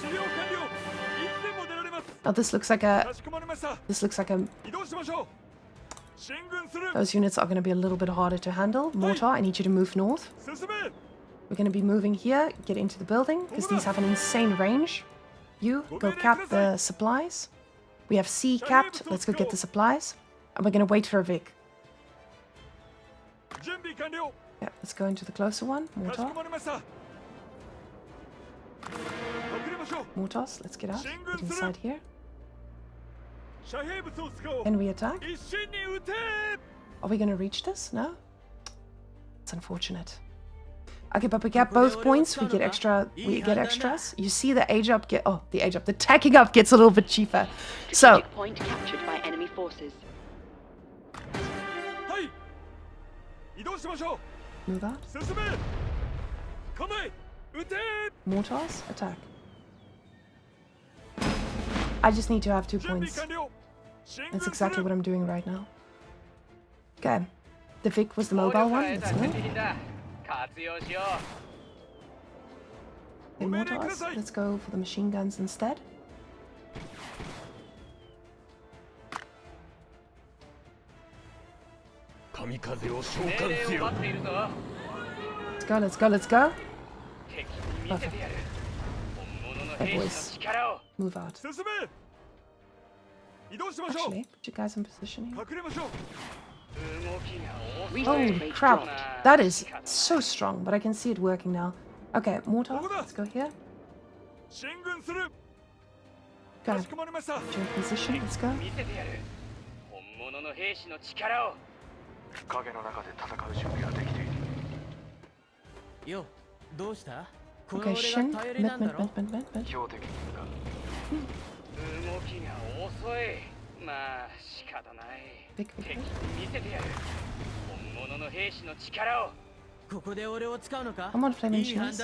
Now this looks like a... Those units are gonna be a little bit harder to handle. Mortar, I need you to move north. We're gonna be moving here, get into the building, because these have an insane range. You, go cap the supplies. We have C capped, let's go get the supplies. And we're gonna wait for a Vic. Yeah, let's go into the closer one. Mortar. Mortars, let's get out. Get inside here. Can we attack? Are we gonna reach this? No? It's unfortunate. Okay, but we get both points. We get extras. You see the age up get... Oh, the age up. The tacking up gets a little bit cheaper. So... Point captured by enemy forces. Move out. Mortars, attack. I just need to have 2 points. That's exactly what I'm doing right now. Okay. The Vic was the mobile one. Let's go. Okay, mortars. Let's go for the machine guns instead. Let's go, let's go, let's go. Perfect. Okay, boys. Move out. Actually, put you guys in position here. Holy crap. That is so strong, but I can see it working now. Okay, mortar. Let's go here. Go. Change position. Let's go. Okay, Shin. Mid. Big. Come on, Flaming Shins.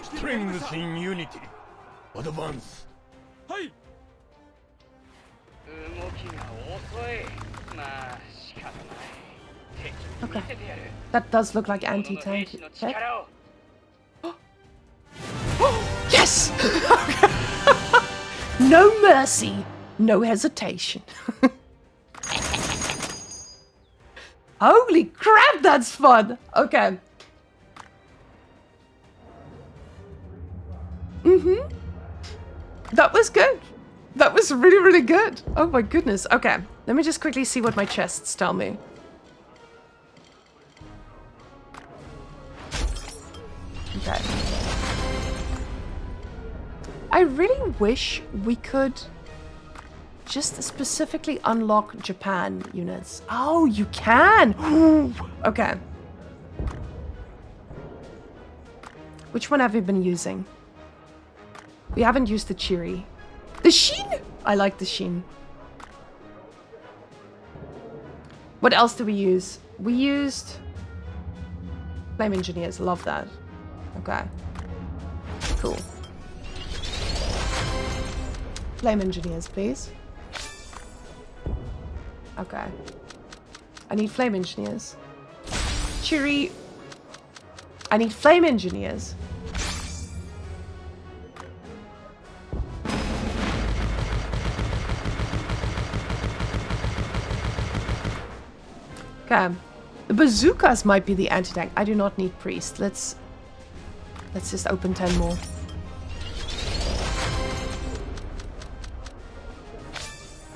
Strength in unity. Advance. Okay. That does look like anti-tank. Okay. Yes! No mercy, no hesitation. Holy crap, that's fun! Okay. That was good. That was really, really good. Oh my goodness. Okay, let me just quickly see what my chests tell me. Okay. I really wish we could just specifically unlock Japan units. Oh, you can! Okay. Which one have you been using? We haven't used the Chiri. The Shin! I like the Shin. What else do we use? We used Flame Engineers. Love that. Okay. Cool. Flame Engineers, please. Okay. I need Flame Engineers. Chiri. I need Flame Engineers. Okay. The bazookas might be the anti-tank. I do not need priest. Let's just open 10 more.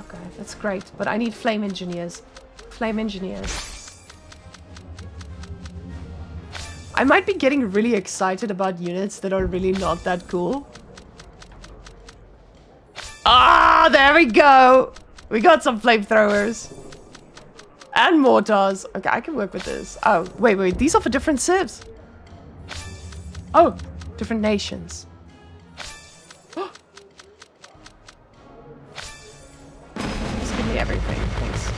Okay, that's great. But I need flame engineers. Flame engineers. I might be getting really excited about units that are really not that cool. Ah, there we go. We got some flamethrowers. And mortars. Okay, I can work with this. Oh, wait. These are for different civs. Oh, different nations. Just give me everything. Thanks.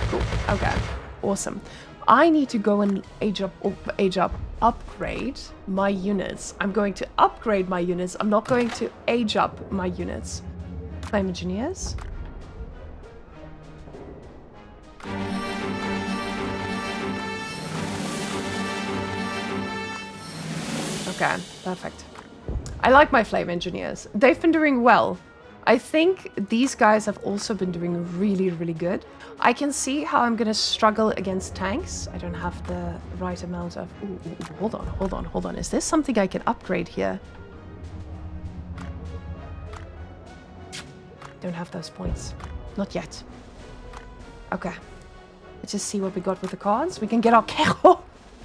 Cool. Okay. Awesome. I need to go and upgrade my units. I'm going to upgrade my units. I'm not going to age up my units. Flame engineers. Okay, perfect. I like my flame engineers. They've been doing well. I think these guys have also been doing really, really good. I can see how I'm gonna struggle against tanks. I don't have the right amount of... Ooh, hold on. Is there something I can upgrade here? Don't have those points. Not yet. Okay. Let's just see what we got with the cards. We can get our Kero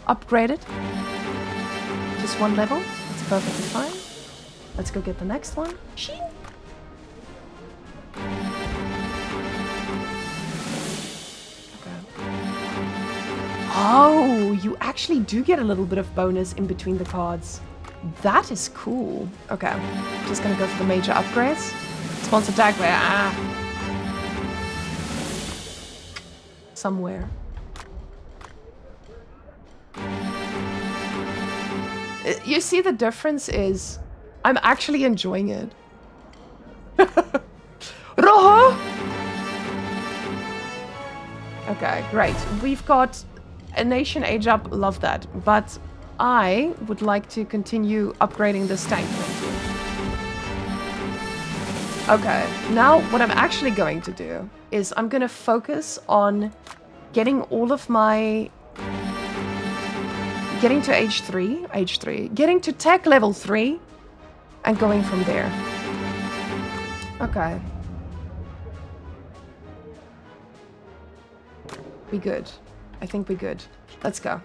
upgraded. Just one level. That's perfectly fine. Let's go get the next one. Shing. Okay. Oh, you actually do get a little bit of bonus in between the cards. That is cool. Okay. Just gonna go for the major upgrades. Sponsored tagware. Ah. Somewhere. You see, the difference is I'm actually enjoying it. Rojo! Okay, great. We've got a nation age up. Love that. But I would like to continue upgrading this tank. Okay, now what I'm actually going to do is I'm going to focus on getting all of my... Getting to age 3, getting to tech level 3, and going from there. Okay. We good. I think we're good. Let's go.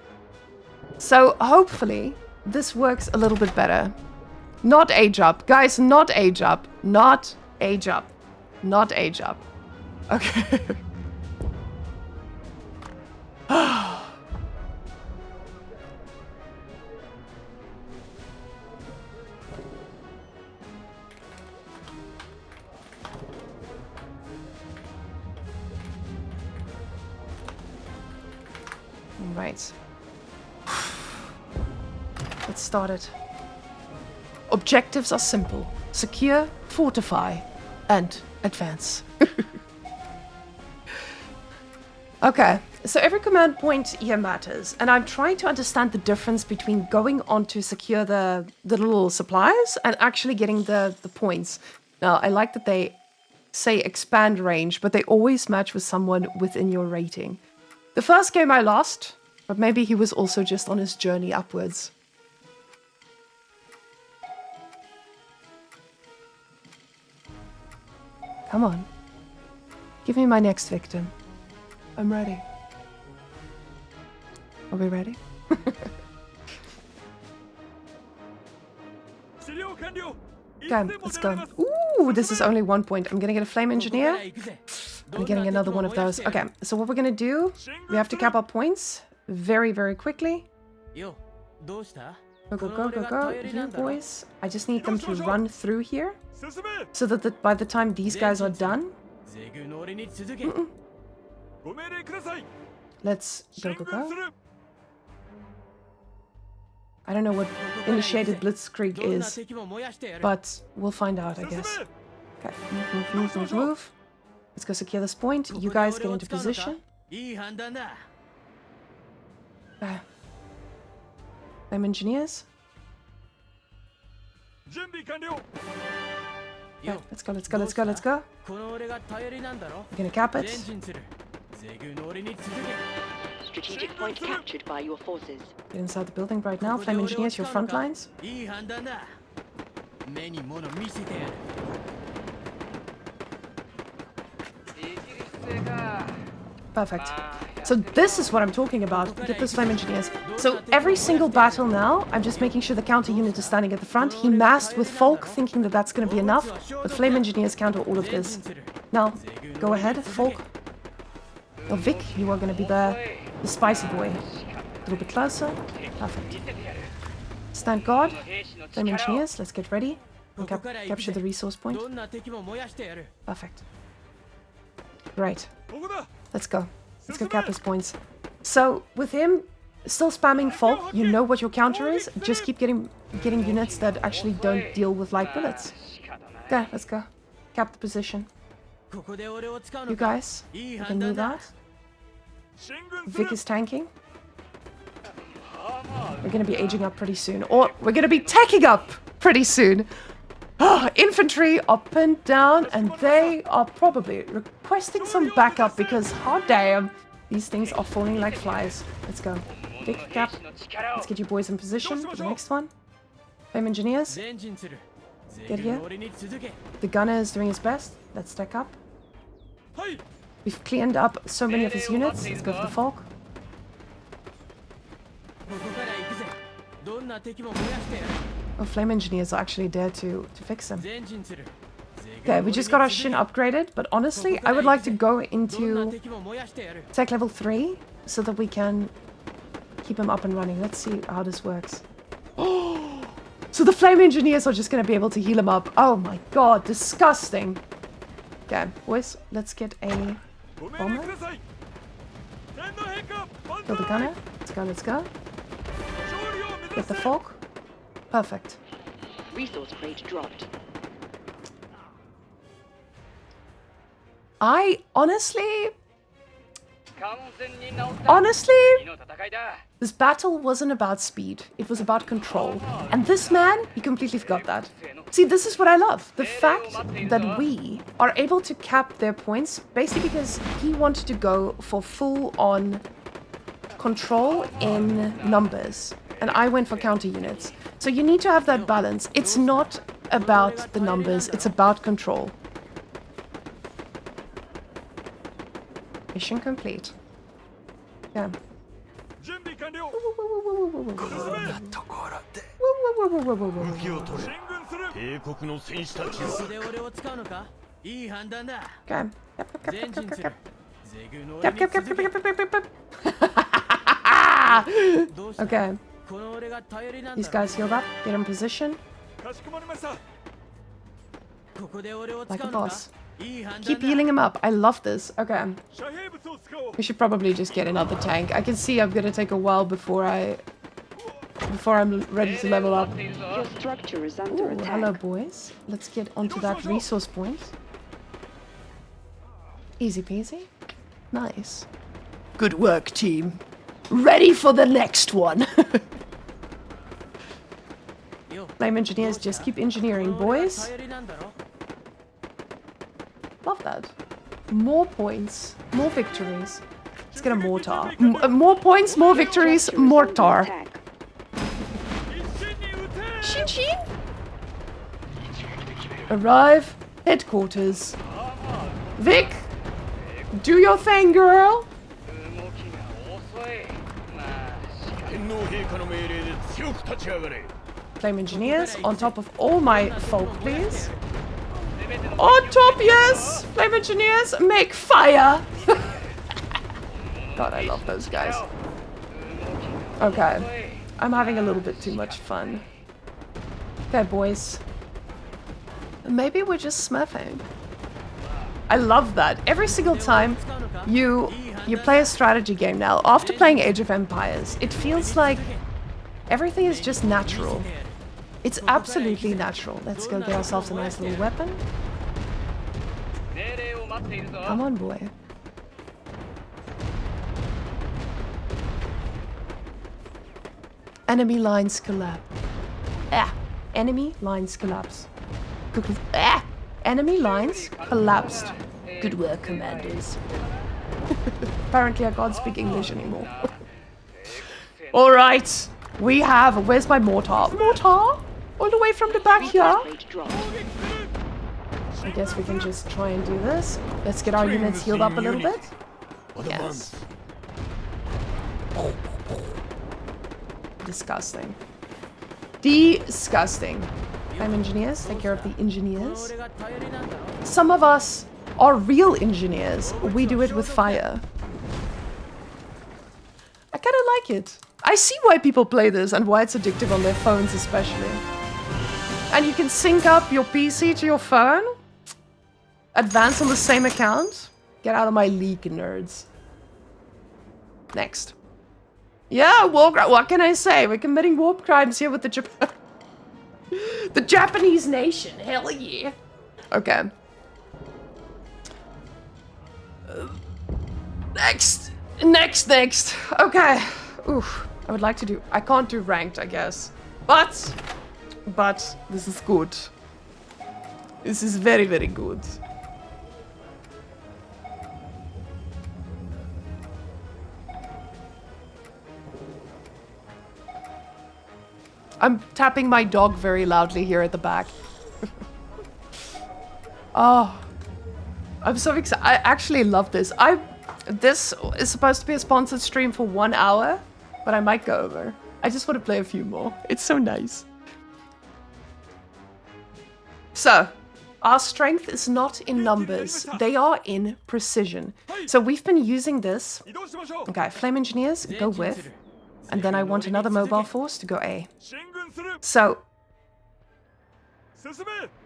So, hopefully, this works a little bit better. Not age up. Guys, not age up. Not age up. Not age up. Okay. Right. Let's start it. Objectives are simple. Secure, fortify, and advance. Okay, so every command point here matters, and I'm trying to understand the difference between going on to secure the little supplies and actually getting the points. Now, I like that they say expand range, but they always match with someone within your rating. The first game I lost, but maybe he was also just on his journey upwards. Come on. Give me my next victim. I'm ready. Are we ready? Okay, let's go. Ooh, this is only 1 point. I'm gonna get a flame engineer. I'm getting another one of those. Okay, so what we're gonna do, we have to cap our points very, very quickly. Go, go, go, go, go. You boys. I just need them to run through here so that by the time these guys are done... Let's go, go, go. I don't know what initiated blitzkrieg is, but we'll find out, I guess. Okay, move, move, move, move. Let's go secure this point. You guys get into position. Flame engineers. Okay, let's go, let's go, let's go, let's go. We're gonna cap it. Strategic point captured by your forces. Get inside the building right now. Flame engineers, your front lines. Perfect. So this is what I'm talking about. Get those flame engineers. So every single battle now, I'm just making sure the counter unit is standing at the front. He massed with Folk, thinking that that's going to be enough. But flame engineers counter all of this. Now, go ahead, Folk. Oh, Vic, you are going to be the spicy boy. A little bit closer. Perfect. Stand guard. Flame engineers, let's get ready. And capture the resource point. Perfect. Right. Let's go. Let's go cap his points. So, with him still spamming Folk, you know what your counter is. Just keep getting units that actually don't deal with light bullets. Okay, let's go. Cap the position. You guys, you can do that. Vic is tanking. We're gonna be aging up pretty soon. Or we're gonna be teching up pretty soon. Infantry up and down, and they are probably requesting some backup because, hot damn, these things are falling like flies. Let's go. Big cap. Let's get you boys in position for the next one. Flame engineers. Get here. The gunner is doing his best. Let's stack up. We've cleaned up so many of his units. Let's go for the Folk. Oh, flame engineers are actually there to fix them. Okay, we just got our Shin upgraded, but honestly, I would like to go into tech level 3 so that we can keep him up and running. Let's see how this works. Oh, so the flame engineers are just going to be able to heal him up. Oh my god, disgusting. Okay, boys, let's get a bomber. Kill the gunner. Let's go, let's go. Get the Folk. Perfect. Resource crate dropped. I honestly, this battle wasn't about speed. It was about control. And this man, he completely forgot that. See, this is what I love. The fact that we are able to cap their points basically because he wanted to go for full-on control in numbers. And I went for counter units. So you need to have that balance. It's not about the numbers, it's about control. Mission complete. Yeah. Okay. These guys healed up. Get in position. Like a boss. Keep healing him up. I love this. Okay. We should probably just get another tank. I can see I'm gonna take a while before I'm ready to level up. Your structure is under attack. Hello, boys. Let's get onto that resource point. Easy peasy. Nice. Good work, team. Ready for the next one. Flame engineers, just keep engineering, boys. Love that. More points, more victories. Let's get a mortar. More points, more victories, mortar. Shin Shin? Arrive, headquarters. Vic, do your thing, girl. 動きが遅い。まあ仕方ない。天皇陛下の命令で強く立ち上がれ。 Flame engineers on top of all my folk, please. On top, yes. Flame engineers, make fire. God, I love those guys. Okay, I'm having a little bit too much fun. Okay, boys. Maybe we're just smurfing. I love that. Every single time you play a strategy game now, after playing Age of Empires, it feels like everything is just natural. It's absolutely natural. Let's go get ourselves a nice little weapon. 命令を待っているぞ。 Come on, boy. Enemy lines collapse. Ah! Enemy lines collapse. Ah! Enemy lines collapsed. Good work, commanders. Apparently I can't speak English anymore. Alright! We have... Where's my mortar? Mortar? All the way from the back here? Rate drop. I guess we can just try and do this. Let's get our units healed up a little bit. Yes. Disgusting. Disgusting. I'm engineers. Take care of the engineers. Some of us are real engineers. We do it with fire. I kind of like it. I see why people play this and why it's addictive on their phones especially. And you can sync up your PC to your phone. Advance on the same account. Get out of my league, nerds. Next. Yeah, war crime. What can I say? We're committing war crimes here with the the Japanese nation. Hell yeah. Okay. Next. Next. Okay. Oof. I would like to do... I can't do ranked, I guess. But this is good. This is very, very good. I'm tapping my dog very loudly here at the back. Oh. I'm so excited. I actually love this. This is supposed to be a sponsored stream for 1 hour, but I might go over. I just want to play a few more. It's so nice. So, our strength is not in numbers. They are in precision. So we've been using this. Okay, Flame Engineers, go with. And then I want another mobile force to go A. So,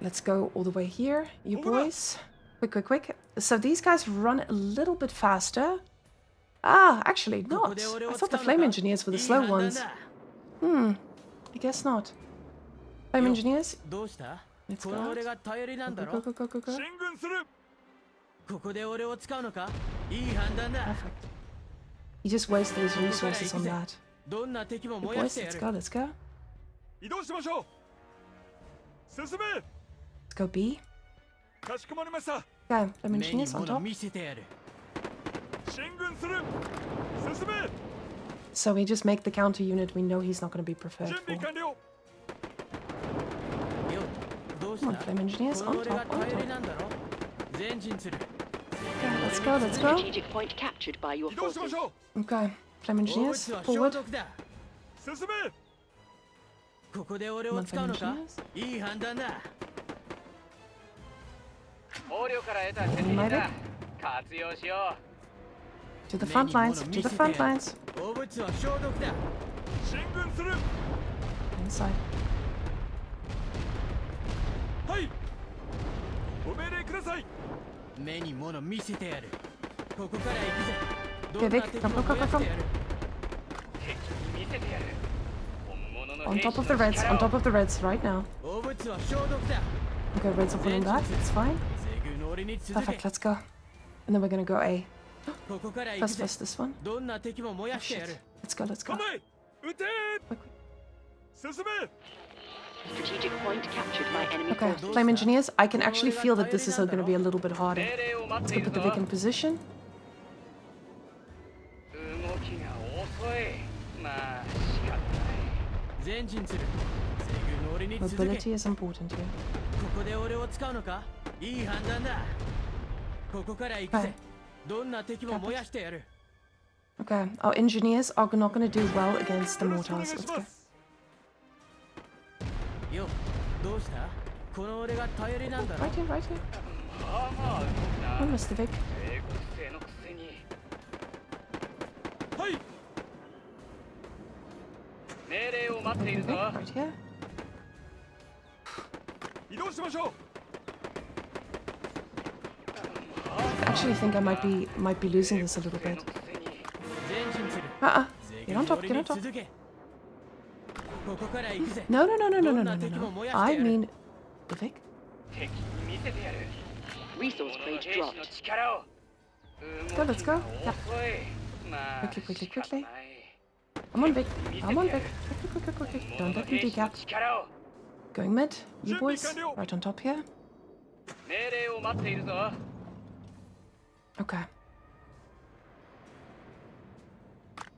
let's go all the way here, you boys. Quick. So these guys run a little bit faster. Ah, actually not. I thought the Flame Engineers were the slow ones. I guess not. Flame Engineers? Let's go out. Go. Perfect. He just wasted his resources on that. Boys, let's go. Let's go B. Okay, Flame Engineers on top. So we just make the counter unit we know he's not going to be prepared for. Come on, Flame Engineers, on top. Okay, let's go. Strategic point captured by your forces. Okay, Flame Engineers, forward. Come on, Flame Engineers. To the front lines, Inside. Okay, Vic, come. On top of the reds right now. Okay, reds are pulling back, it's fine. Perfect, let's go. And then we're gonna go A. First this one. Oh, shit. Let's go. Quick. Strategic point captured by enemy Okay, forces. Flame Engineers, I can actually feel that this is going to be a little bit harder. Let's go put the Vic in position. Mobility is important here. ここから行くぜ。どんな敵も燃やしてやる。 Okay, our engineers are not going to do well against the mortars. Let's go. よ、どうした？この俺が頼りなんだろ。 Right here, right here. まあまあ動くな Oh, Mr. Vic. 英国製のくせにはい。命令を待っている Vic, ぞ right here. 移動しましょう。 I actually think I might be losing this a little bit. 前進する。 Get on top, get on top. 続け。ここから行くぜ。 No, no, no, no, no, no, no, no, no. I mean, the Vic. 敵に見せてやる Resource この crate 兵士の dropped. 力を Go, let's go. 遅いまあ Quickly, quickly, 仕方 quickly. ない I'm on Vic. I'm on Vic. Quickly, quickly, quickly. こ Don't の let me 兵士の decap. 力を Going mid. You boys, right on top here. 命令を待っているぞ Okay.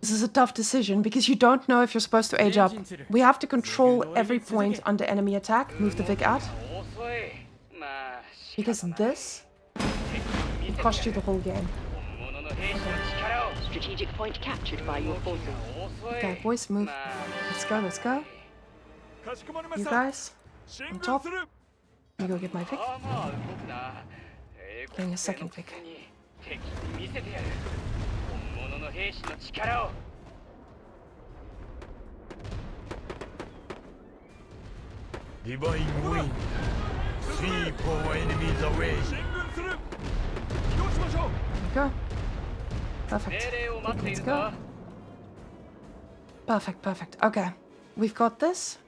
This is a tough decision because you don't know if you're supposed to age up. We have to control every point under enemy attack. Move the Vic out. 遅いまあ仕 Because 方ない this will cost you the whole game. 本物の兵士の力を Strategic point captured by your forces. 遅い Okay, boys, move. まあ Let's go, let's go. かしこまりま You した。 guys, 進 on 軍 top. する。 You go get my Vic. まあまあ動くな Getting a second pick. 敵に見せてやる本物の兵士の力を Divine wind. Sweep our enemies away. 進軍する。移動しましょう。 There we go. Perfect. 命令を待ってい Let's る go. ぞ Perfect, perfect. Okay. We've got this.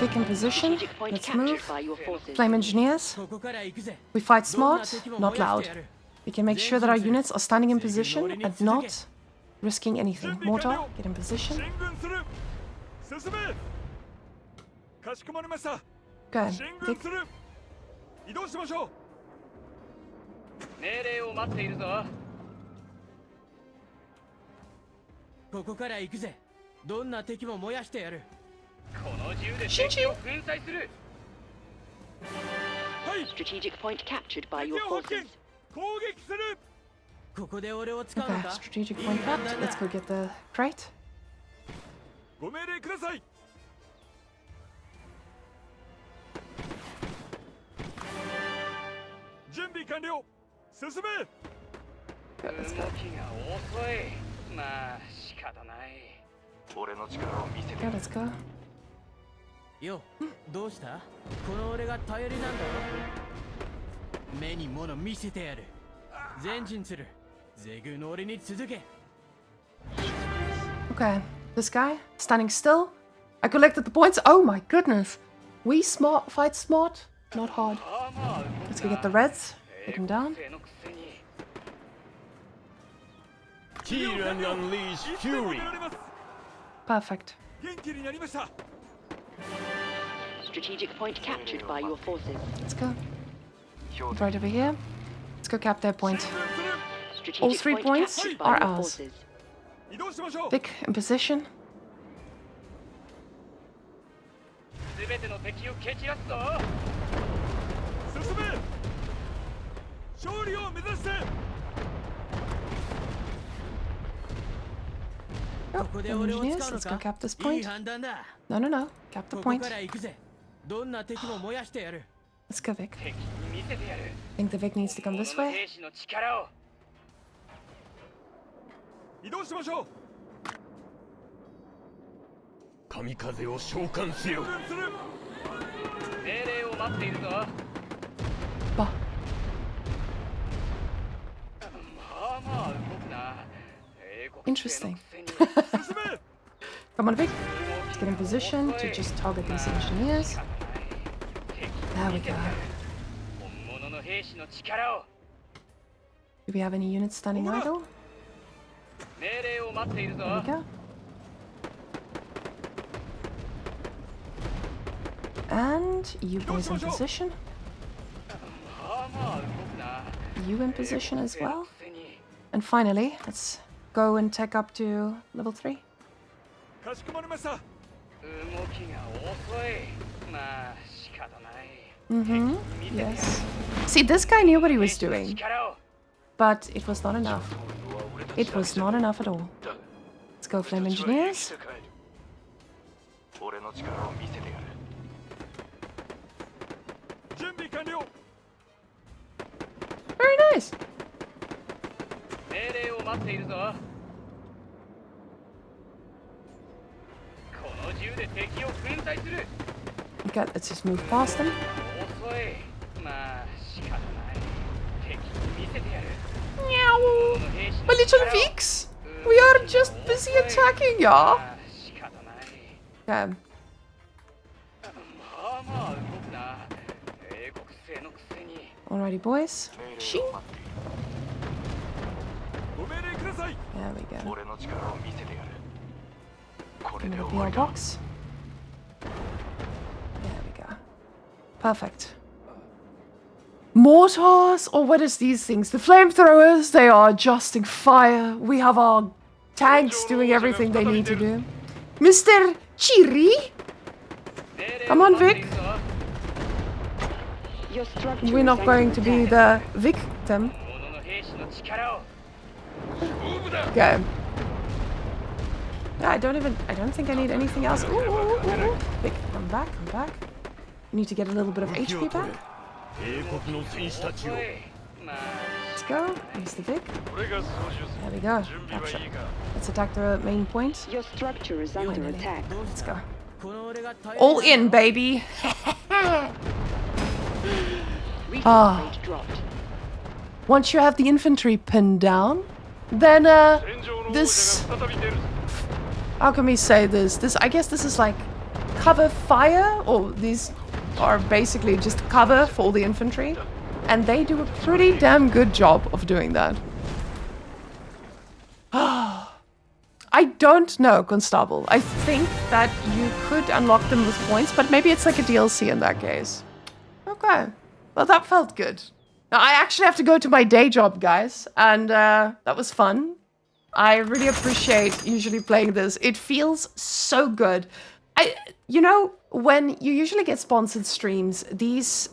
Vic in position. Strategic point Let's captured move. by your forces. Flame engineers. ここから行くぜ。 We fight どんな smart, 敵も not 燃やし loud. てやる。 We can make sure that our units are standing in position and not risking anything. Mortar, get in 進 position. 軍する。進め。かしこまりました。 Good. 進軍 Vic, する。移動しましょう。命令を待っているぞここから行くぜ。どんな敵も燃やしてやる。この銃で敵を粉砕する Strategic point captured by 敵 your を発見 forces. 攻撃する。ここで俺を使うの okay, か。 strategic いい point 判 capped. 断 Let's だ。 go get the crate. ご命令ください。準備完了。進め。 Good, 動 let's き go. が遅いまあ仕方ない俺の力を見せて Good, let's go. よ、どうした？この俺が頼りなんだろ。目に物見せてやる。前進する。ゼグの俺に続け。 Okay, this guy standing still. I collected the points. Oh my goodness. We smart fight smart, not hard. まあまあ動くな Let's go get the reds. Take him down. 兵のくせに Kill and unleash いつでも fury. 出られます。 Perfect. 元気になりました。 Strategic point captured by your forces. Let's go. 標 Right over here. Let's go cap their point. 進軍する。 Strategic three point points captured are by your ours. forces. 移動しましょう。 Vic in position. すべての敵を蹴散らすぞ進め。勝利を目指して。 Oh, ここで the 俺を engineers. 使うの Let's go か。 cap this いい point. 判断だ。 No, no, no. Cap the ここ point. から行くぜ。どんな敵も燃やしてやる。 Let's go, Vic. 敵に見せてやる I think the Vic needs to come this 本物の way. 兵士の力を移動しましょう。神風を召喚せよ。進軍する。命令を待っているぞ Bah. まあまあ動くな英国製のくせに 進め。 Come on, Vic. Let's get in position to just target these engineers. There we go. 本物の兵士の力を Do we have any units standing idle? 命令を待っているぞ There we go. And you boys in position. まあまあ動くな You in position as 兵の well. くせに And finally, let's go and take up to level 3. かしこまりました。動きが遅いまあ仕方ない Mm-hmm. Yes. See, this guy knew what he was doing, but it was not enough. It was not enough at all. Let's go, Flame Engineers. 俺の力を見せてやる。準備完了。 Very nice. 命令を待っているぞ。この銃で敵を粉砕する。 Okay, let's just move past them. 遅い。まあ仕方ない。敵に見せてやる。 Meow. My little Vix. We are just busy attacking, yeah. 仕方ない。 Okay. まあまあ動くな。英国製のくせに。 Alrighty, boys. Shing. ご命令ください。 There we go. 俺の力を見せてやる。これ Into で the 終わ PL りだ。 box. There we go. Perfect. Mortars, or what is these things? The flamethrowers, they are adjusting fire. We have our tanks doing everything they need to do. Mr. Chiri? Come on, Vic. Your structure We're is not under going to be attack. the victim. 物の兵士の力を。 Okay. Yeah, I don't think I need anything else. Ooh, ooh, ooh. Vic, come back, come back. You need to get a little bit of HP back. 英国の戦士たちを。 Let's go. Here's the Vic. 俺が操縦す There る。 we go. 準備はい Capture. いか。 Let's attack the main point. Your structure is under Finally. attack. Let's go. この俺が頼り All in, baby. Recon Ah. rate dropped. Once you have the infantry pinned down, then 戦場の王者が this, 再び出る。 how can we say this? I guess this is like cover fire, or these are basically just cover for all the infantry, and they do a pretty damn good job of doing that. I don't know, Constable. I think that you could unlock them with points, but maybe it's like a DLC in that case. Okay. Well, that felt good. Now, I actually have to go to my day job, guys, and that was fun. I really appreciate usually playing this. It feels so good. You know, when you usually get sponsored streams, these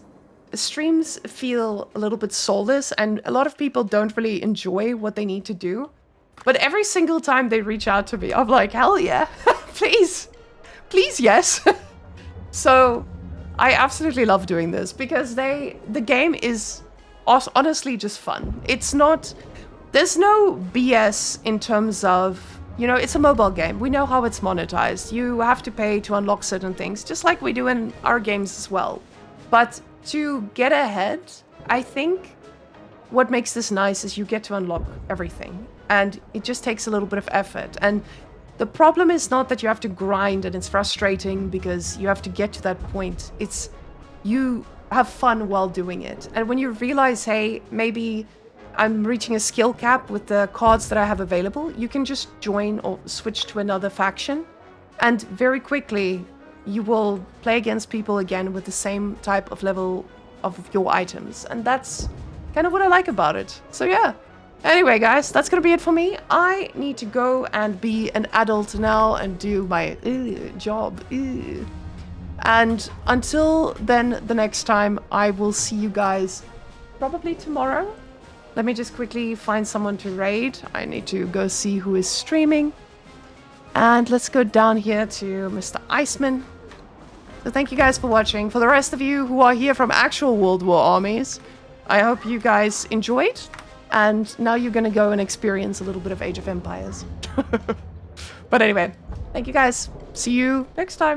streams feel a little bit soulless, and a lot of people don't really enjoy what they need to do. But every single time they reach out to me, I'm like, hell yeah, please, please, yes. So I absolutely love doing this because the game is honestly just fun. It's not, there's no BS in terms of, you know, it's a mobile game. We know how it's monetized. You have to pay to unlock certain things, just like we do in our games as well. But to get ahead, I think what makes this nice is you get to unlock everything. And it just takes a little bit of effort. And the problem is not that you have to grind and it's frustrating because you have to get to that point. It's you have fun while doing it. And when you realize, hey, maybe I'm reaching a skill cap with the cards that I have available, you can just join or switch to another faction. And very quickly, you will play against people again with the same type of level of your items. And that's kind of what I like about it. So yeah. Anyway, guys, that's gonna be it for me. I need to go and be an adult now and do my job. And until then, the next time, I will see you guys probably tomorrow. Let me just quickly find someone to raid. I need to go see who is streaming. And let's go down here to Mr. Iceman. So thank you guys for watching. For the rest of you who are here from actual World War armies, I hope you guys enjoyed. And now you're gonna go and experience a little bit of Age of Empires. But anyway, thank you guys. See you next time.